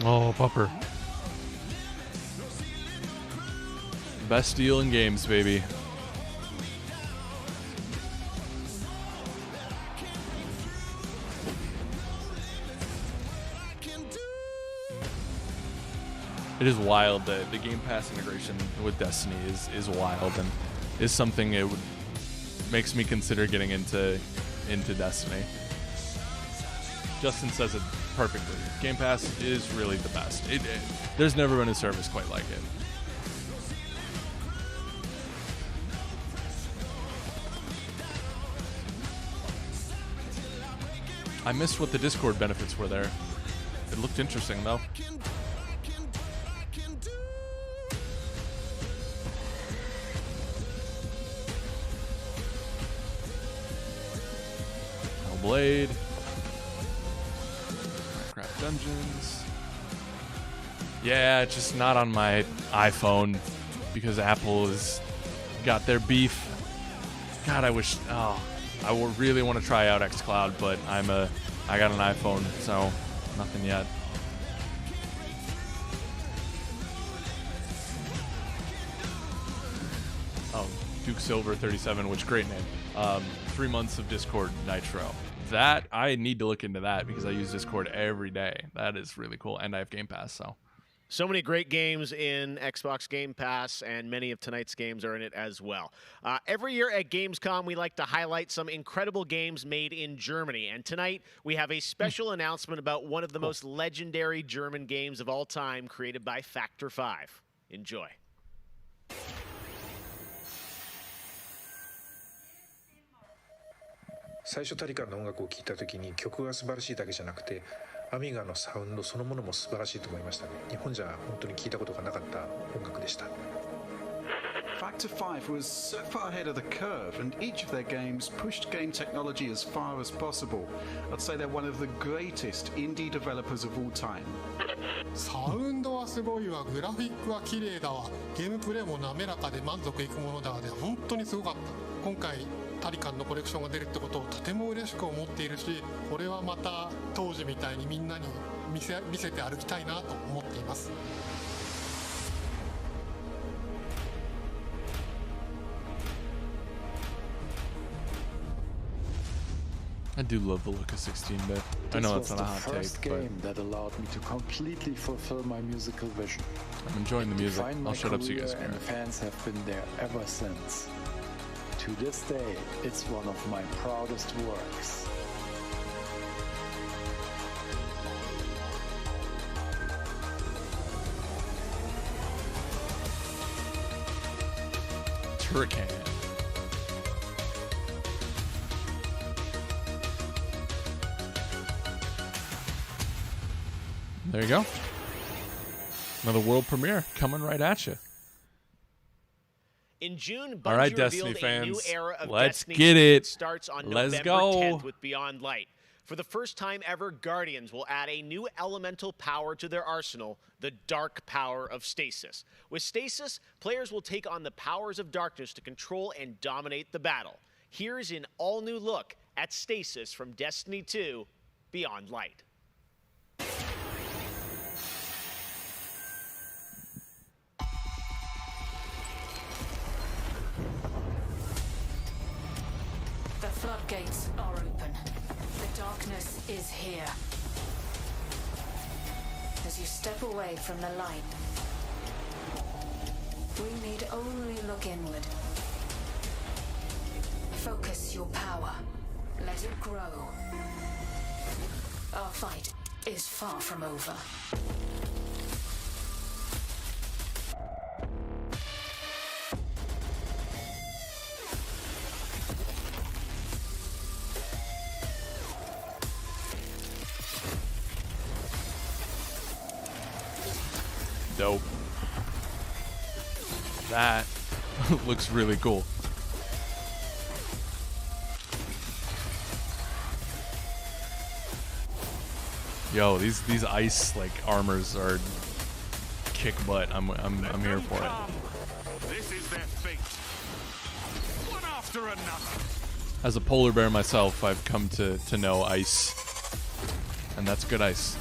Oh, Pupper. Best deal in games, baby. It is wild that the Game Pass integration with Destiny is wild and is something it would makes me consider getting into Destiny. Justin says it perfectly. Game Pass is really the best. There's never been a service quite like it. I missed what the Discord benefits were there. It looked interesting though. Blade. Minecraft Dungeons. Yeah, it's just not on my iPhone because Apple has got their beef. God, I wish. Oh, I would really want to try out xCloud, but I got an iPhone, so nothing yet. Oh, Duke Silver 37, which great name. 3 months of Discord Nitro. That I need to look into that because I use Discord every day. That is really cool, and I have Game Pass, so So many great games in Xbox Game Pass, and many of tonight's games are in it as well. Every year at Gamescom, we like to highlight some incredible games made in Germany. And tonight, we have a special announcement about one of the most legendary German games of all time, created by Factor 5. Enjoy.最初タリカンの音楽を聴いた時に曲が素晴らしいだけじゃなくてアミガのサウンドそのものも素晴らしいと思いましたね。日本じゃ本当に聴いたことがなかった音楽でした。Factor 5 was so far ahead of the curve, and each of their games pushed game technology as far as possible. I'd say they're one of the greatest indie developers of all time. サウンドはすごいわ、グラフィックは綺麗だわ、ゲームプレイも滑らかで満足いくものだわで、本当にすごかった。今回タリカンのコレクションが出るってことをとても嬉しく思っているし、これはまた当時みたいにみんなに見せて歩きたいなと思っています。I do love the look of 16-bit. I know it's not a hot take, but this was the first game that allowed me to completely fulfill my musical vision. I'm enjoying the music. I'll shut up so you guys can hear it. Fans have been there ever since. To this day, it's one of my proudest works. Turrican. There you go. Another world premiere coming right at you. In June, All right, Bungie Destiny revealed fans, a new era of let's Destiny get it. that starts on Let's November go. 10th with Beyond Light. For the first time ever, Guardians will add a new elemental power to their arsenal, the dark power of Stasis. With Stasis, players will take on the powers of darkness to control and dominate the battle. Here's an all-new look at Stasis from Destiny 2 Beyond Light. The floodgates are open. The darkness is here. As you step away from the light, we need only look inward. Focus your power. Let it grow. Our fight is far from over. Dope. That looks really cool. Yo, these ice like armors are kick butt. I'm here for it. This is their fate. One after another. As a polar bear myself, I've come to know ice, and that's good ice.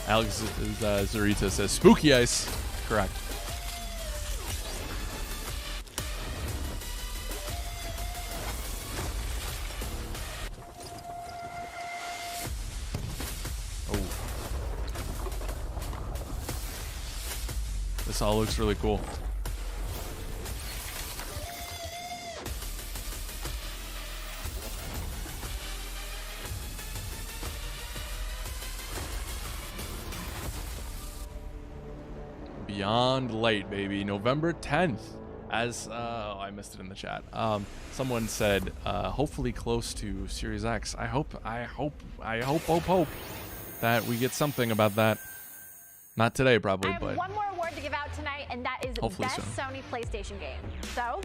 Alex Zarita says spooky ice. Correct. Oh. This all looks really cool. Beyond Light, baby. November 10th. As I missed it in the chat. Someone said hopefully close to Series X. I hope that we get something about that. Not today, probably, I have but one more award to give out tonight, and that is hopefully Best soon. Sony PlayStation Game. So,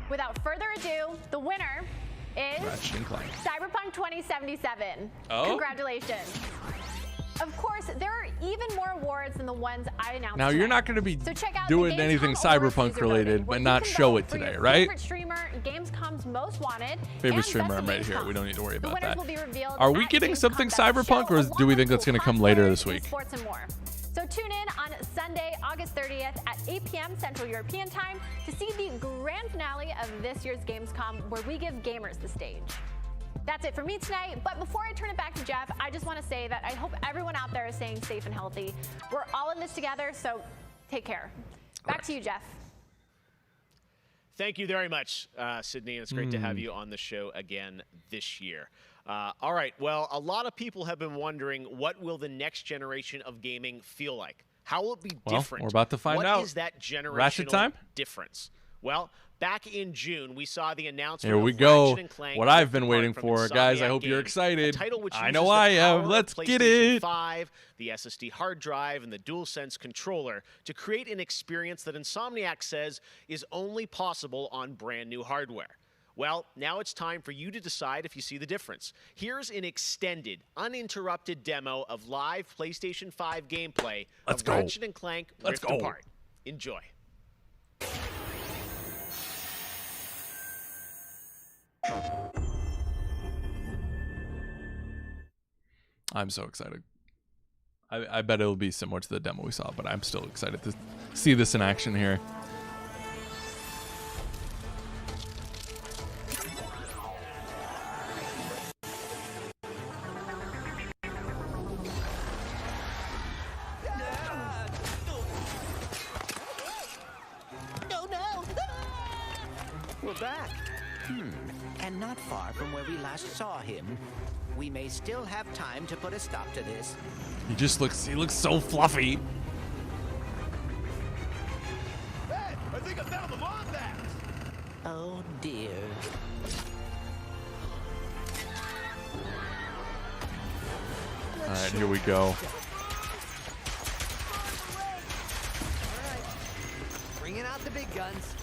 without further ado, the winner is Ratchet Clank. Cyberpunk 2077. Oh? Congratulations. Of course, there are even more awards than the ones I announced Now, tonight. you're not going to be So check out doing the anything Gamescom Awards Cyberpunk user related, voting, but where not you can show vote it for your today, right? Favorite streamer, Gamescom's most wanted, Favorite and streamer, Best I'm of right here. Gamescom. We don't need to worry The about winners that. will be revealed Are we at getting Gamescom something Best Cyberpunk, or Show, do we along think with that's going to come cool later players, this week? Sports and more. So tune in on Sunday, August 30th at 8 p.m. Central European Time to see the grand finale of this year's Gamescom, where we give gamers the stage. That's it for me tonight. But before I turn it back to Jeff, I just want to say that I hope everyone out there is staying safe and healthy. We're all in this together, so take care. Back to you, Jeff. Thank you very much, Sydney. It's great to have you on the show again this year. All right. Well, a lot of people have been wondering, what will the next generation of gaming feel like? How will it be different? We're about to find out. What is that generational Ratchet time? difference? Well, back in June, we saw the announcement Here we of go. Ratchet & Clank What I've been waiting for, guys. I hope you're excited. I know I am. Let's get it. 5, the SSD hard drive, and the DualSense controller to create an experience that Insomniac says is only possible on brand new hardware. Well, now it's time for you to decide if you see the difference. Here's an extended, uninterrupted demo of live PlayStation 5 gameplay of Ratchet & Clank Rift Apart. Enjoy. I'm so excited. I bet it'll be similar to the demo we saw, but I'm still excited to see this in action here. We're back. And not far from where we last saw him. We may still have time to put a stop to this. He looks so fluffy. Hey, I think I found the mod back. Oh dear. All right, here we go. Bringing out the big guns.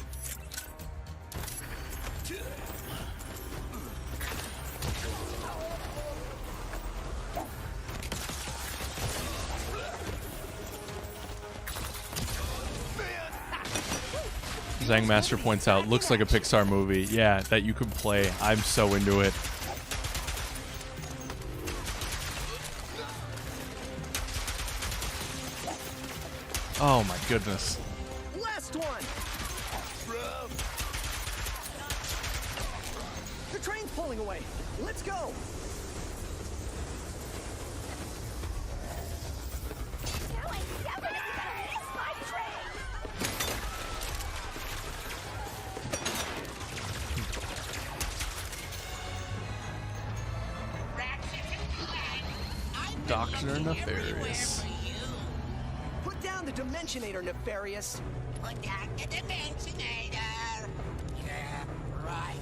Zangmaster points out, looks like a Pixar movie. Yeah, that you could play. I'm so into it. Oh my goodness. Last one. The train's pulling away. Let's go. Dr. Nefarious. Put down the Dimensionator, Nefarious. Put down the Dimensionator. Yeah, right.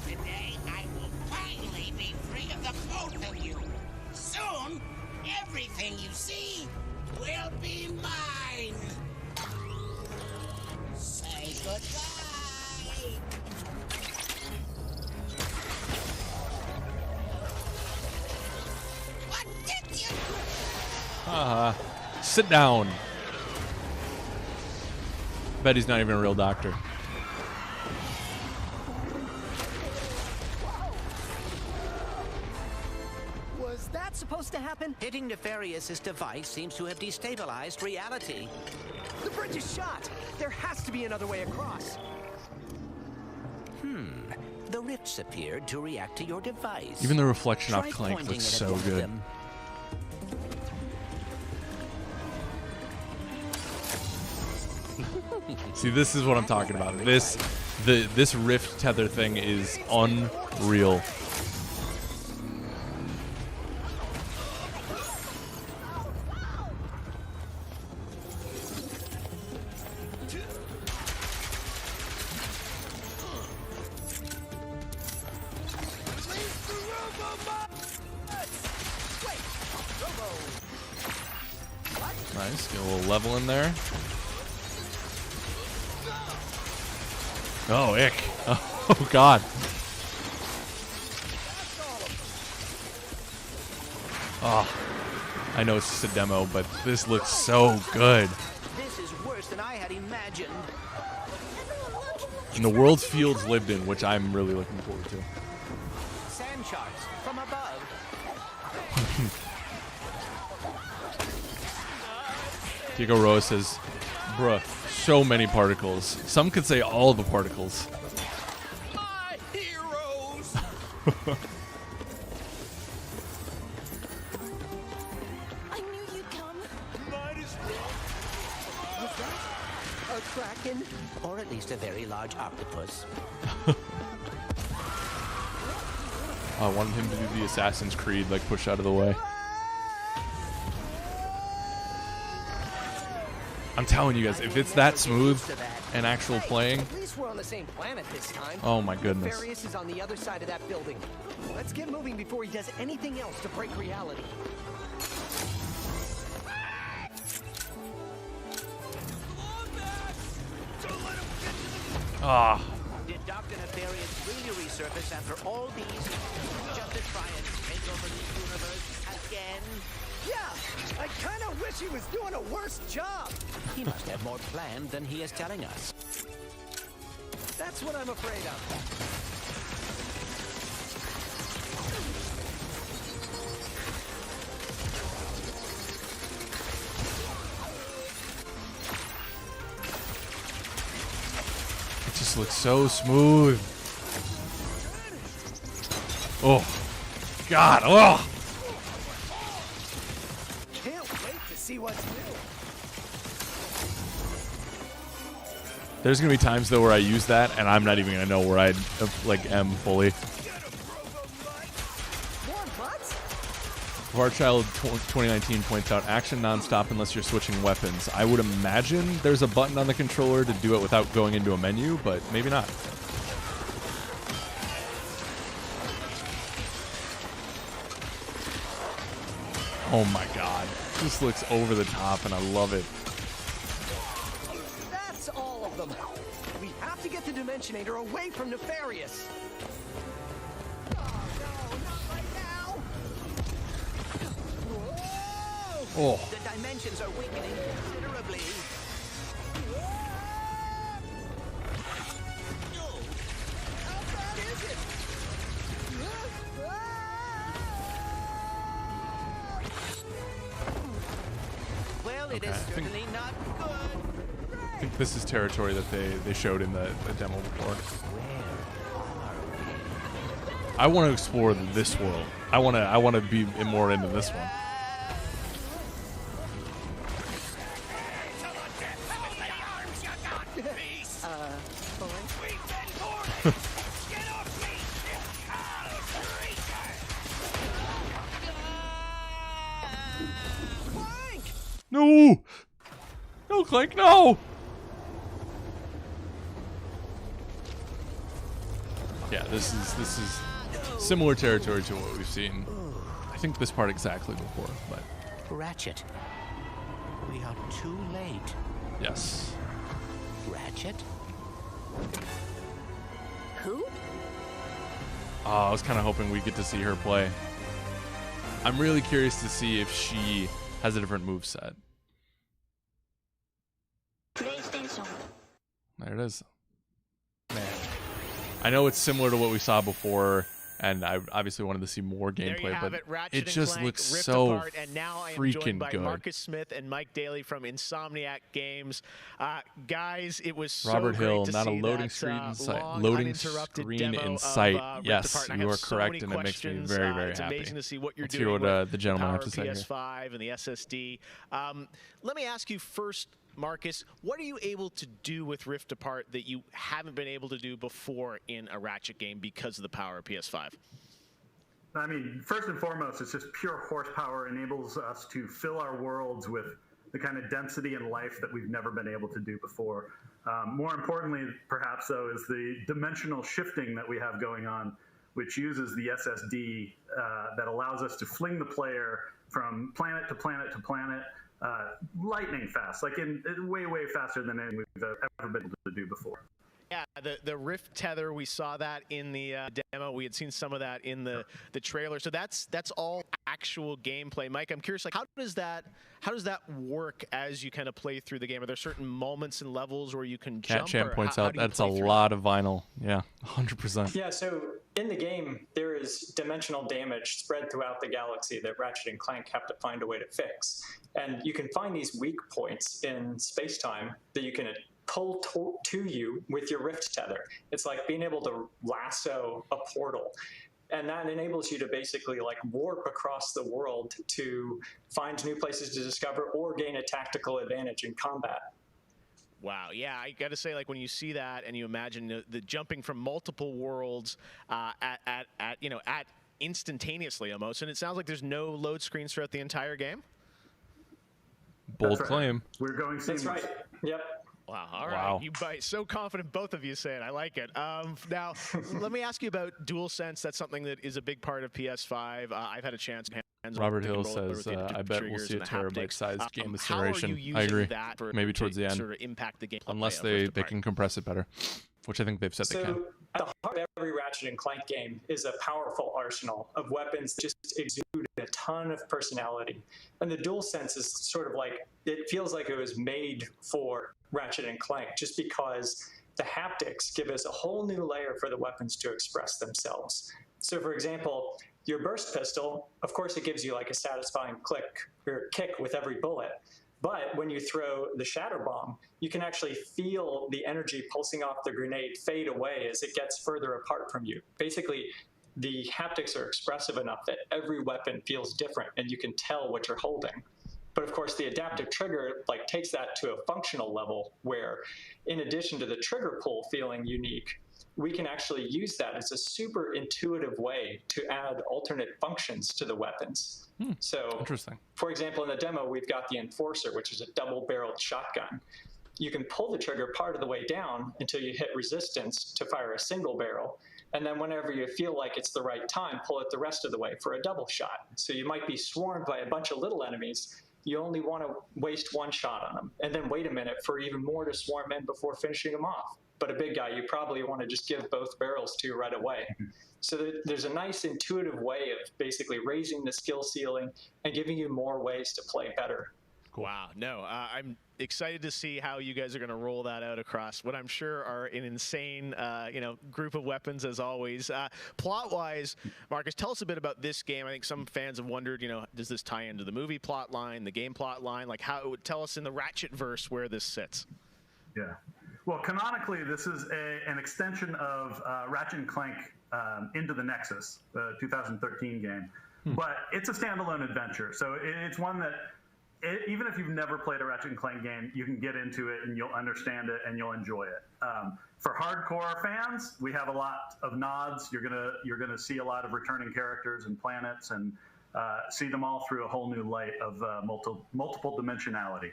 Today I will finally be free of the both of you. Soon, everything you see will be mine. Say goodbye. What did you do? Sit down. Bet he's not even a real doctor. Was that supposed to happen? Hitting Nefarious's device seems to have destabilized reality. The bridge is shot. There has to be another way across. The rifts appeared to react to your device. Even the reflection off Try Clank pointing looks it at so one of good. them. See, this is what I'm talking about. This Rift tether thing is unreal. Nice, get a little level in there. Oh, ick. Oh, God. Oh, I know it's just a demo, but this looks so good. This is worse than I had imagined. And the world Fields lived in, which I'm really looking forward to. Sand sharks from above. Diego Roa says, bruh, so many particles. Some could say all the particles. My heroes. kraken, or at least a very large octopus. I wanted him to do the Assassin's Creed, like push out of the way. I'm telling you guys, if it's that smooth and actual playing, At least we're on the same planet this time. oh my goodness. Nefarious is on the other side of that building. Let's get moving before he does anything else to break reality. Ah. Did Dr. Nefarious really resurface after all these just to try and take over the universe again? Yeah, I kind of wish he was doing a worse job. He must have more planned than he is telling us. That's what I'm afraid of. It just looks so smooth. Oh, God. Oh. Can't wait to see what's new. There's gonna be times though where I use that and I'm not even gonna know where I like am fully. Varchild 2019 points out action non-stop unless you're switching weapons. I would imagine there's a button on the controller to do it without going into a menu, but maybe not. Oh my God, this looks over the top and I love it. That's all of them. We have to get the Dimensionator away from Nefarious. Oh. The dimensions are weakening considerably. How bad is it? Well, it is certainly not good. I think this is territory that they showed in the demo before. I want to explore this world. I want to be more into this one. No! No, Clank, no! Yeah, this is similar territory to what we've seen. I think this part exactly before, but Ratchet, we are too late. yes. Ratchet? Who? I was kind of hoping we'd get to see her play. I'm really curious to see if she has a different moveset. There it is. Man. I know it's similar to what we saw before, and I obviously wanted to see more gameplay, but it just looks so freaking good. Marcus Smith and Mike Daly from Insomniac Games. Guys, it was so Robert Hill, great to not a see loading that, screen in sight. long, Loading uninterrupted screen demo in of, sight. Rift Yes, Apart. I you have are so correct, many and it makes me questions. very, very it's happy. amazing to see what you're Let's doing hear what with the gentleman power have to say here. PS5 and the SSD. Let me ask you first, Marcus, what are you able to do with Rift Apart that you haven't been able to do before in a Ratchet game because of the power of PS5? I mean, first and foremost, it's just pure horsepower enables us to fill our worlds with the kind of density and life that we've never been able to do before. More importantly, perhaps, though, is the dimensional shifting that we have going on, which uses the SSD that allows us to fling the player from planet to planet to planet lightning fast, like in way, way faster than anything we've ever been able to do before. Yeah, the Rift tether, we saw that in the demo. We had seen some of that in the trailer. So that's all actual gameplay. Mike, I'm curious, like how does that work as you kind of play through the game? Are there certain moments and levels where you can jump? Champ points out that's a lot of vinyl. Yeah, 100%. Yeah, so in the game, there is dimensional damage spread throughout the galaxy that Ratchet and Clank have to find a way to fix. And you can find these weak points in space-time that you can pull to you with your Rift tether. It's like being able to lasso a portal. And that enables you to basically like warp across the world to find new places to discover or gain a tactical advantage in combat. Wow, yeah, I got to say, like when you see that and you imagine the jumping from multiple worlds at instantaneously almost, and it sounds like there's no load screens throughout the entire game. Bold claim. We're going seamless. That's right. Yep. Wow, all right. You so confident, both of you say it. I like it. Now, let me ask you about DualSense. That's something that is a big part of PS5. I've had a chance. Robert Hill says, I bet we'll see a terabyte-sized game with generation. I agree. Maybe towards the end. Sort of impact the game unless they can compress it better, which I think they've said they can. At the heart of every Ratchet & Clank game is a powerful arsenal of weapons that just exude a ton of personality. And the DualSense is sort of like, it feels like it was made for Ratchet & Clank just because the haptics give us a whole new layer for the weapons to express themselves. So for example, your burst pistol, of course it gives you like a satisfying click or kick with every bullet. But when you throw the shatter bomb, you can actually feel the energy pulsing off the grenade fade away as it gets further apart from you. Basically, the haptics are expressive enough that every weapon feels different and you can tell what you're holding. But of course, the adaptive trigger like takes that to a functional level where, in addition to the trigger pull feeling unique, we can actually use that as a super intuitive way to add alternate functions to the weapons. So, interesting. For example, in the demo, we've got the Enforcer, which is a double-barreled shotgun. You can pull the trigger part of the way down until you hit resistance to fire a single barrel. And then whenever you feel like it's the right time, pull it the rest of the way for a double shot. So you might be swarmed by a bunch of little enemies. You only want to waste one shot on them, and then wait a minute for even more to swarm in before finishing them off. But a big guy, you probably want to just give both barrels to right away. So there's a nice intuitive way of basically raising the skill ceiling and giving you more ways to play better. Wow, no, I'm excited to see how you guys are going to roll that out across what I'm sure are an insane, group of weapons as always. Plot-wise, Marcus, tell us a bit about this game. I think some fans have wondered, does this tie into the movie plot line, the game plot line? Like, tell us in the Ratchet-verse where this sits. Yeah. Well, canonically, this is an extension of Ratchet & Clank Into the Nexus, the 2013 game. But it's a standalone adventure. So it's one that, even if you've never played a Ratchet & Clank game, you can get into it and you'll understand it and you'll enjoy it. For hardcore fans, we have a lot of nods. You're gonna see a lot of returning characters and planets and see them all through a whole new light of multiple dimensionality.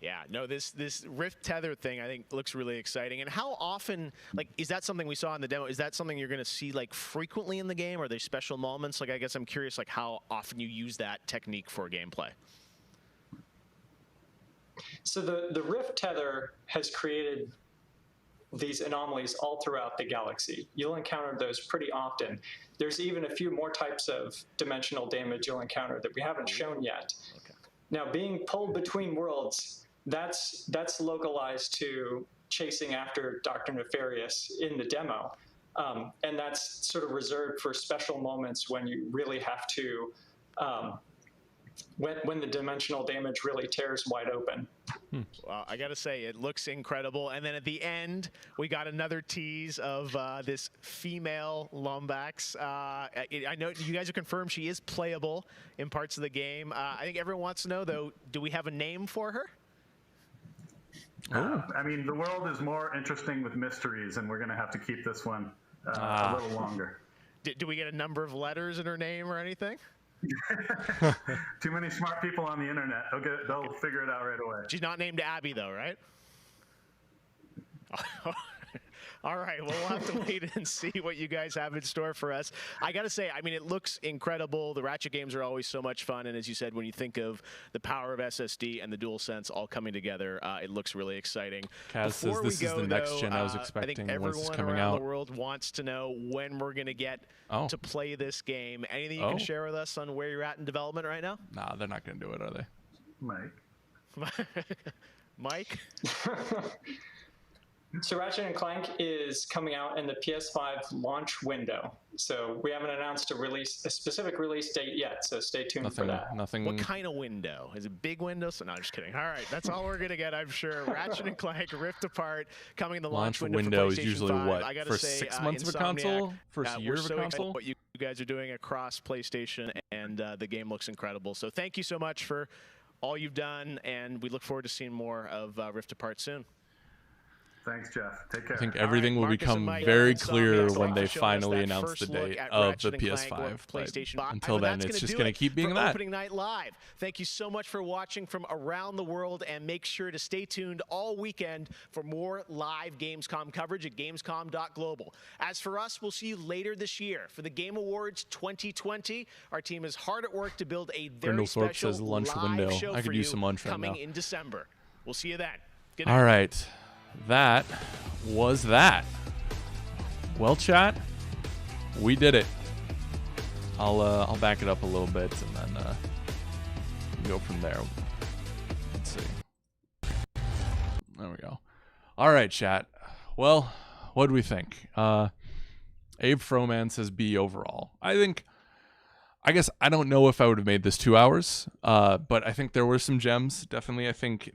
Yeah, no, this Rift Tether thing I think looks really exciting. And how often, is that something we saw in the demo? Is that something you're going to see frequently in the game? Are there special moments? I guess I'm curious how often you use that technique for gameplay. So the Rift Tether has created these anomalies all throughout the galaxy. You'll encounter those pretty often. There's even a few more types of dimensional damage you'll encounter that we haven't shown yet. Okay. Now, being pulled between worlds, that's localized to chasing after Dr. Nefarious in the demo. And that's sort of reserved for special moments when you really have to, when the dimensional damage really tears wide open. Well, I got to say, it looks incredible. And then at the end, we got another tease of this female Lombax. I know you guys have confirmed she is playable in parts of the game. I think everyone wants to know, though, do we have a name for her? I mean, the world is more interesting with mysteries, and we're going to have to keep this one a little longer. Do we get a number of letters in her name or anything? Too many smart people on the internet. They'll figure it out right away. She's not named Abby, though, right? All right, well, we'll have to wait and see what you guys have in store for us. I got to say, I mean, it looks incredible. The Ratchet games are always so much fun. And as you said, when you think of the power of SSD and the DualSense all coming together, it looks really exciting. Kaz says this is the next gen I was expecting. I think everyone around the world wants to know when we're going to get to play this game. Anything you can share with us on where you're at in development right now? Nah, they're not going to do it, are they? Mike? So Ratchet & Clank is coming out in the PS5 launch window. So we haven't announced a specific release date yet, so stay tuned for that. What kind of window? Is it big window? So, no, I'm just kidding. All right, that's all we're going to get, I'm sure. Ratchet & Clank Rift Apart coming in the launch window is usually 5. what? I gotta for say, 6 months of a console? First year of a console? What you guys are doing across PlayStation, and the game looks incredible. So thank you so much for all you've done, and we look forward to seeing more of Rift Apart soon. Thanks, Jeff. Take care. I think everything will become very clear when they finally announce the date of the PS5. But until then, it's just going to keep being that. Opening Night Live. Thank you so much for watching from around the world, and make sure to stay tuned all weekend for more live Gamescom coverage at Gamescom.global. As for us, we'll see you later this year for the Game Awards 2020. Our team is hard at work to build a very special says lunch live window. show I could for use you some lunch right coming now. in December. We'll see you then. Good night. All right. That was that. Well, chat, we did it. I'll back it up a little bit and then go from there. Let's see. There we go. All right, chat. Well, what do we think? Abe Froman says B overall. I guess I don't know if I would have made this 2 hours, but I think there were some gems. Definitely, I think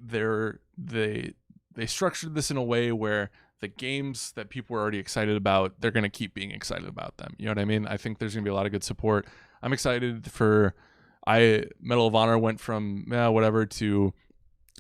they structured this in a way where the games that people were already excited about, they're going to keep being excited about them. You know what I mean? I think there's going to be a lot of good support. I'm excited for Medal of Honor went from whatever to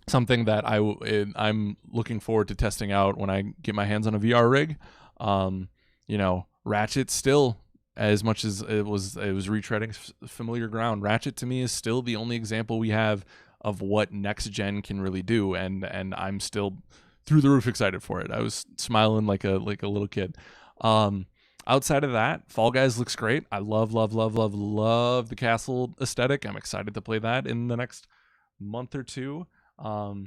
something that I'm looking forward to testing out when I get my hands on a VR rig. You know, Ratchet still, as much as it was retreading familiar ground, Ratchet to me is still the only example we have of what next gen can really do, and I'm still through the roof excited for it. I was smiling like a little kid. Outside of that, Fall Guys looks great. I love the castle aesthetic. I'm excited to play that in the next month or two. You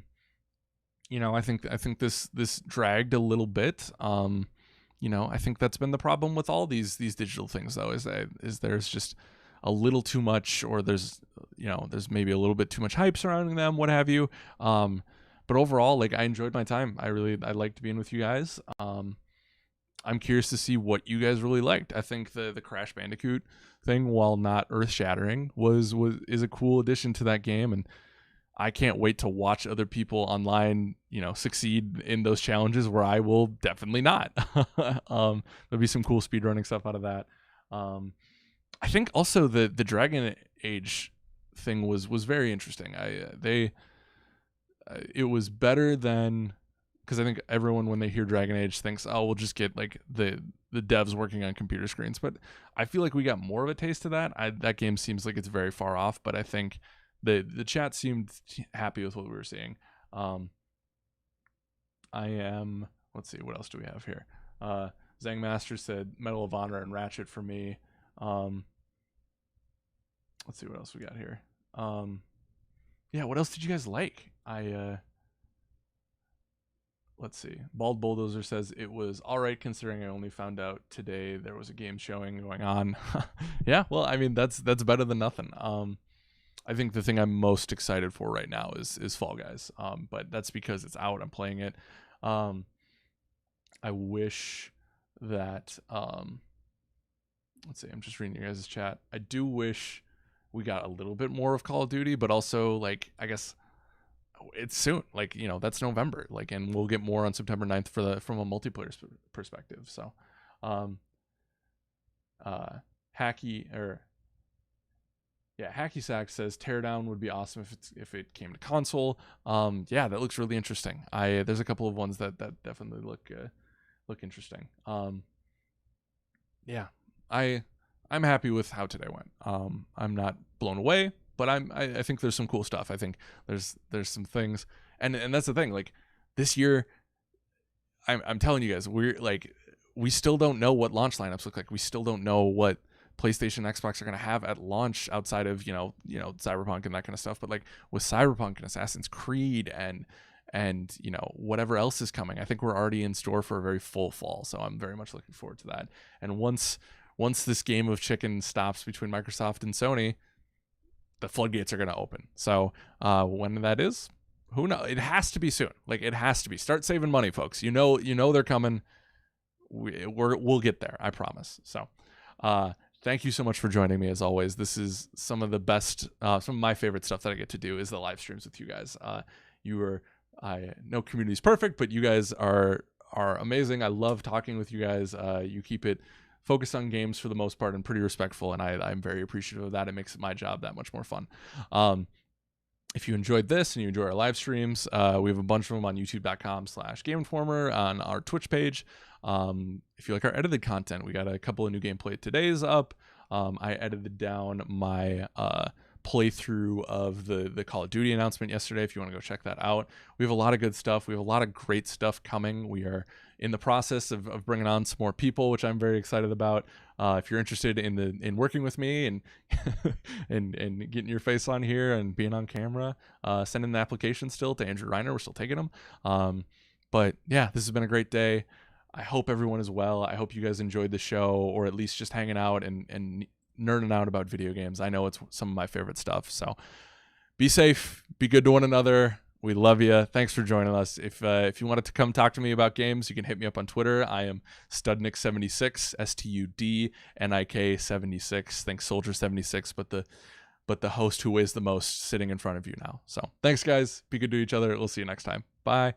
know, I think this dragged a little bit. You know, I think that's been the problem with all these digital things, though, is there's just a little too much, or there's maybe a little bit too much hype surrounding them, what have you. But overall, like, I enjoyed my time. I liked being with you guys. I'm curious to see what you guys really liked. I think the Crash Bandicoot thing, while not earth shattering, is a cool addition to that game, and I can't wait to watch other people online, you know, succeed in those challenges where I will definitely not. There'll be some cool speedrunning stuff out of that. I think also the Dragon Age thing was very interesting. It was better than, because I think everyone, when they hear Dragon Age, thinks, oh, we'll just get like the devs working on computer screens. But I feel like we got more of a taste of that. That game seems like it's very far off, but I think the chat seemed happy with what we were seeing. Let's see, what else do we have here? Zangmaster said Medal of Honor and Ratchet for me. Let's see what else we got here. Yeah, what else did you guys like? Let's see. Bald Bulldozer says it was all right, considering I only found out today there was a game showing going on. Yeah, well, I mean, that's better than nothing. I think the thing I'm most excited for right now is Fall Guys. But that's because it's out. I'm playing it. I wish that let's see. I'm just reading your guys' chat. I do wish we got a little bit more of Call of Duty, but also, like, I guess it's soon. Like, you know, that's November. Like, and we'll get more on September 9th from a multiplayer perspective. So, Hacky Sack says Teardown would be awesome if it came to console. Yeah, that looks really interesting. There's a couple of ones that definitely look interesting. Yeah, I'm happy with how today went. I'm not blown away, but I think there's some cool stuff. I think there's some things, and that's the thing. Like, this year, I'm telling you guys, we still don't know what launch lineups look like. We still don't know what PlayStation, Xbox are going to have at launch outside of, you know, Cyberpunk and that kind of stuff. But like with Cyberpunk and Assassin's Creed and you know, whatever else is coming, I think we're already in store for a very full fall. So I'm very much looking forward to that. And once this game of chicken stops between Microsoft and Sony, the floodgates are going to open. So when that is, who knows? It has to be soon. Like, it has to be. Start saving money, folks. You know they're coming. We'll get there. I promise. So thank you so much for joining me, as always. This is some of the best, some of my favorite stuff that I get to do is the live streams with you guys. I know community's perfect, but you guys are amazing. I love talking with you guys. You keep it focused on games for the most part and pretty respectful, and I'm very appreciative of that. It makes my job that much more fun. if you enjoyed this and you enjoy our live streams, we have a bunch of them on youtube.com/GameInformer, on our Twitch page. If you like our edited content, we got a couple of new gameplay today's up. I edited down my playthrough of the Call of Duty announcement yesterday, if you want to go check that out. We have a lot of good stuff. We have a lot of great stuff coming. We are in the process of bringing on some more people, which I'm very excited about. If you're interested in working with me and and getting your face on here and being on camera, send in the application still to Andrew Reiner. We're still taking them. But yeah, this has been a great day. I hope everyone is well. I hope you guys enjoyed the show, or at least just hanging out and nerding out about video games. I know it's some of my favorite stuff. So be safe, be good to one another. We love you. Thanks for joining us. If you wanted to come talk to me about games, you can hit me up on Twitter. I am Studnik76, STUDNIK 76. Think Soldier 76, but the host who weighs the most sitting in front of you now. So thanks, guys. Be good to each other. We'll see you next time. Bye.